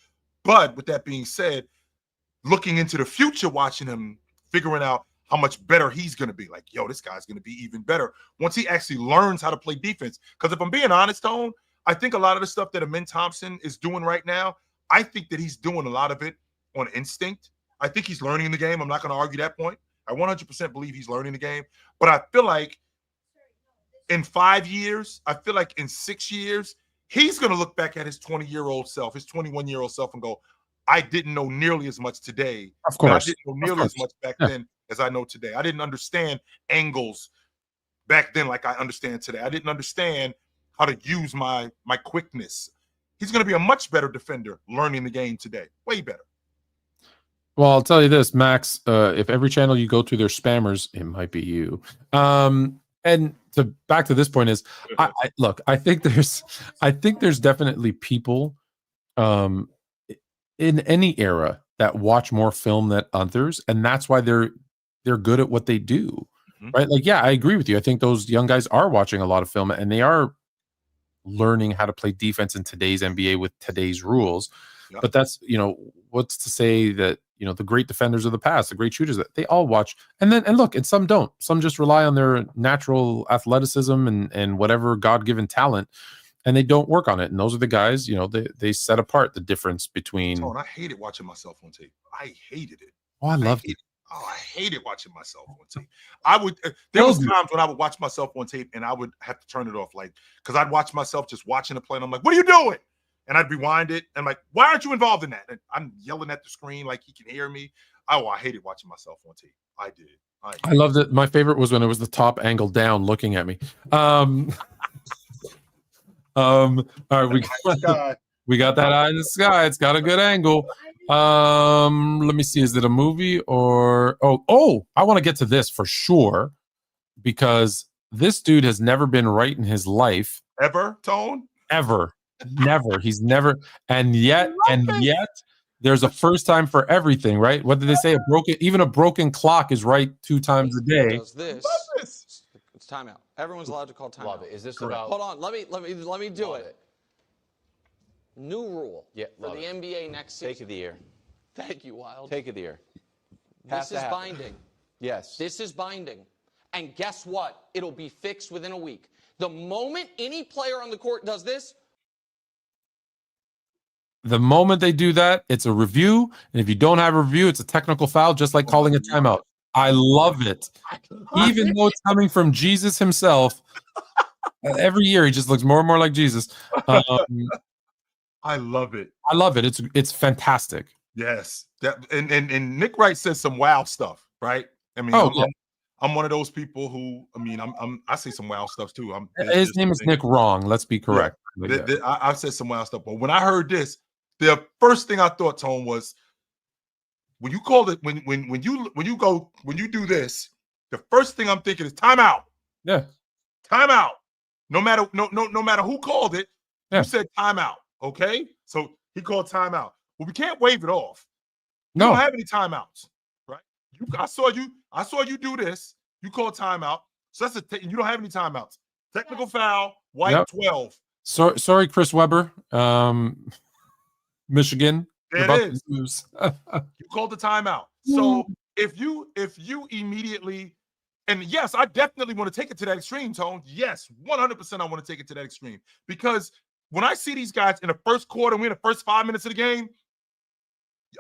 But with that being said, looking into the future, watching him, figuring out how much better he's going to be, like, yo, this guy's going to be even better once he actually learns how to play defense. Because if I'm being honest, Tone, I think a lot of the stuff that Amen Thompson is doing right now, I think that he's doing a lot of it on instinct. I think he's learning the game. I'm not going to argue that point. I 100% believe he's learning the game. But I feel like in 5 years, I feel like in 6 years, he's going to look back at his 20-year-old self, his 21-year-old self, and go, I didn't know nearly as much today. Of course. I didn't know nearly as much back then as I know today. I didn't understand angles back then like I understand today. I didn't understand how to use my quickness. He's going to be a much better defender learning the game today. Way better. Well, I'll tell you this, Max. If every channel you go to, there's spammers, it might be you. And back to this point is, I think there's definitely people, in any era that watch more film than others, and that's why they're good at what they do, right? Like, yeah, I agree with you. I think those young guys are watching a lot of film, and they are learning how to play defense in today's NBA with today's rules. Yep. But that's, what's to say that, the great defenders of the past, the great shooters, that they all watch. And look, and some don't. Some just rely on their natural athleticism and whatever God-given talent, and they don't work on it. And those are the guys, they set apart the difference between. Oh, and I hated watching myself on tape. I hated it. Oh, I loved it. Oh, I hated watching myself on tape. There was times when I would watch myself on tape and I would have to turn it off, because I'd watch myself just watching the play and I'm like, what are you doing? And I'd rewind it and I'm like, why aren't you involved in that? And I'm yelling at the screen like he can hear me. Oh, I hated watching myself on tape. I did. I loved it. My favorite was when it was the top angle down looking at me. All right, we got that eye in the sky. It's got a good angle. Let me see. Is it a movie or I want to get to this for sure, because this dude has never been right in his life. Ever, Tone? Ever. Never. He's never. And yet there's a first time for everything, right? What did they say? Even a broken clock is right 2 times a day. Does this? It's timeout. Everyone's allowed to call timeout. Love it. Is this about? Hold on. Let me do it. New rule for the NBA next season. Take of the year. Thank you, Wild. Take of the year. This is binding. Yes. This is binding. And guess what? It'll be fixed within a week. The moment any player on the court does this. The moment they do that, it's a review. And if you don't have a review, it's a technical foul, just like calling a timeout. I love it. Even though it's coming from Jesus himself, every year he just looks more and more like Jesus. I love it. I love it. It's fantastic. Yes. That and Nick Wright says some wild stuff, right? I mean, I'm one of those people who, I mean, I say some wild stuff too. His name is Nick Wrong. Let's be correct. Yeah, I've said some wild stuff, but when I heard this, the first thing I thought, Tone, was when you called it when you do this, the first thing I'm thinking is timeout. Yeah. Timeout. No matter who called it, you said timeout. Okay. So he called timeout. Well, we can't wave it off. You don't have any timeouts, right? I saw you do this. You called timeout. So that's you don't have any timeouts. Technical foul, white 12. Sorry, Chris Webber. Michigan. There it is. You called the timeout. So if you immediately, and yes, I definitely want to take it to that extreme, Tone. Yes, 100% I want to take it to that extreme. Because when I see these guys in the first quarter, we're in the first 5 minutes of the game.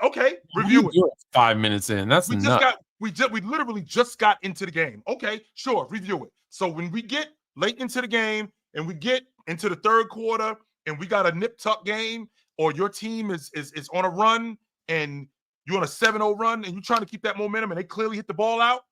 Okay, review it. 5 minutes in. That's nuts. We literally just got into the game. Okay, sure, review it. So when we get late into the game and we get into the third quarter and we got a nip tuck game, or your team is on a run and you're on a 7-0 run and you're trying to keep that momentum and they clearly hit the ball out,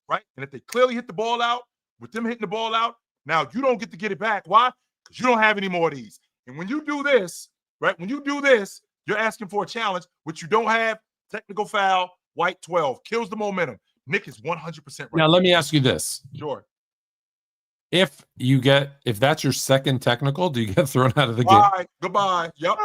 right? And if they clearly hit the ball out, with them hitting the ball out, now you don't get to get it back. Why? Because you don't have any more of these. And when you do this, right? When you do this, you're asking for a challenge, which you don't have. Technical foul, white 12, kills the momentum. Nick is 100% right. Now, let me ask you this. Sure. If that's your second technical, do you get thrown out of the game? Goodbye. Yep.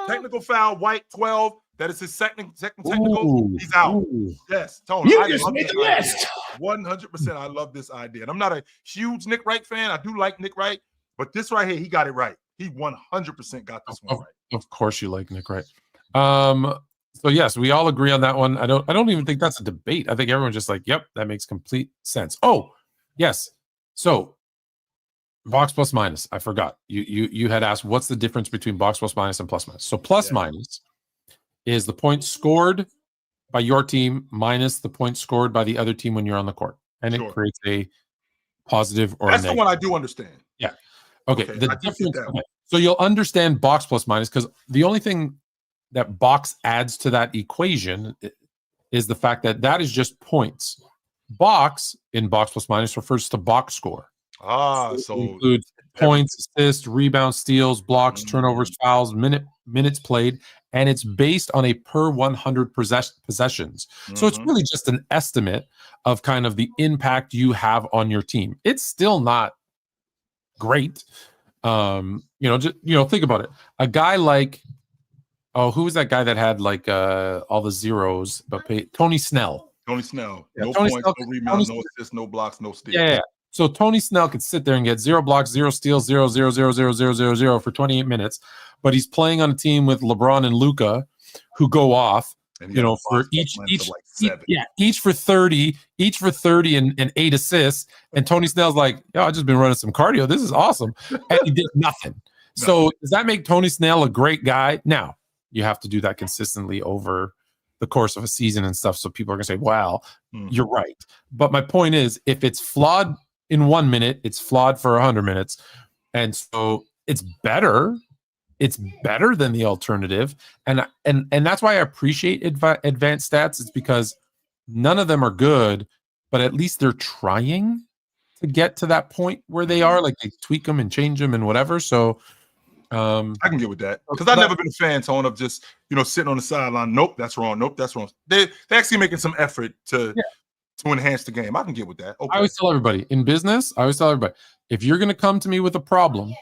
Technical foul, white 12. That is his second technical. He's out. Yes, Tony. You just made the list. 100%. I love this idea. And I'm not a huge Nick Wright fan. I do like Nick Wright, but this right here, he got it right. He 100% got this one right. Of course you like Nick Wright. So yes, we all agree on that one. I don't even think that's a debate. I think everyone's just like, yep, that makes complete sense. Oh, yes. So box plus minus. I forgot. You had asked what's the difference between box plus minus and plus minus. So plus minus is the points scored by your team minus the points scored by the other team when you're on the court. And it creates a positive or that's a negative. The one I do understand. Yeah. Okay. The difference. So you'll understand box plus minus because the only thing that box adds to that equation is the fact that is just points. Box in box plus minus refers to box score. So it includes points, assists, rebounds, steals, blocks, turnovers, fouls, minutes played, and it's based on a per 100 possessions. So it's really just an estimate of kind of the impact you have on your team. It's still not great. Think about it. A guy like, who was that guy that had like all the zeros but Tony Snell. Tony Snell. Yeah, no Tony points, Snell, no rebounds, no assists, no blocks, no steals. Yeah. So Tony Snell could sit there and get 0 blocks, 0 steals, 0, 0, 0, 0, 0, 0, 0 for 28 minutes, but he's playing on a team with LeBron and Luka who go off, for each for 30, and 8 assists. And Tony Snell's like, I've just been running some cardio. This is awesome. And he did nothing. So does that make Tony Snell a great guy? Now, you have to do that consistently over the course of a season and stuff. So people are going to say, wow, you're right. But my point is, if it's flawed in 1 minute, it's flawed for 100 minutes. And so it's better. It's better than the alternative. And that's why I appreciate advanced stats. It's because none of them are good, but at least they're trying to get to that point where they are. Like they tweak them and change them and whatever. So I can get with that because I've never been a fan, Tone, of just sitting on the sideline. Nope, that's wrong. Nope, that's wrong. They're actually making some effort to enhance the game. I can get with that. Okay. I always tell everybody in business. If you're going to come to me with a problem,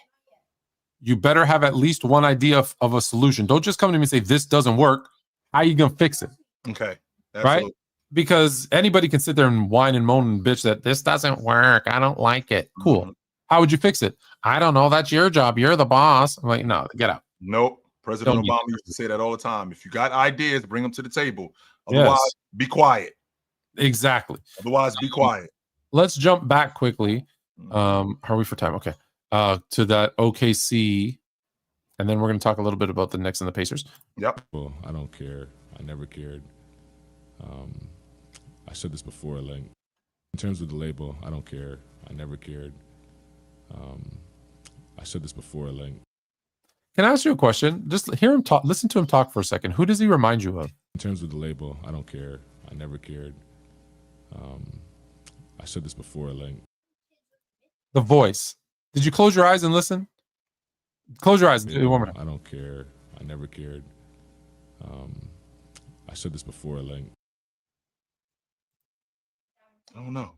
you better have at least one idea of a solution. Don't just come to me and say this doesn't work. How are you going to fix it? Okay, right? Because anybody can sit there and whine and moan and bitch that this doesn't work. I don't like it. Cool. How would you fix it? I don't know. That's your job. You're the boss. I'm like, no, get out. Nope. President Obama used to say that all the time. If you got ideas, bring them to the table. Otherwise, be quiet. Exactly. Otherwise, be quiet. Let's jump back quickly. How are we for time? Okay. To that OKC, and then we're going to talk a little bit about the Knicks and the Pacers. Yep. Well, I don't care. I never cared. I said this before, like, in terms of the label, I don't care. I never cared. I said this before, like. Can I ask you a question? Just hear him talk. Listen to him talk for a second. Who does he remind you of? In terms of the label, I don't care. I never cared. I said this before, like the voice. Did you close your eyes and listen? Close your eyes. I don't care. I never cared. I said this before, like I don't know.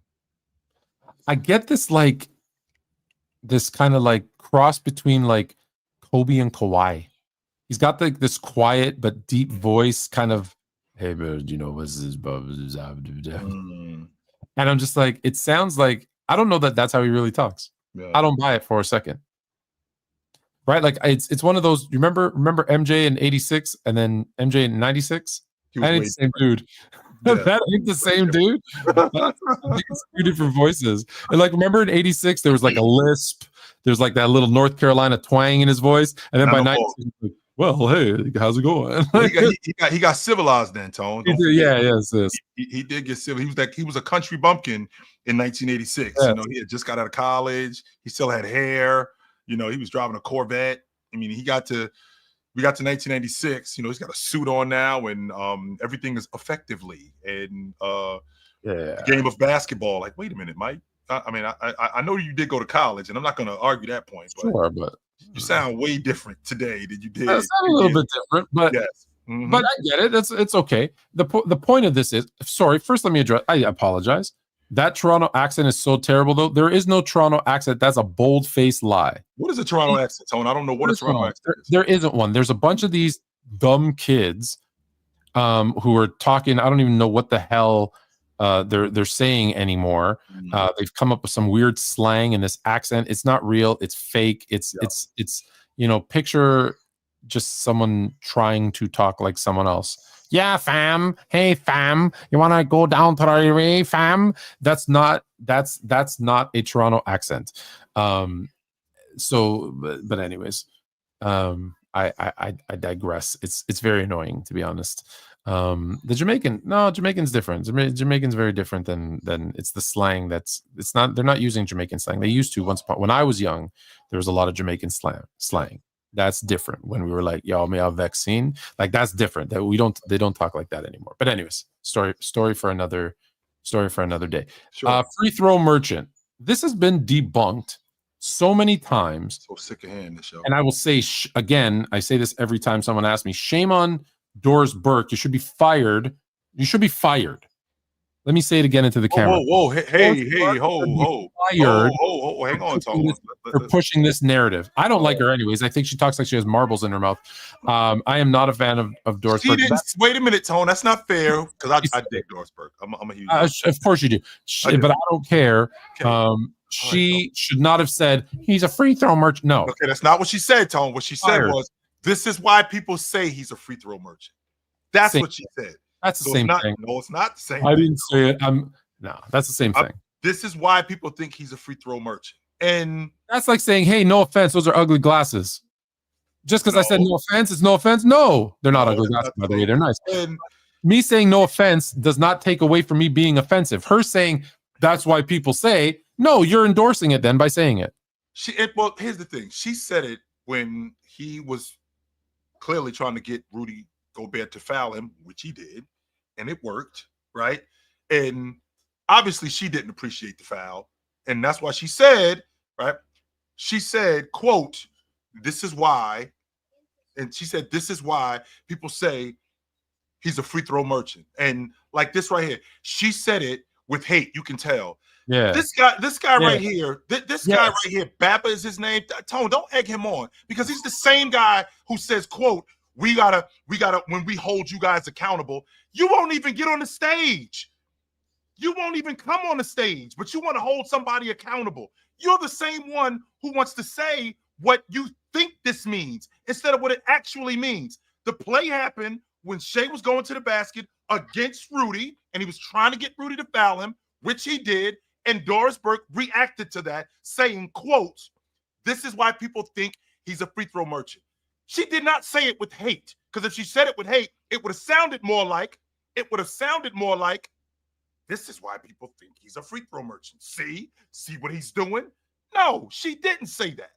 I get this kind of like cross between like Kobe and Kawhi. He's got like this quiet but deep voice, kind of, hey man, you know what's this? And I'm just like, it sounds like, I don't know that that's how he really talks. Yeah. I don't buy it for a second. Right? Like it's one of those. You remember MJ in '86 and then MJ in '96? That ain't the same dude. Yeah. That ain't the same dude. It's two different voices. And like, remember in '86 there was like a lisp. There's like that little North Carolina twang in his voice, and then by '96, like, well, hey, how's it going? he got civilized then, Tone. Yes. He did get civil. He was a country bumpkin in 1986. Yeah. You know, he had just got out of college. He still had hair. You know, he was driving a Corvette. I mean, we got to 1996. You know, he's got a suit on now, and everything is effectively and a game of basketball. Like, wait a minute, Mike. I know you did go to college, and I'm not going to argue that point. But sure, but you sound way different today than you did. It's a little bit different, but yes. But I get it. It's okay. The point of this is, sorry. First, let me address. I apologize. That Toronto accent is so terrible, though. There is no Toronto accent. That's a bold-faced lie. What is a Toronto accent, Tone? I don't know what a Toronto accent is. There isn't one. There's a bunch of these dumb kids who are talking. I don't even know what the hell they're saying anymore. They've come up with some weird slang in this accent. It's not real. It's fake. It's picture just someone trying to talk like someone else. Yeah, fam. Hey, fam. You want to go down to the area, fam? That's not a Toronto accent. But anyways, I digress. It's very annoying, to be honest. The Jamaican's different. Jamaican's very different than it's the slang. They're not using Jamaican slang. They used to when I was young. There was a lot of Jamaican slang. That's different. When we were like, "Y'all may have vaccine," like that's different. That they don't talk like that anymore. But anyways, story for another day. Sure. Free throw merchant. This has been debunked so many times. So sick of hearing the show. And I will say again, I say this every time someone asks me, shame on Doris Burke. You should be fired. You should be fired. Let me say it again into the camera. Whoa. Hey, ho. Fired. Oh, hang on, Tom. For pushing this narrative. I don't like her anyways. I think she talks like she has marbles in her mouth. I am not a fan of Doris Burke. Wait a minute, Tone. That's not fair because I dig Doris Burke. I'm a huge of course you do. But I don't care. Okay. She should not have said he's a free throw merchant. No. Okay, that's not what she said, Tone. What she said was, this is why people say he's a free throw merchant. That's what she said. That's the same thing. No, it's not the same I didn't say it. No, that's the same thing. This is why people think he's a free throw merchant. And that's like saying, hey, no offense, those are ugly glasses. Just because I said no offense, it's no offense. No, they're not ugly glasses, by the way. They're nice. And me saying no offense does not take away from me being offensive. Her saying that's why people say, no, you're endorsing it then by saying it. Well, here's the thing. She said it when he was clearly trying to get Rudy Gobert to foul him, which he did, and it worked, right? And obviously she didn't appreciate the foul, and that's why she said, right? She said, quote, this is why, and she said, this is why people say he's a free throw merchant. And like this right here, she said it with hate, you can tell. Yeah. This guy right here, this guy right here, Bappa is his name. Tone, don't egg him on, because he's the same guy who says, quote, we gotta, when we hold you guys accountable, you won't even get on the stage. You won't even come on the stage, but you want to hold somebody accountable. You're the same one who wants to say what you think this means instead of what it actually means. The play happened when Shai was going to the basket against Rudy, and he was trying to get Rudy to foul him, which he did, and Doris Burke reacted to that, saying, quote, this is why people think he's a free throw merchant. She did not say it with hate, because if she said it with hate, it would have sounded more like, this is why people think he's a free throw merchant. See what he's doing? No, she didn't say that.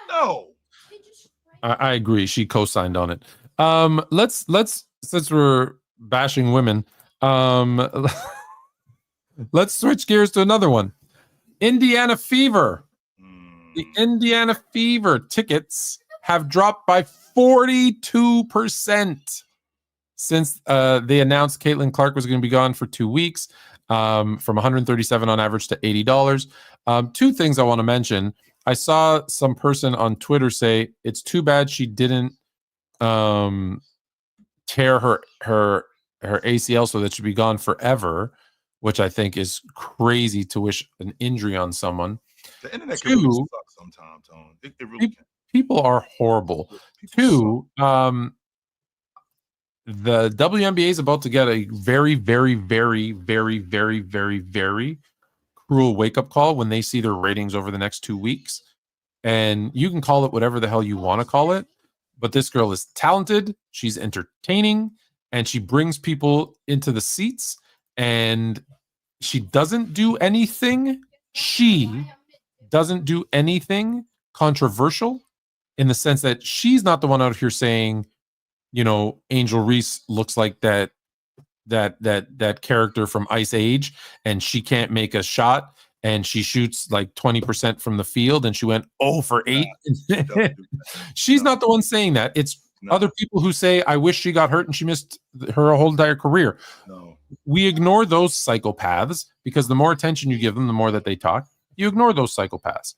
No. I agree. She co-signed on it. Let's since we're bashing women, let's switch gears to another one. Indiana Fever. The Indiana Fever tickets have dropped by 42% since they announced Caitlin Clark was going to be gone for 2 weeks, from $137 on average to $80. Two things I want to mention. I saw some person on Twitter say it's too bad she didn't tear her ACL so that she'd be gone forever, which I think is crazy to wish an injury on someone. The internet can really suck sometimes, Tone. It really can. People are horrible. Two, the WNBA is about to get a very, very, very, very, very, very, very cruel wake-up call when they see their ratings over the next 2 weeks. And you can call it whatever the hell you want to call it, but this girl is talented, she's entertaining, and she brings people into the seats, and she doesn't do anything. She doesn't do anything controversial in the sense that she's not the one out here saying, you know, Angel Reese looks like that character from Ice Age, and she can't make a shot, and she shoots like 20% from the field, and she went 0 for 8. She's not the one saying that. It's other people who say, I wish she got hurt and she missed her whole entire career. No. We ignore those psychopaths because the more attention you give them, the more that they talk. You ignore those psychopaths.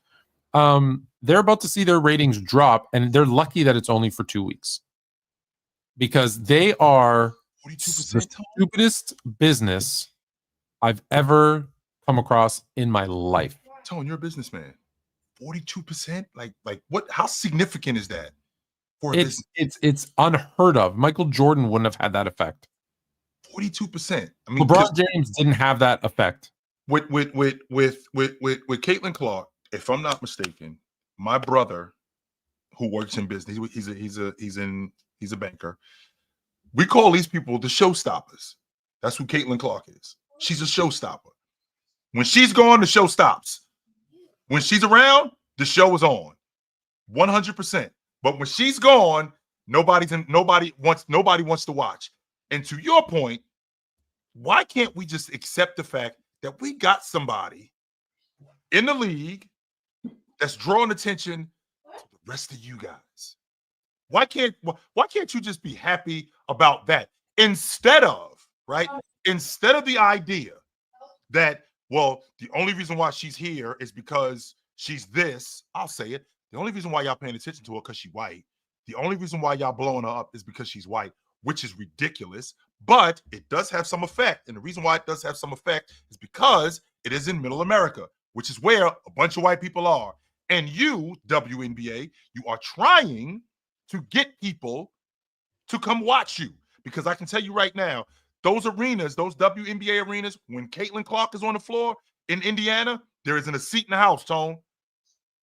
They're about to see their ratings drop, and they're lucky that it's only for 2 weeks because they are the stupidest business I've ever come across in my life. Tone, you're a businessman. 42%? Like what? How significant is that for a business? It's unheard of. Michael Jordan wouldn't have had that effect. 42%. I mean, LeBron James didn't have that effect. With Caitlin Clark, if I'm not mistaken, my brother, who works in business, he's a banker. We call these people the showstoppers. That's who Caitlin Clark is. She's a showstopper. When she's gone, the show stops. When she's around, the show is on, 100%. But when she's gone, nobody wants to watch. And to your point, why can't we just accept the fact that we got somebody in the league that's drawing attention to the rest of you guys? Why can't you just be happy about that instead of the idea that, well, the only reason why she's here is because she's this. I'll say it. The only reason why y'all paying attention to her because she's white. The only reason why y'all blowing her up is because she's white, which is ridiculous. But it does have some effect. And the reason why it does have some effect is because it is in middle America, which is where a bunch of white people are. And you, WNBA, you are trying to get people to come watch you. Because I can tell you right now, those arenas, those WNBA arenas, when Caitlin Clark is on the floor in Indiana, there isn't a seat in the house, Tone.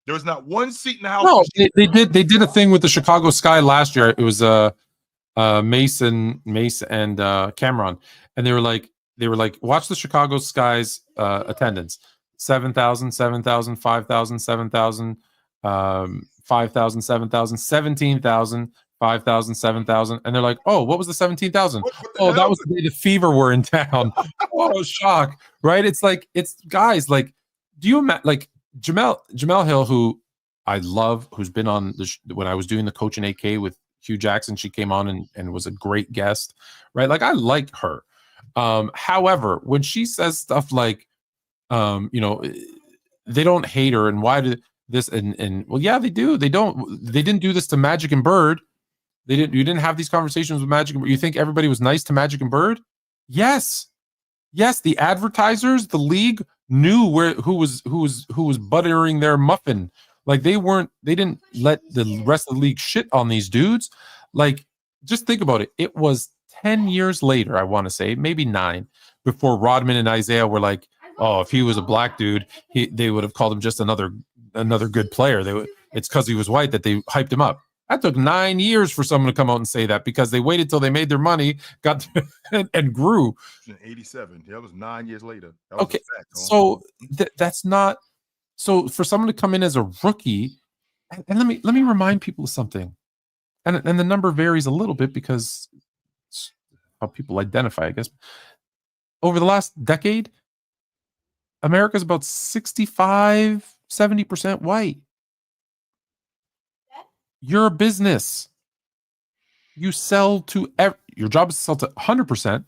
There is not one seat in the house. No, they did a thing with the Chicago Sky last year. It was Mace and Cameron, and they were like, watch the Chicago Sky's attendance: 7,000, 7,000, 5,000, 7,000, 5,000, 7,000, 17,000, 5,000, 7,000, and they're like, oh, what was the 17,000? Oh, that was the day the Fever were in town. Oh, shock, right? It's guys, like, do you imagine, like, Jamel Hill, who I love, who's been on when I was doing the Coach in AK with Hugh Jackson, she came on and was a great guest, right? Like, I like her. However, when she says stuff like, they don't hate her, and why did this? And well, yeah, they do. They didn't do this to Magic and Bird. You didn't have these conversations with Magic and Bird. You think everybody was nice to Magic and Bird? Yes. The advertisers, the league knew who was buttering their muffin. Like, they didn't let the rest of the league shit on these dudes. Like, just think about it. It was 10 years later, I want to say, maybe 9, before Rodman and Isaiah were like, oh, if he was a black dude, they would have called him just another good player. It's because he was white that they hyped him up. That took 9 years for someone to come out and say that, because they waited till they made their money, got and grew. In 87, that was 9 years later. Okay, so that's not. So for someone to come in as a rookie, and let me remind people of something. and the number varies a little bit because it's how people identify, I guess. Over the last decade, America's about 65, 70% white. You're a business. You sell to your job is to sell to 100%,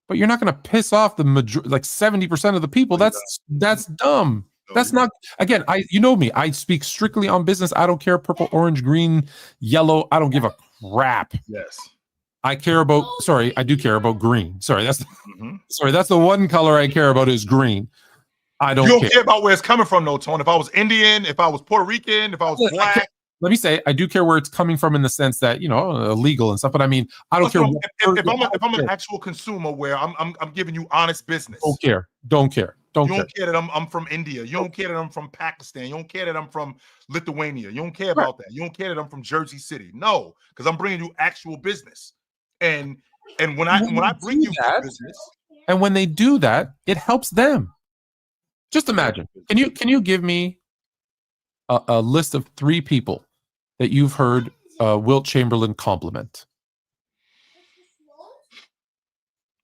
but you're not going to piss off the majority, like 70% of the people. That's dumb. That's not, again, you know me. I speak strictly on business. I don't care purple, orange, green, yellow. I don't give a crap. Yes. I care about, I do care about green. That's that's the one color I care about is green. I don't You don't care about where it's coming from, though, Tone. If I was Indian, if I was Puerto Rican, if I was black. Let me say, I do care where it's coming from in the sense that, illegal and stuff, but I mean, I don't care. If I'm an actual consumer where I'm giving you honest business. Don't care. You don't care that I'm from India. You don't care that I'm from Pakistan. You don't care that I'm from Lithuania. You don't care about that. You don't care that I'm from Jersey City. No, because I'm bringing you actual business. And when I bring you business, and when they do that, it helps them. Just imagine. Can you give me a list of 3 people that you've heard Wilt Chamberlain compliment?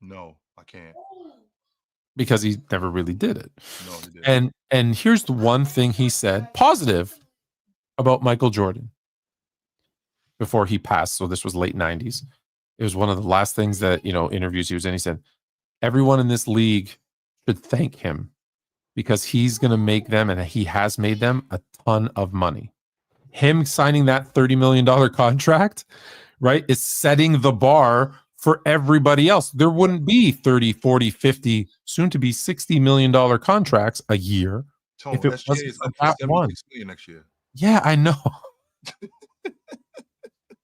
No, I can't. Because he never really did it. No, he didn't. And here's the one thing he said positive about Michael Jordan before he passed. So this was late 90s. It was one of the last things that, interviews he was in. He said, everyone in this league should thank him because he's going to make them, and he has made them, a ton of money. Him signing that $30 million contract, right, is setting the bar for everybody else. There wouldn't be 30, 40, 50, soon to be $60 million contracts a year. Tone, if it wasn't for that one. Next year. Yeah, I know.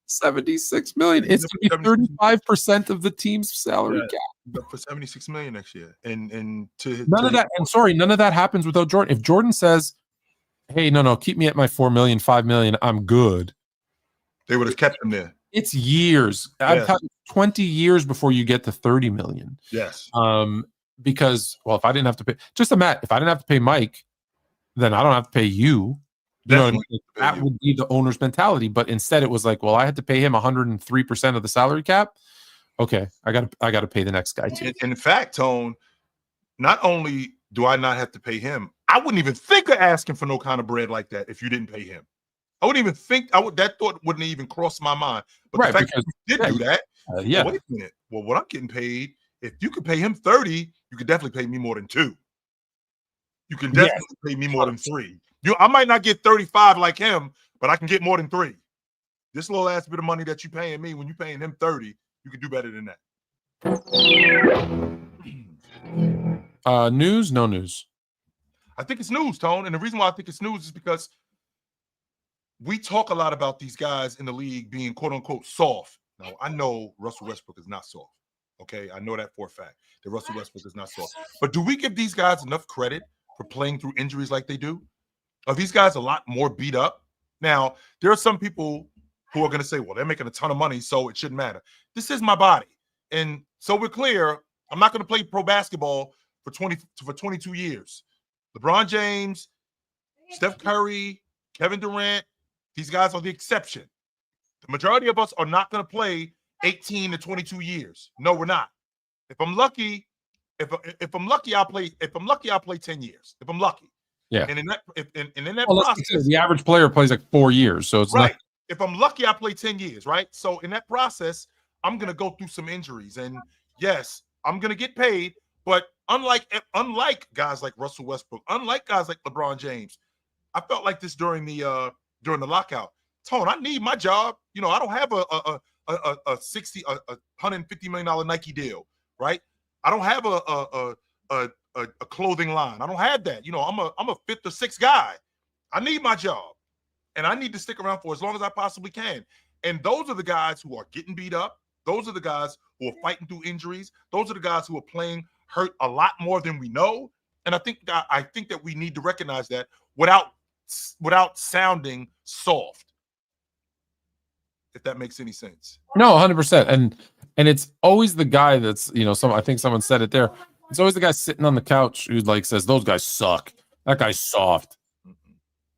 76 million. It's going to be 35% of the team's salary cap. For 76 million next year. And none of that happens without Jordan. If Jordan says, hey, no, keep me at my 4 million, 5 million, I'm good. They would have kept him there. It's years. I've had 20 years before you get to 30 million. Yes. Because, if I didn't have to pay, if I didn't have to pay Mike, then I don't have to pay you. You know what I mean? That would be the owner's mentality. But instead, it was like, I had to pay him 103% of the salary cap. Okay, I got to pay the next guy too. In fact, Tone, not only do I not have to pay him, I wouldn't even think of asking for no kind of bread like that if you didn't pay him. I wouldn't even think that thought wouldn't even cross my mind. But the fact that you did do that, wait a minute. Well, what I'm getting paid, if you could pay him 30, you could definitely pay me more than 2. You can definitely pay me more than 3. I might not get 35 like him, but I can get more than 3. This little ass bit of money that you paying me, when you paying him 30, you can do better than that. News, no news. I think it's news, Tone. And the reason why I think it's news is because we talk a lot about these guys in the league being quote unquote soft. Now, I know Russell Westbrook is not soft. Okay. I know that for a fact that Russell Westbrook is not soft. But do we give these guys enough credit for playing through injuries like they do? Are these guys a lot more beat up? Now, there are some people who are going to say, they're making a ton of money, so it shouldn't matter. This is my body. And so we're clear, I'm not going to play pro basketball for 22 years. LeBron James, Steph Curry, Kevin Durant, these guys are the exception. The majority of us are not going to play 18 to 22 years. No, we're not. If I'm lucky, I'll play 10 years. If I'm lucky. Yeah. And in that process, the average player plays like 4 years. So it's right. If I'm lucky, I play 10 years, right? So in that process, I'm gonna go through some injuries. And yes, I'm gonna get paid, but unlike guys like Russell Westbrook, unlike guys like LeBron James, I felt like this during the lockout. Tone, I need my job. I don't have a $150 million Nike deal, right? I don't have a clothing line. I don't have that. I'm a 5th or 6th guy. I need my job, and I need to stick around for as long as I possibly can. And those are the guys who are getting beat up. Those are the guys who are fighting through injuries. Those are the guys who are playing hurt a lot more than we know. And I think that we need to recognize that without sounding soft, if that makes any sense. No, 100%. And it's always the guy that's, I think someone said it there. It's always the guy sitting on the couch who says, those guys suck. That guy's soft.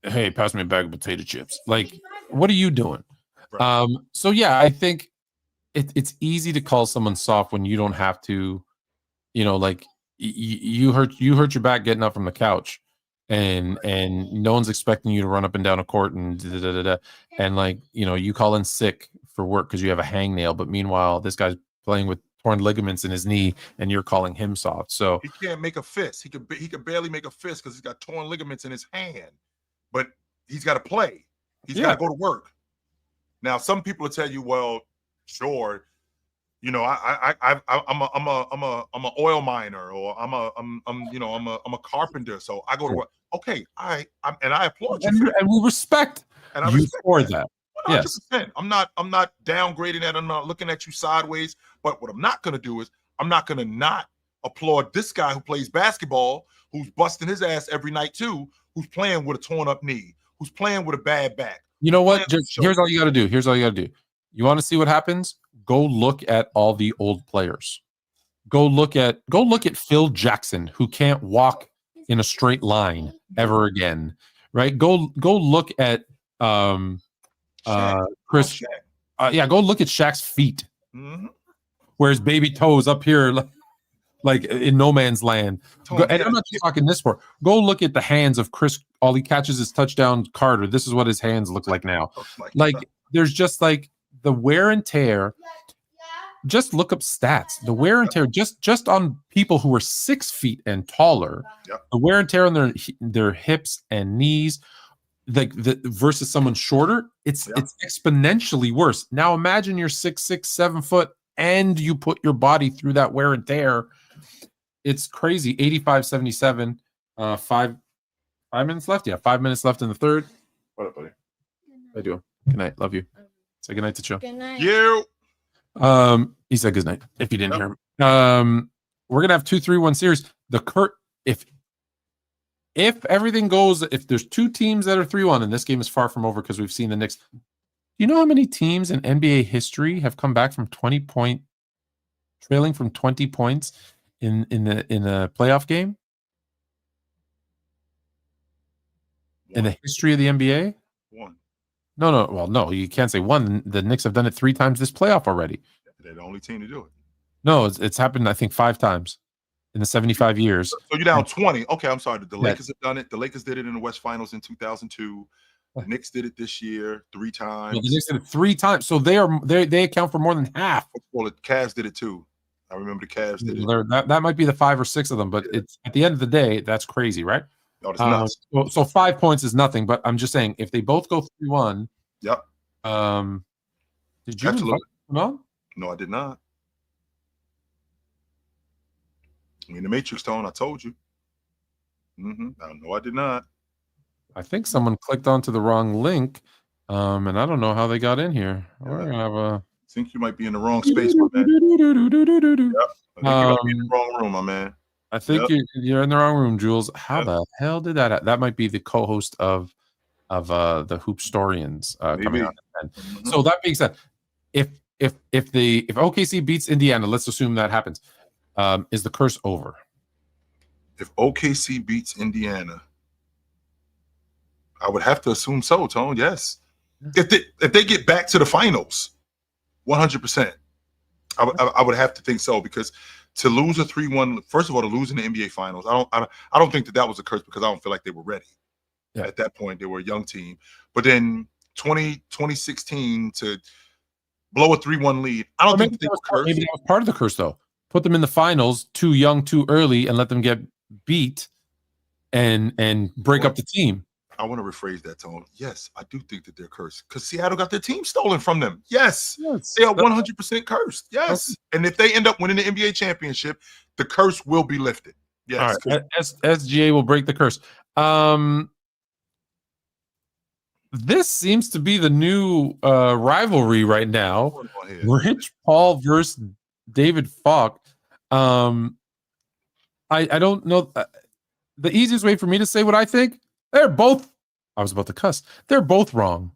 Hey, pass me a bag of potato chips. Like, what are you doing? Right. So yeah, I think it's easy to call someone soft when you don't have to, like you hurt your back getting up from the couch, and no one's expecting you to run up and down a court and and like you call in sick for work because you have a hangnail, but meanwhile this guy's playing with torn ligaments in his knee and you're calling him soft. So he can't make a fist. He could barely make a fist because he's got torn ligaments in his hand. But he's got to play. He's got to go to work. Now, some people will tell you, well, sure, I'm a oil miner, or I'm a carpenter, so I go to work. Okay, I applaud you for that. And we respect you for that. 100%. Yes. I'm not downgrading that. I'm not looking at you sideways. But what I'm not going to do is I'm not going to not applaud this guy who plays basketball, who's busting his ass every night too, who's playing with a torn up knee, who's playing with a bad back. You know what? Here's all you got to do. You want to see what happens? Go look at all the old players. Go look at Phil Jackson, who can't walk in a straight line ever again. Right? Go look at Chris. Go look at Shaq's feet. Mm-hmm. Where his baby toes up here, like in no man's land. And I'm not just talking this sport. Go look at the hands of Chris. All he catches is touchdown Carter. This is what his hands look like now. Like there's just like the wear and tear. Just look up stats. The wear and tear just on people who are 6 feet and taller. The wear and tear on their hips and knees, like versus someone shorter, it's exponentially worse. Now imagine you're 6'6", 7 foot, and you put your body through that wear and tear. It's crazy. 85-77. 5 minutes left. Yeah, 5 minutes left in the third. What up, buddy? I do. Good night. Love you. Say good night to Joe. Good night. You. He said good night. If you didn't hear him, we're gonna have 2-3-1 series. If everything goes, if there's 2 teams that are 3-1, and this game is far from over because we've seen the Knicks. Do you know how many teams in NBA history have come back from trailing from 20 points in a playoff game? In the history of the NBA? 1. No. Well, no, you can't say 1. The Knicks have done it 3 times this playoff already. They're the only team to do it. No, it's happened, I think, 5 times in the 75 years. So you're down 20. Okay, I'm sorry. The Lakers have done it. The Lakers did it in the West Finals in 2002. The Knicks did it this year 3 times. The Knicks did it 3 times. So they account for more than half. Well, the Cavs did it too. I remember the Cavs did it. That might be the 5 or 6 of them, but it's at the end of the day, that's crazy, right? No, it's nuts. So 5 points is nothing, but I'm just saying if they both go 3-1. Yep. Did you invite them on? No, I did not. I mean, the Matrix Tone, I told you. No, I did not. I think someone clicked onto the wrong link, and I don't know how they got in here. We're gonna have I think you might be in the wrong space, my man. Yep. I think you might be in the wrong room, my man. I think you're in the wrong room, Jules. How the hell did that happen? That might be the co-host of the Hoopstorians coming out. So that being said, if OKC beats Indiana, let's assume that happens. Is the curse over? If OKC beats Indiana, I would have to assume so, Tone. Yes. If they get back to the finals, 100%. I would have to think so, because to lose a 3-1, first of all, to lose in the NBA finals, I don't think that was a curse, because I don't feel like they were ready. At that point. They were a young team. But then 2016 to blow a 3-1 lead, I don't think that was cursed. Maybe that was part of the curse, though. Put them in the finals too young, too early, and let them get beat and break up the team. I want to rephrase that, Tone. Yes, I do think that they're cursed, because Seattle got their team stolen from them. Yes. They are 100% cursed. Yes. And if they end up winning the NBA championship, the curse will be lifted. Yes. All right. SGA will break the curse. This seems to be the new rivalry right now. Rich Paul versus David Falk. I don't know. The easiest way for me to say what I think, they're both, I was about to cuss, they're both wrong.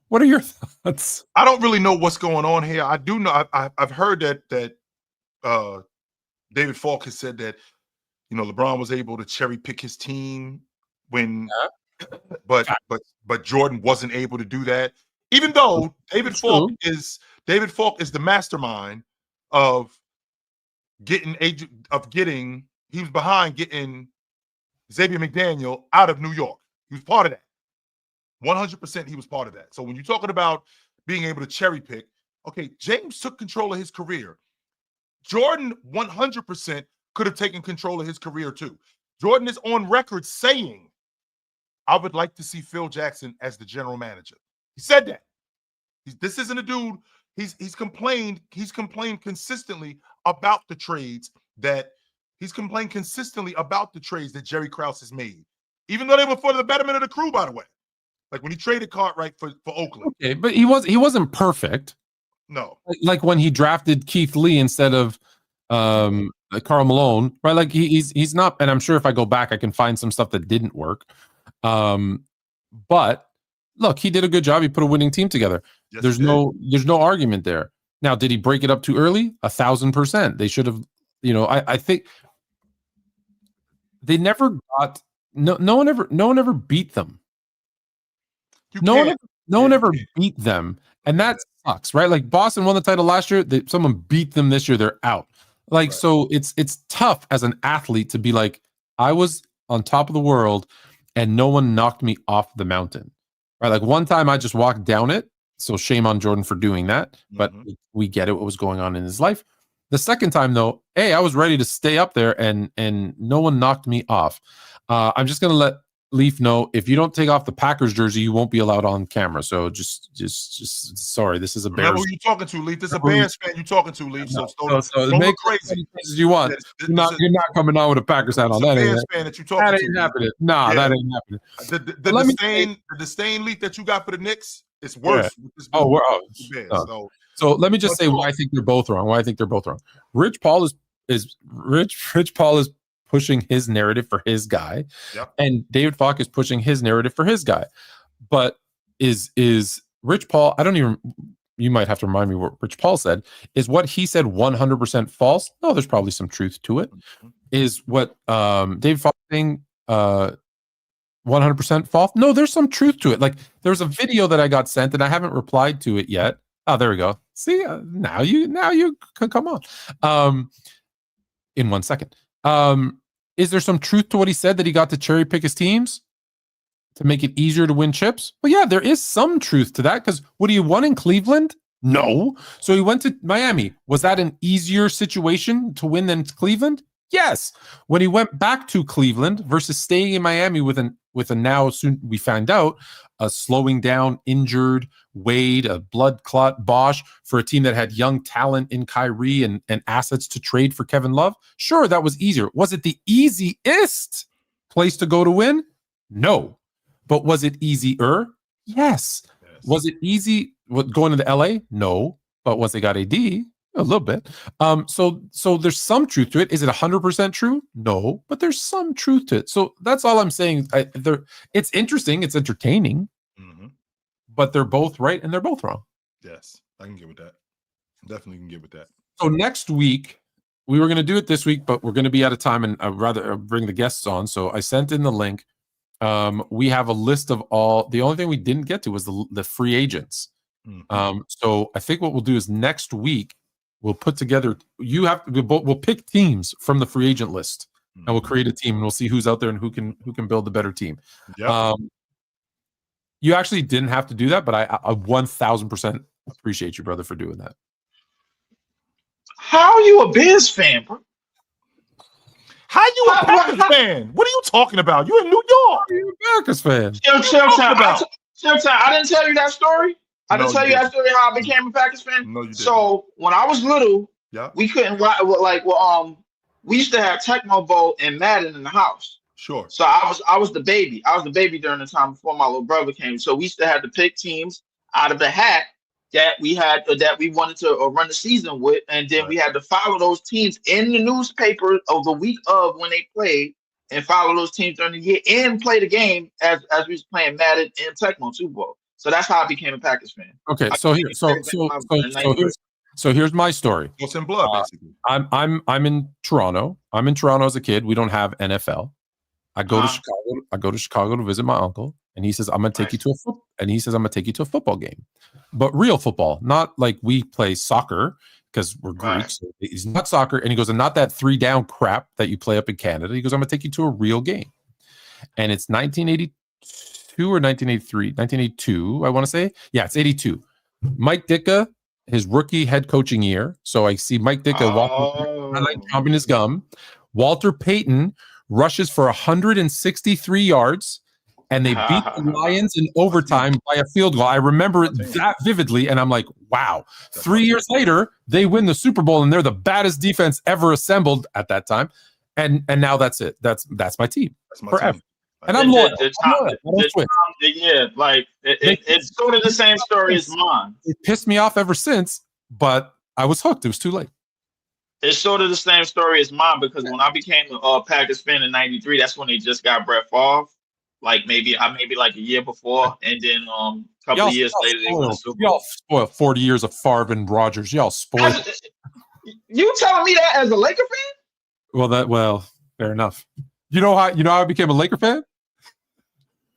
What are your thoughts? I don't really know what's going on here. I do know, I've heard that David Falk has said that, LeBron was able to cherry pick his team when, but Jordan wasn't able to do that. Even though David Falk is the mastermind of getting he was behind getting Xavier McDaniel out of New York. He was part of that. 100% he was part of that. So when you're talking about being able to cherry pick, okay, James took control of his career. Jordan 100% could have taken control of his career too. Jordan is on record saying, I would like to see Phil Jackson as the general manager. He said that. This isn't a dude. He's complained consistently about the trades that Jerry Krause has made. Even though they were for the betterment of the crew, by the way. Like when he traded Cartwright for Oakland. Okay, but he wasn't perfect. No. Like when he drafted Keith Lee instead of Karl Malone, right? Like he's not, and I'm sure if I go back, I can find some stuff that didn't work. But look, he did a good job. He put a winning team together. Yes, there's no argument there. Now, did he break it up too early? 1,000%. They should have, I think they never got no one ever beat them. No one ever beat them, and that sucks, right? Like Boston won the title last year. Someone beat them this year. They're out. Like right. So, it's tough as an athlete to be like, I was on top of the world, and no one knocked me off the mountain, right? Like one time I just walked down it. So shame on Jordan for doing that, but we get it. What was going on in his life? The second time though, I was ready to stay up there, and no one knocked me off. I'm just gonna let Leaf know, if you don't take off the Packers jersey, you won't be allowed on camera. So just sorry, this is a Bears. Remember who you talking to, Leaf? This is a Bears fan you talking to, Leaf. So don't make crazy as you want. You're not coming on with a Packers hat on. That ain't fan that you talking that ain't happening. Nah, that ain't happening. The disdain Leaf that you got for the Knicks, it's worse. Yeah. So let me just say why I think they're both wrong. Rich Paul is pushing his narrative for his guy, and David Falk is pushing his narrative for his guy. But is Rich Paul? You might have to remind me what Rich Paul said. Is what he said 100% false? No, there's probably some truth to it. Is what David Falk saying 100% false? No, there's some truth to it. Like there's a video that I got sent, and I haven't replied to it yet. Oh, there we go. See, now you can come on. In 1 second. Is there some truth to what he said that he got to cherry pick his teams to make it easier to win chips? Well, yeah, there is some truth to that, because would he have won in Cleveland? No. So he went to Miami. Was that an easier situation to win than Cleveland? Yes. When he went back to Cleveland versus staying in Miami with a now, soon we find out, a slowing down, injured Wade, a blood clot Bosch, for a team that had young talent in Kyrie and assets to trade for Kevin Love. Sure, that was easier. Was it the easiest place to go to win? No. But was it easier? Yes. Was it easy going to LA? No. But once they got AD, a little bit. So there's some truth to it. Is it 100% true? No, but there's some truth to it. So that's all I'm saying. It's interesting. It's entertaining. But they're both right and they're both wrong. Yes, I can get with that. Definitely can get with that. So next week, we were going to do it this week, but we're going to be out of time, and I'd rather bring the guests on. So I sent in the link. We have a list of all. The only thing we didn't get to was the free agents. So I think what we'll do is next week we'll put together. We'll pick teams from the free agent list, and we'll create a team, and we'll see who's out there and who can build a better team. Yep. You actually didn't have to do that, but I 1,000% appreciate you, brother, for doing that. How are you a Bears fan, bro? How you a Packers fan? What are you talking about? You in New York? You're a Packers fan. Chill time. I didn't tell you that story. I didn't tell you that story how I became a Packers fan. No, you didn't. So when I was little, we couldn't we used to have Tecmo Bowl and Madden in the house. Sure. So I was the baby. I was the baby during the time before my little brother came. So we used to have to pick teams out of the hat that we wanted to run the season with, and then we had to follow those teams in the newspaper of the week of when they played, and follow those teams during the year and play the game as we was playing Madden and Tecmo 2 Bowl. So that's how I became a Packers fan. Okay, so here's my story. It's in blood, basically. I'm in Toronto. I'm in Toronto as a kid. We don't have NFL. I go to Chicago. I go to Chicago to visit my uncle, and he says, "I'm going to take you to And he says, I'm gonna take you to a football game, but real football, not like we play soccer because we're Greeks. So he's not soccer. And he goes, and not that 3-down crap that you play up in Canada. He goes, I'm gonna take you to a real game. And it's 1982 or 1983, 1982, I want to say. Yeah, it's 82. Mike Ditka, his rookie head coaching year. So I see Mike Ditka walking, chomping his gum. Walter Payton rushes for 163 yards, and they beat the Lions in overtime by a field goal. I remember it that vividly, and I'm like, wow. 3 years later, they win the Super Bowl, and they're the baddest defense ever assembled at that time. And now that's it. That's my team forever. And I'm loyal. Yeah, like it's sort of the same story as mine. It pissed me off ever since, but I was hooked. It was too late. It's sort of the same story as mine because when I became a Packers fan in '93, that's when they just got Brett Favre. Like maybe like a year before, and then a couple of years later they won the Super Bowl. Y'all spoiled 40 years of Favre and Rodgers. Y'all spoiled. You telling me that as a Laker fan? Well, fair enough. You know how I became a Laker fan?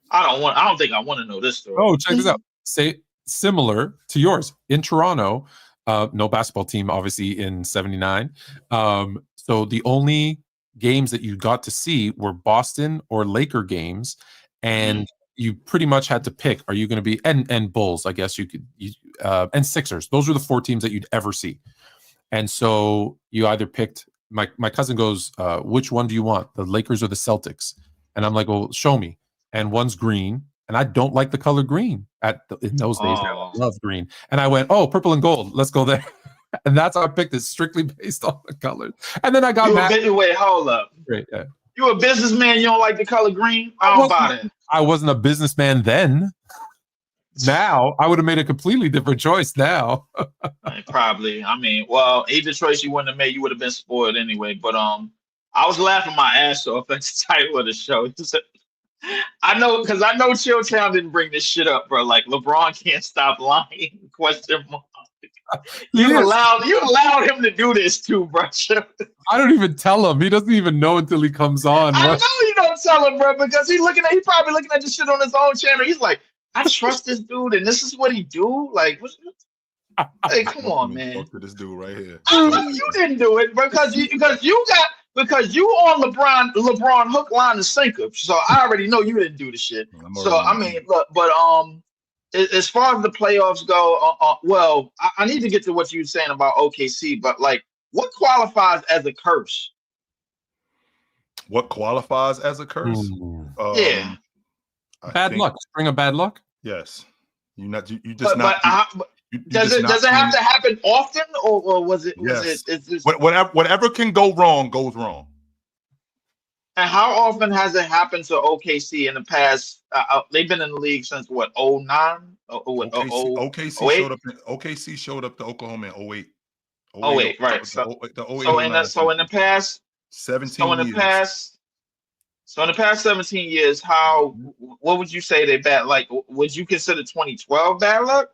I don't think I want to know this story. Oh, check this out. Say similar to yours in Toronto. No basketball team, obviously, in '79. So the only games that you got to see were Boston or Laker games, and you pretty much had to pick: are you going to be and Bulls? I guess you could, and Sixers. Those were the 4 teams that you'd ever see. And so you either picked. My cousin goes, which one do you want, the Lakers or the Celtics? And I'm like, well, show me. And one's green, and I don't like the color green in those days. I love green. And I went, oh, purple and gold. Let's go there. And that's how I picked it, strictly based on the colors. And then I got mad. Wait, hold up. Great, yeah. You a businessman, you don't like the color green? I don't buy that. I wasn't a businessman then. Now, I would have made a completely different choice now. Probably. I mean, well, either choice you wouldn't have made, you would have been spoiled anyway. But I was laughing my ass off at the title of the show. I know Chilltown didn't bring this shit up, bro. Like LeBron can't stop lying. Question mark. You allowed him to do this too, bro. I don't even tell him. He doesn't even know until he comes on. I know you don't tell him, bro, because he probably looking at this shit on his own channel. He's like, I trust this dude, and this is what he do. Like, hey, come on, man. Talk to this dude right here. You didn't do it because you on LeBron hook, line, and sinker. So I already know you didn't do the shit. So I mean, look, but as far as the playoffs go, well, I need to get to what you were saying about OKC, but like, what qualifies as a curse? What qualifies as a curse? Yeah, bad luck. Spring of bad luck. Yes, does it have to happen often, or was it? Yes. Is this, whatever can go wrong goes wrong. And how often has it happened to OKC in the past? They've been in the league since what, 09? OKC showed up to Oklahoma in 08. 08, right. So in the past 17 years. So in the past 17 years, what would you say they bad? Like, would you consider 2012 bad luck?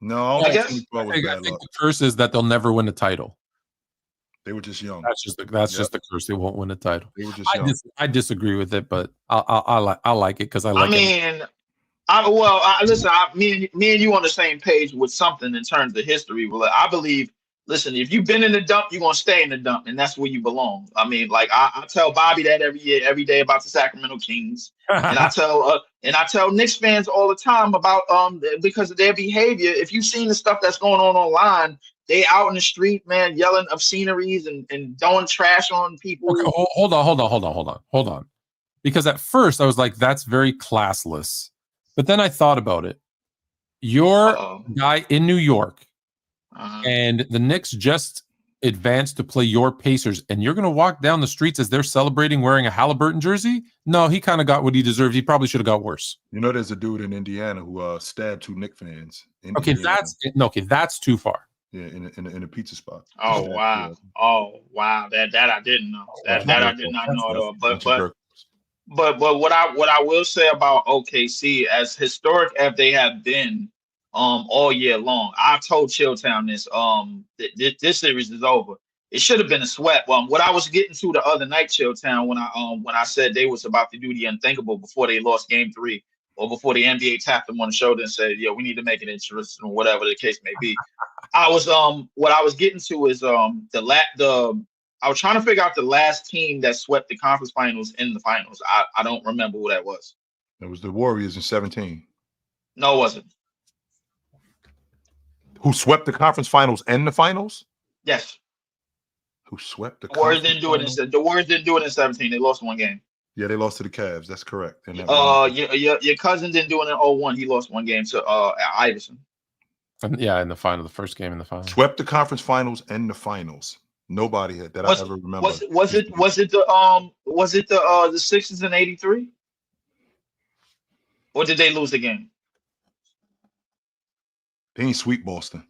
No, I guess. I think the curse is that they'll never win a title. They were just young. That's just the curse. They won't win a title. They were just young. I disagree with it, but I like it because I like it. Listen. Me and you on the same page with something in terms of history. Well, I believe. Listen, if you've been in the dump, you're gonna stay in the dump, and that's where you belong. I mean, like I tell Bobby that every day about the Sacramento Kings, and I tell Knicks fans all the time about because of their behavior. If you've seen the stuff that's going on online, they out in the street, man, yelling obscenities and throwing trash on people. Okay, hold on. Because at first I was like, that's very classless, but then I thought about it. You're a guy in New York. And the Knicks just advanced to play your Pacers, and you're going to walk down the streets as they're celebrating wearing a Halliburton jersey? No, he kind of got what he deserved. He probably should have got worse. You know, there's a dude in Indiana who stabbed 2 Knicks fans. That's too far. Yeah, in a pizza spot. Oh wow! Oh wow! That I didn't know. That I did not know at all. But what I will say about OKC, as historic as they have been, all year long. I told Chilltown this series is over. It should have been a sweat. What I was getting to the other night, Chilltown, when I said they was about to do the unthinkable before they lost Game 3, or before the NBA tapped him on the shoulder and said, "Yo, we need to make it interesting," or whatever the case may be. What I was getting to is I was trying to figure out the last team that swept the conference finals in the finals. I don't remember who that was. It was the Warriors in 17. No, it wasn't. Who swept the conference finals and the finals? Yes. Who swept the Warriors didn't do it. The Warriors didn't do it in 17. They lost one game. Yeah, they lost to the Cavs. That's correct. And your cousin didn't do it in 01. He lost one game to Iverson. Yeah, in the final, the first game in the final. Swept the conference finals and the finals. Nobody had that I ever remember. Was it the Sixers in 83? Or did they lose the game? They ain't sweep Boston.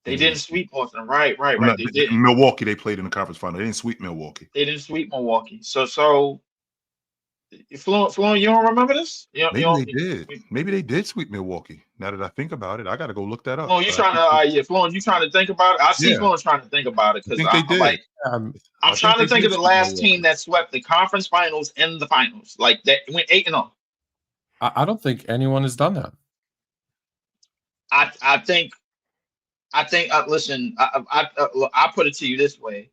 They didn't sweep Boston. Right. No, They did. Milwaukee, they played in the conference final. They didn't sweep Milwaukee. They didn't sweep Milwaukee. So Fluent, you don't remember this? Maybe they did. Maybe they did sweep Milwaukee. Now that I think about it, I got to go look that up. Oh, you trying to? Fluent, you trying to think about it? I see Fluent trying to think about it because I'm trying to think of the last team that swept the conference finals and the finals, like that went 8-0. I don't think anyone has done that. I think. Listen, I put it to you this way.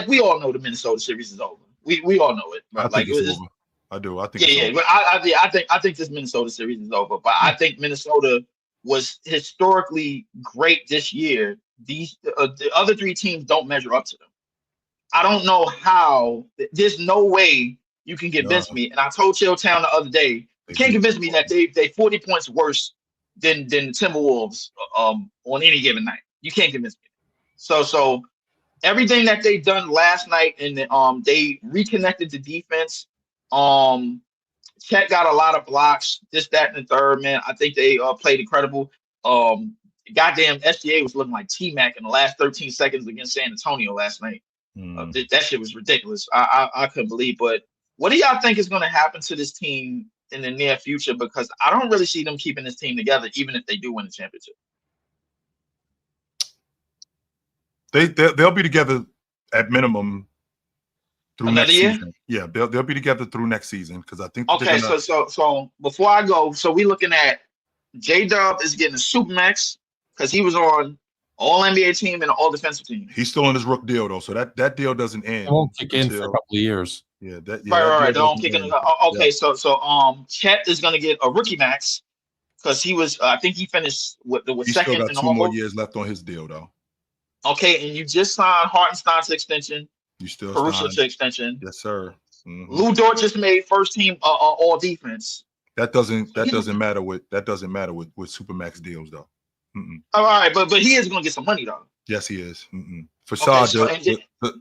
We all know the Minnesota series is over. We all know it. Right? I think it's over. I do. I think. Yeah. But I think this Minnesota series is over. But I think Minnesota was historically great this year. The other three teams don't measure up to them. I don't know how. There's no way you can convince me. And I told Chilltown the other day, you can't convince me that they 40 points worse than the Timberwolves on any given night. You can't convince me. So everything that they done last night, and they reconnected the defense. Chet got a lot of blocks, this, that, and the third, man. I think they played incredible. Goddamn SGA was looking like T-Mac in the last 13 seconds against San Antonio last night. That shit was ridiculous. I couldn't believe. But what do y'all think is going to happen to this team in the near future? Because I don't really see them keeping this team together, even if they do win the championship. They'll be together at minimum through another next year. Season. Yeah, they'll be together through next season because I think. Okay, so before I go, so we looking at J-Dub is getting a supermax because he was on All NBA team and an All Defensive team. He's still on his rook deal though, so that deal doesn't end. It won't kick in for a couple of years. Yeah, right. Don't kick in. Okay, so Chet is gonna get a rookie max because he was. I think he finished with second. Still got 2 more years left on his deal though. Okay, and you just signed Hartenstein to extension. You still Caruso to extension. Yes, sir. Lou Dort just made first team all defense. That doesn't matter with supermax deals though. All right, but he is going to get some money though. Yes, he is. For Shai,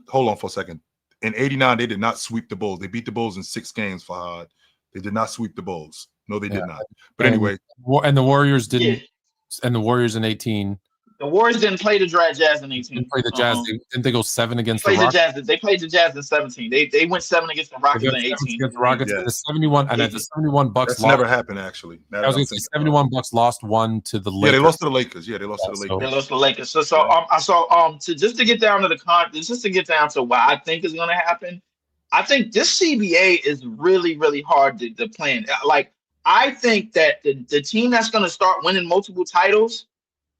hold on for a second. In '89, they did not sweep the Bulls. They beat the Bulls in 6 games. Fahad, they did not sweep the Bulls. No, they did not. But anyway, and the Warriors didn't. And the Warriors in 18. The Warriors didn't play the Jazz in 18. They played the Jazz. Didn't they go 7 against the Rockets? They played the Jazz in 17. They went 7 against the Rockets in 18. Against the Rockets in the 71, and at the 71 Bucks that's lost. Never happened actually. I was going to say 71 Bucks lost 1 to the Lakers. Yeah, they lost to the Lakers. Yeah, they lost to the Lakers. They lost to the Lakers. To get down to just to get down to what I think is going to happen. I think this CBA is really, really hard to plan. Like, I think that the team that's going to start winning multiple titles,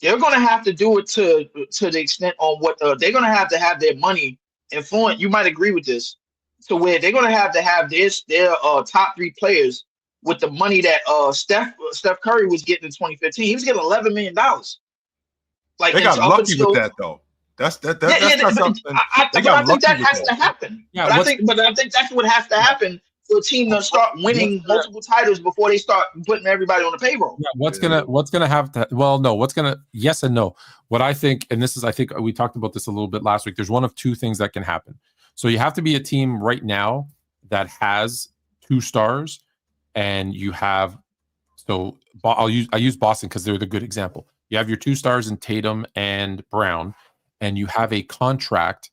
they're going to have to do it to the extent on what they're going to have their money influence. You might agree with this, to where they're going to have their top 3 players with the money that Steph Curry was getting in 2015. He was getting $11 million. Like, they got lucky with that though. That's not something. I think that has to happen. Yeah, I think that's what has to happen for a team to start winning multiple titles before they start putting everybody on the payroll. Yeah, what's gonna have to? Well, no. Yes and no. What I think, and this is, I think we talked about this a little bit last week. There's one of 2 things that can happen. So you have to be a team right now that has 2 stars, and you have. So I use Boston because they're the good example. You have your 2 stars in Tatum and Brown, and you have a contract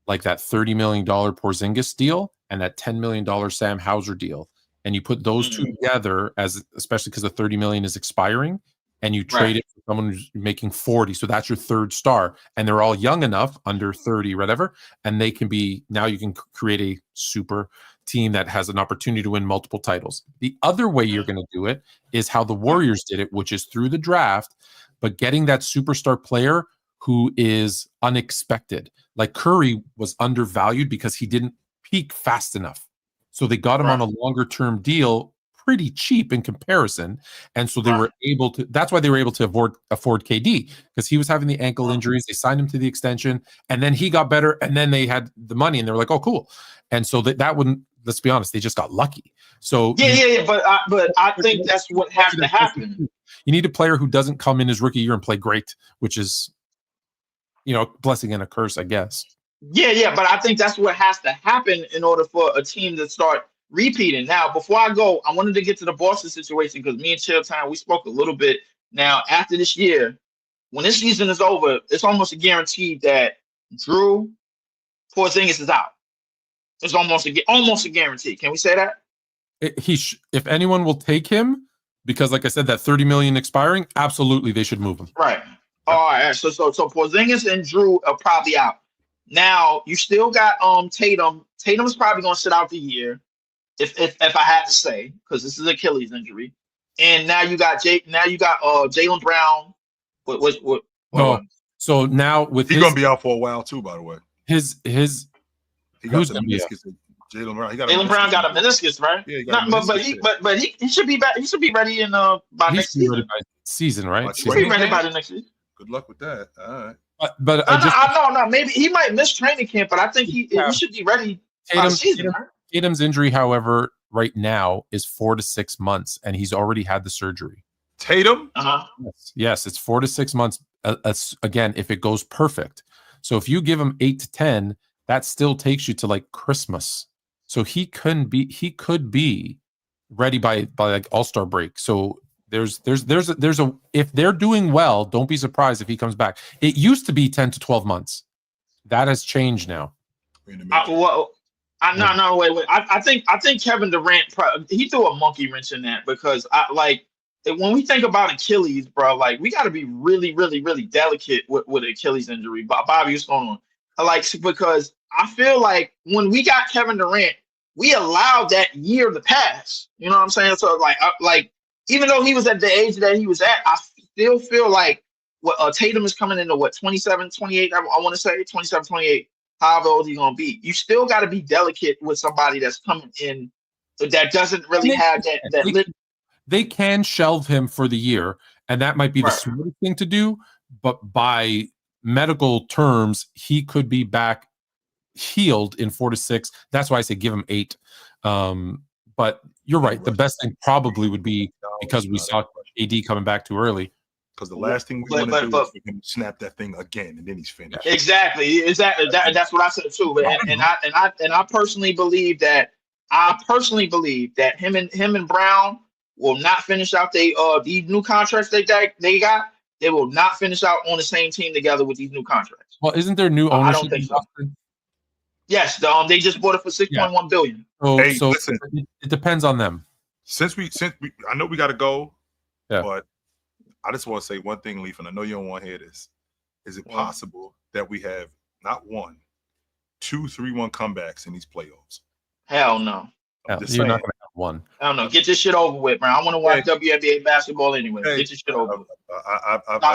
like that $30 million Porzingis deal and that $10 million Sam Hauser deal, and you put those 2 together, especially because the $30 million is expiring, and you trade it for someone who's making 40, so that's your 3rd star, and they're all young enough, under 30, whatever, and they can be, now you can create a super team that has an opportunity to win multiple titles. The other way you're going to do it is how the Warriors did it, which is through the draft, but getting that superstar player who is unexpected. Like Curry was undervalued because he didn't peak fast enough. So they got him on a longer term deal pretty cheap in comparison. And so they were able to, that's why they were able to afford KD, because he was having the ankle injuries. They signed him to the extension and then he got better and then they had the money and they were like, oh, cool. And so that wouldn't, let's be honest, they just got lucky. So but I think that's what has to happen. You need a player who doesn't come in his rookie year and play great, which is, a blessing and a curse, I guess. Yeah, but I think that's what has to happen in order for a team to start repeating. Now, before I go, I wanted to get to the Boston situation because me and Chill Time, we spoke a little bit. Now, after this year, when this season is over, it's almost a guarantee that Drew Porzingis is out. It's almost a guarantee. Can we say that? If anyone will take him, because like I said, that $30 million expiring, absolutely they should move him. Right. All right. So Porzingis and Drew are probably out. Now you still got Tatum. Tatum's probably gonna sit out the year, if I had to say, because this is Achilles injury. And now you got Jaylen Brown. What? So now with he's gonna be out for a while too. By the way, he got the meniscus. Jaylen Brown. Jaylen Brown got a meniscus, right? Yeah, he got a meniscus. But he should be back. He should be ready in by next season. Season, right? He should be ready by the next season. Good luck with that. All right. But I know. Maybe he might miss training camp, but I think he should be ready by the season. Right? Tatum's injury, however, right now is 4 to 6 months, and he's already had the surgery. Tatum? Yes, it's 4 to 6 months. Again, if it goes perfect. So if you give him 8 to 10, that still takes you to like Christmas. So he could be ready by like All-Star break. So there's a if they're doing well, don't be surprised if he comes back. It used to be 10 to 12 months. That has changed now. Wait. I think Kevin Durant he threw a monkey wrench in that because when we think about Achilles, bro, like we got to be really, really, really delicate with Achilles injury. Bobby, what's going on? Because I feel like when we got Kevin Durant, we allowed that year to pass. You know what I'm saying? So even though he was at the age that he was at, I still feel like Tatum is coming into 27, 28. I want to say 27, 28. However old he's gonna be, you still got to be delicate with somebody that's coming in that doesn't really have that. They can shelve him for the year, and that might be the smartest thing to do. But by medical terms, he could be back healed in 4 to 6. That's why I say give him 8. But you're right. The best thing probably would be because we saw AD coming back too early. Because the last thing we want to do is him snap that thing again, and then he's finished. Exactly. That's what I said too. And I personally believe that him and Brown will not finish out these new contracts they got. They will not finish out on the same team together with these new contracts. Well, isn't there new ownership? I don't think so. Yes, they just bought it for $6.1 billion. So listen, it depends on them. Since we I know we got to go, but I just want to say one thing, Leaf, and I know you don't want to hear this. Is it possible that we have not 1, 2 3-1 comebacks in these playoffs? Hell no. You're not going to have one. I don't know. Get this shit over with, man. I want to watch WNBA basketball anyway. Get this shit over with.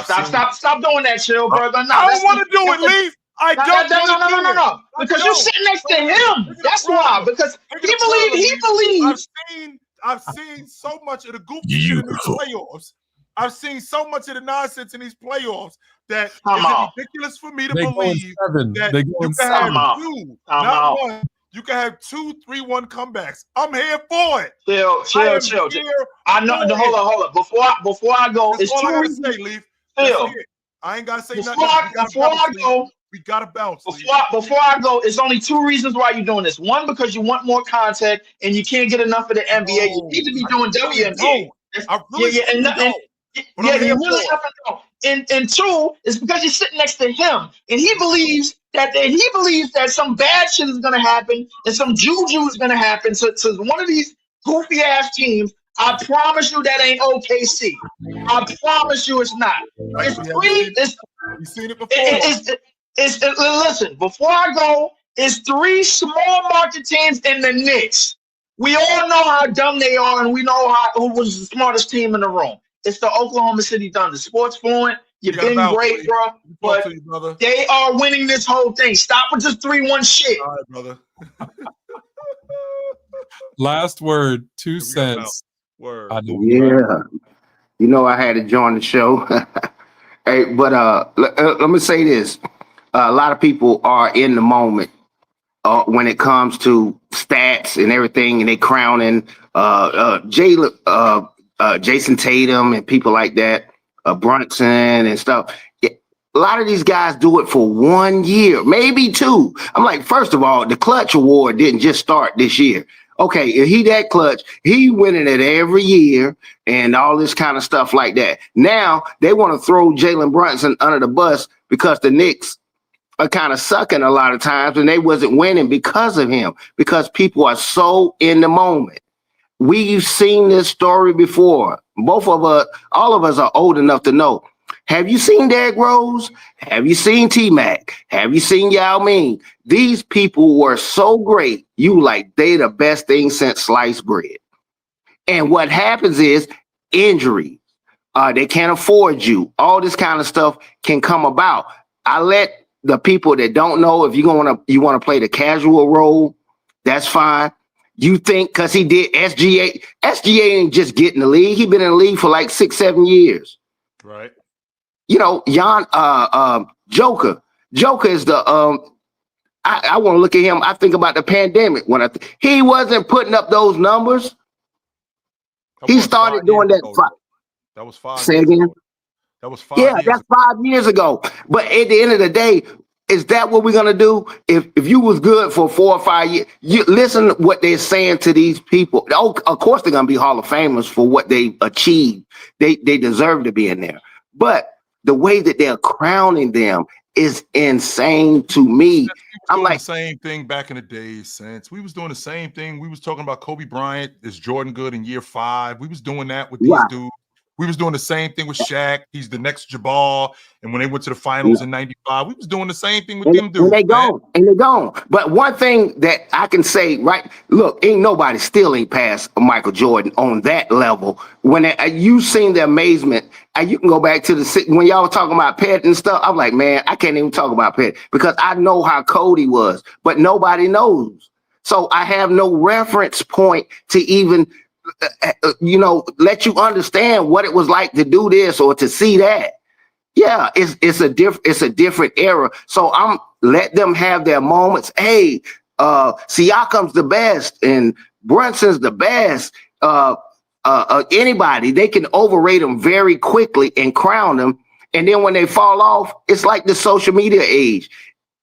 Stop doing that, Chill, brother. I don't want to do it, Leaf. I don't. No. Because you're sitting next to him. That's why. Because he believes. I've seen so much of the goofy shit in these playoffs. I've seen so much of the nonsense in these playoffs that it's ridiculous for me to believe that you can have 2, not 1. You can have 2 3-1 comebacks. I'm here for it. Chill. I know. Hold on. Before I go, it's all I 2 gotta say, Leaf. I ain't gotta say nothing. We gotta bounce. Before I go, it's only 2 reasons why you're doing this. 1, because you want more content and you can't get enough of the NBA. You need to be doing WNBA. You really have to know. And 2 is because you're sitting next to him, and he believes that some bad shit is gonna happen and some juju is gonna happen to one of these goofy ass teams. I promise you that ain't OKC. I promise you it's not. It's 3. You've seen it before. Listen, before I go, It's 3 small market teams in the Knicks. We all know how dumb they are, and we know who was the smartest team in the room. It's the Oklahoma City Thunder. Sports Fluent, you've been great, bro, but they are winning this whole thing. Stop with this 3-1 shit. All right, brother. Last word, 2 cents. Word. Yeah. You know I had to join the show. Hey, but let me say this. A lot of people are in the moment when it comes to stats and everything, and they crowning Jason Tatum and people like that, Brunson and stuff. A lot of these guys do it for 1 year, maybe 2. I'm like, first of all, the Clutch Award didn't just start this year. Okay, if he that clutch, he winning it every year and all this kind of stuff like that. Now they want to throw Jalen Brunson under the bus because the Knicks are kind of sucking a lot of times and they wasn't winning because of him, because people are so in the moment. We've seen this story before. Both of us, all of us are old enough to know. Have you seen Derrick Rose? Have you seen T-Mac? Have you seen Yao Ming? These people were so great. You like, they the best thing since sliced bread. And what happens is injury. They can't afford you. All this kind of stuff can come about. I let the people that don't know, if you want to play the casual role, that's fine. You think because he did SGA ain't just getting the league. He been in the league for like 6-7 years. Right. You know, Joker is the I want to look at him. I think about the pandemic when he wasn't putting up those numbers. He started doing that. That was 5 Say years again? ago. That was 5 Yeah, years that's ago. 5 years ago. But at the end of the day, is that what we're gonna do? If you was good for 4 or 5 years, you listen to what they're saying to these people. Oh, of course they're gonna be Hall of Famers for what they achieved. They deserve to be in there. But the way that they're crowning them is insane to me. I'm like, the same thing back in the days. Since we was doing the same thing, we was talking about Kobe Bryant. Is Jordan good in year 5? We was doing that with these dudes. We was doing the same thing with Shaq. He's the next Jabal. And when they went to the finals in '95, we was doing the same thing with them dudes. And they gone. But one thing that I can say, right? Look, ain't nobody still ain't past Michael Jordan on that level. When you seen the amazement, and you can go back to when y'all were talking about Pet and stuff. I'm like, man, I can't even talk about Pet because I know how cold he was, but nobody knows. So I have no reference point to even let you understand what it was like to do this or to see that. Yeah, it's a different era. So I'm let them have their moments. Hey, Siakam's the best and Brunson's the best. Anybody, they can overrate them very quickly and crown them. And then when they fall off, it's like the social media age.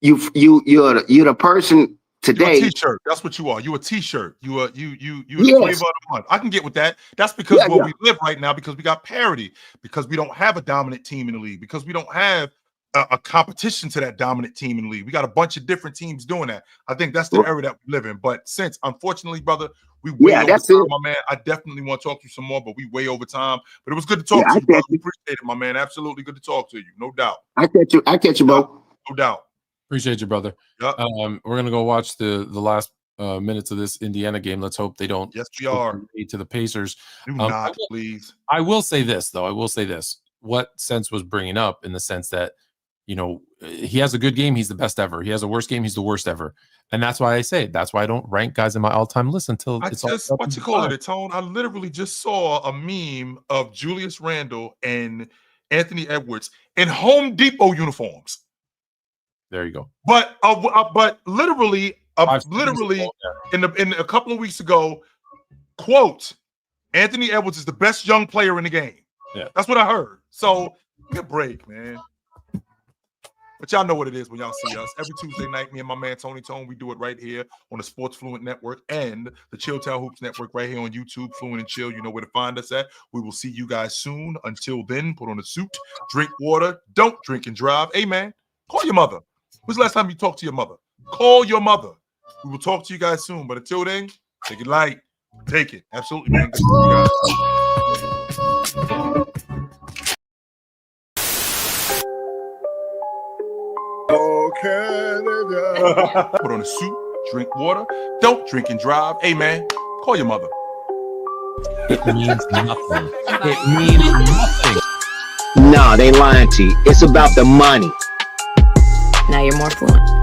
You're the person today. You're a t-shirt. That's what you are. You a t-shirt. You a flavor of the month. I can get with that. That's because we live right now, because we got parity, because we don't have a dominant team in the league, because we don't have a competition to that dominant team in the league. We got a bunch of different teams doing that. I think that's the era that we live in. But since, unfortunately, brother, we way over time, my man. I definitely want to talk to you some more, but we way over time. But it was good to talk to you, brother. We appreciate it, my man. Absolutely good to talk to you. No doubt. I catch you, bro. No doubt. Appreciate you, brother. Yep. We're gonna go watch the last minutes of this Indiana game. Let's hope they don't. Yes, we are. To the Pacers. Do not, please. I will say this, though. I will say this. What Sense was bringing up in the sense that, he has a good game, he's the best ever. He has a worst game, he's the worst ever. And that's why I say it. That's why I don't rank guys in my all-time list until it's all what you call it, Tone. I literally just saw a meme of Julius Randle and Anthony Edwards in Home Depot uniforms. There you go. But literally in a couple of weeks ago, quote, Anthony Edwards is the best young player in the game. Yeah, that's what I heard. So good break, man. But y'all know what it is when y'all see us. Every Tuesday night, me and my man Tony Tone, we do it right here on the Sports Fluent Network and the Chill Town Hoops Network right here on YouTube, Fluent and Chill. You know where to find us at. We will see you guys soon. Until then, put on a suit, drink water, don't drink and drive. Hey, man, call your mother. When's the last time you talked to your mother? Call your mother. We will talk to you guys soon. But until then, take it light. Take it. Absolutely, man. Good to see you guys. Canada. Put on a suit, drink water, don't drink and drive. Hey man, call your mother. It means nothing. It means nothing. No, they lying to you. It's about the money. Now you're more fluent.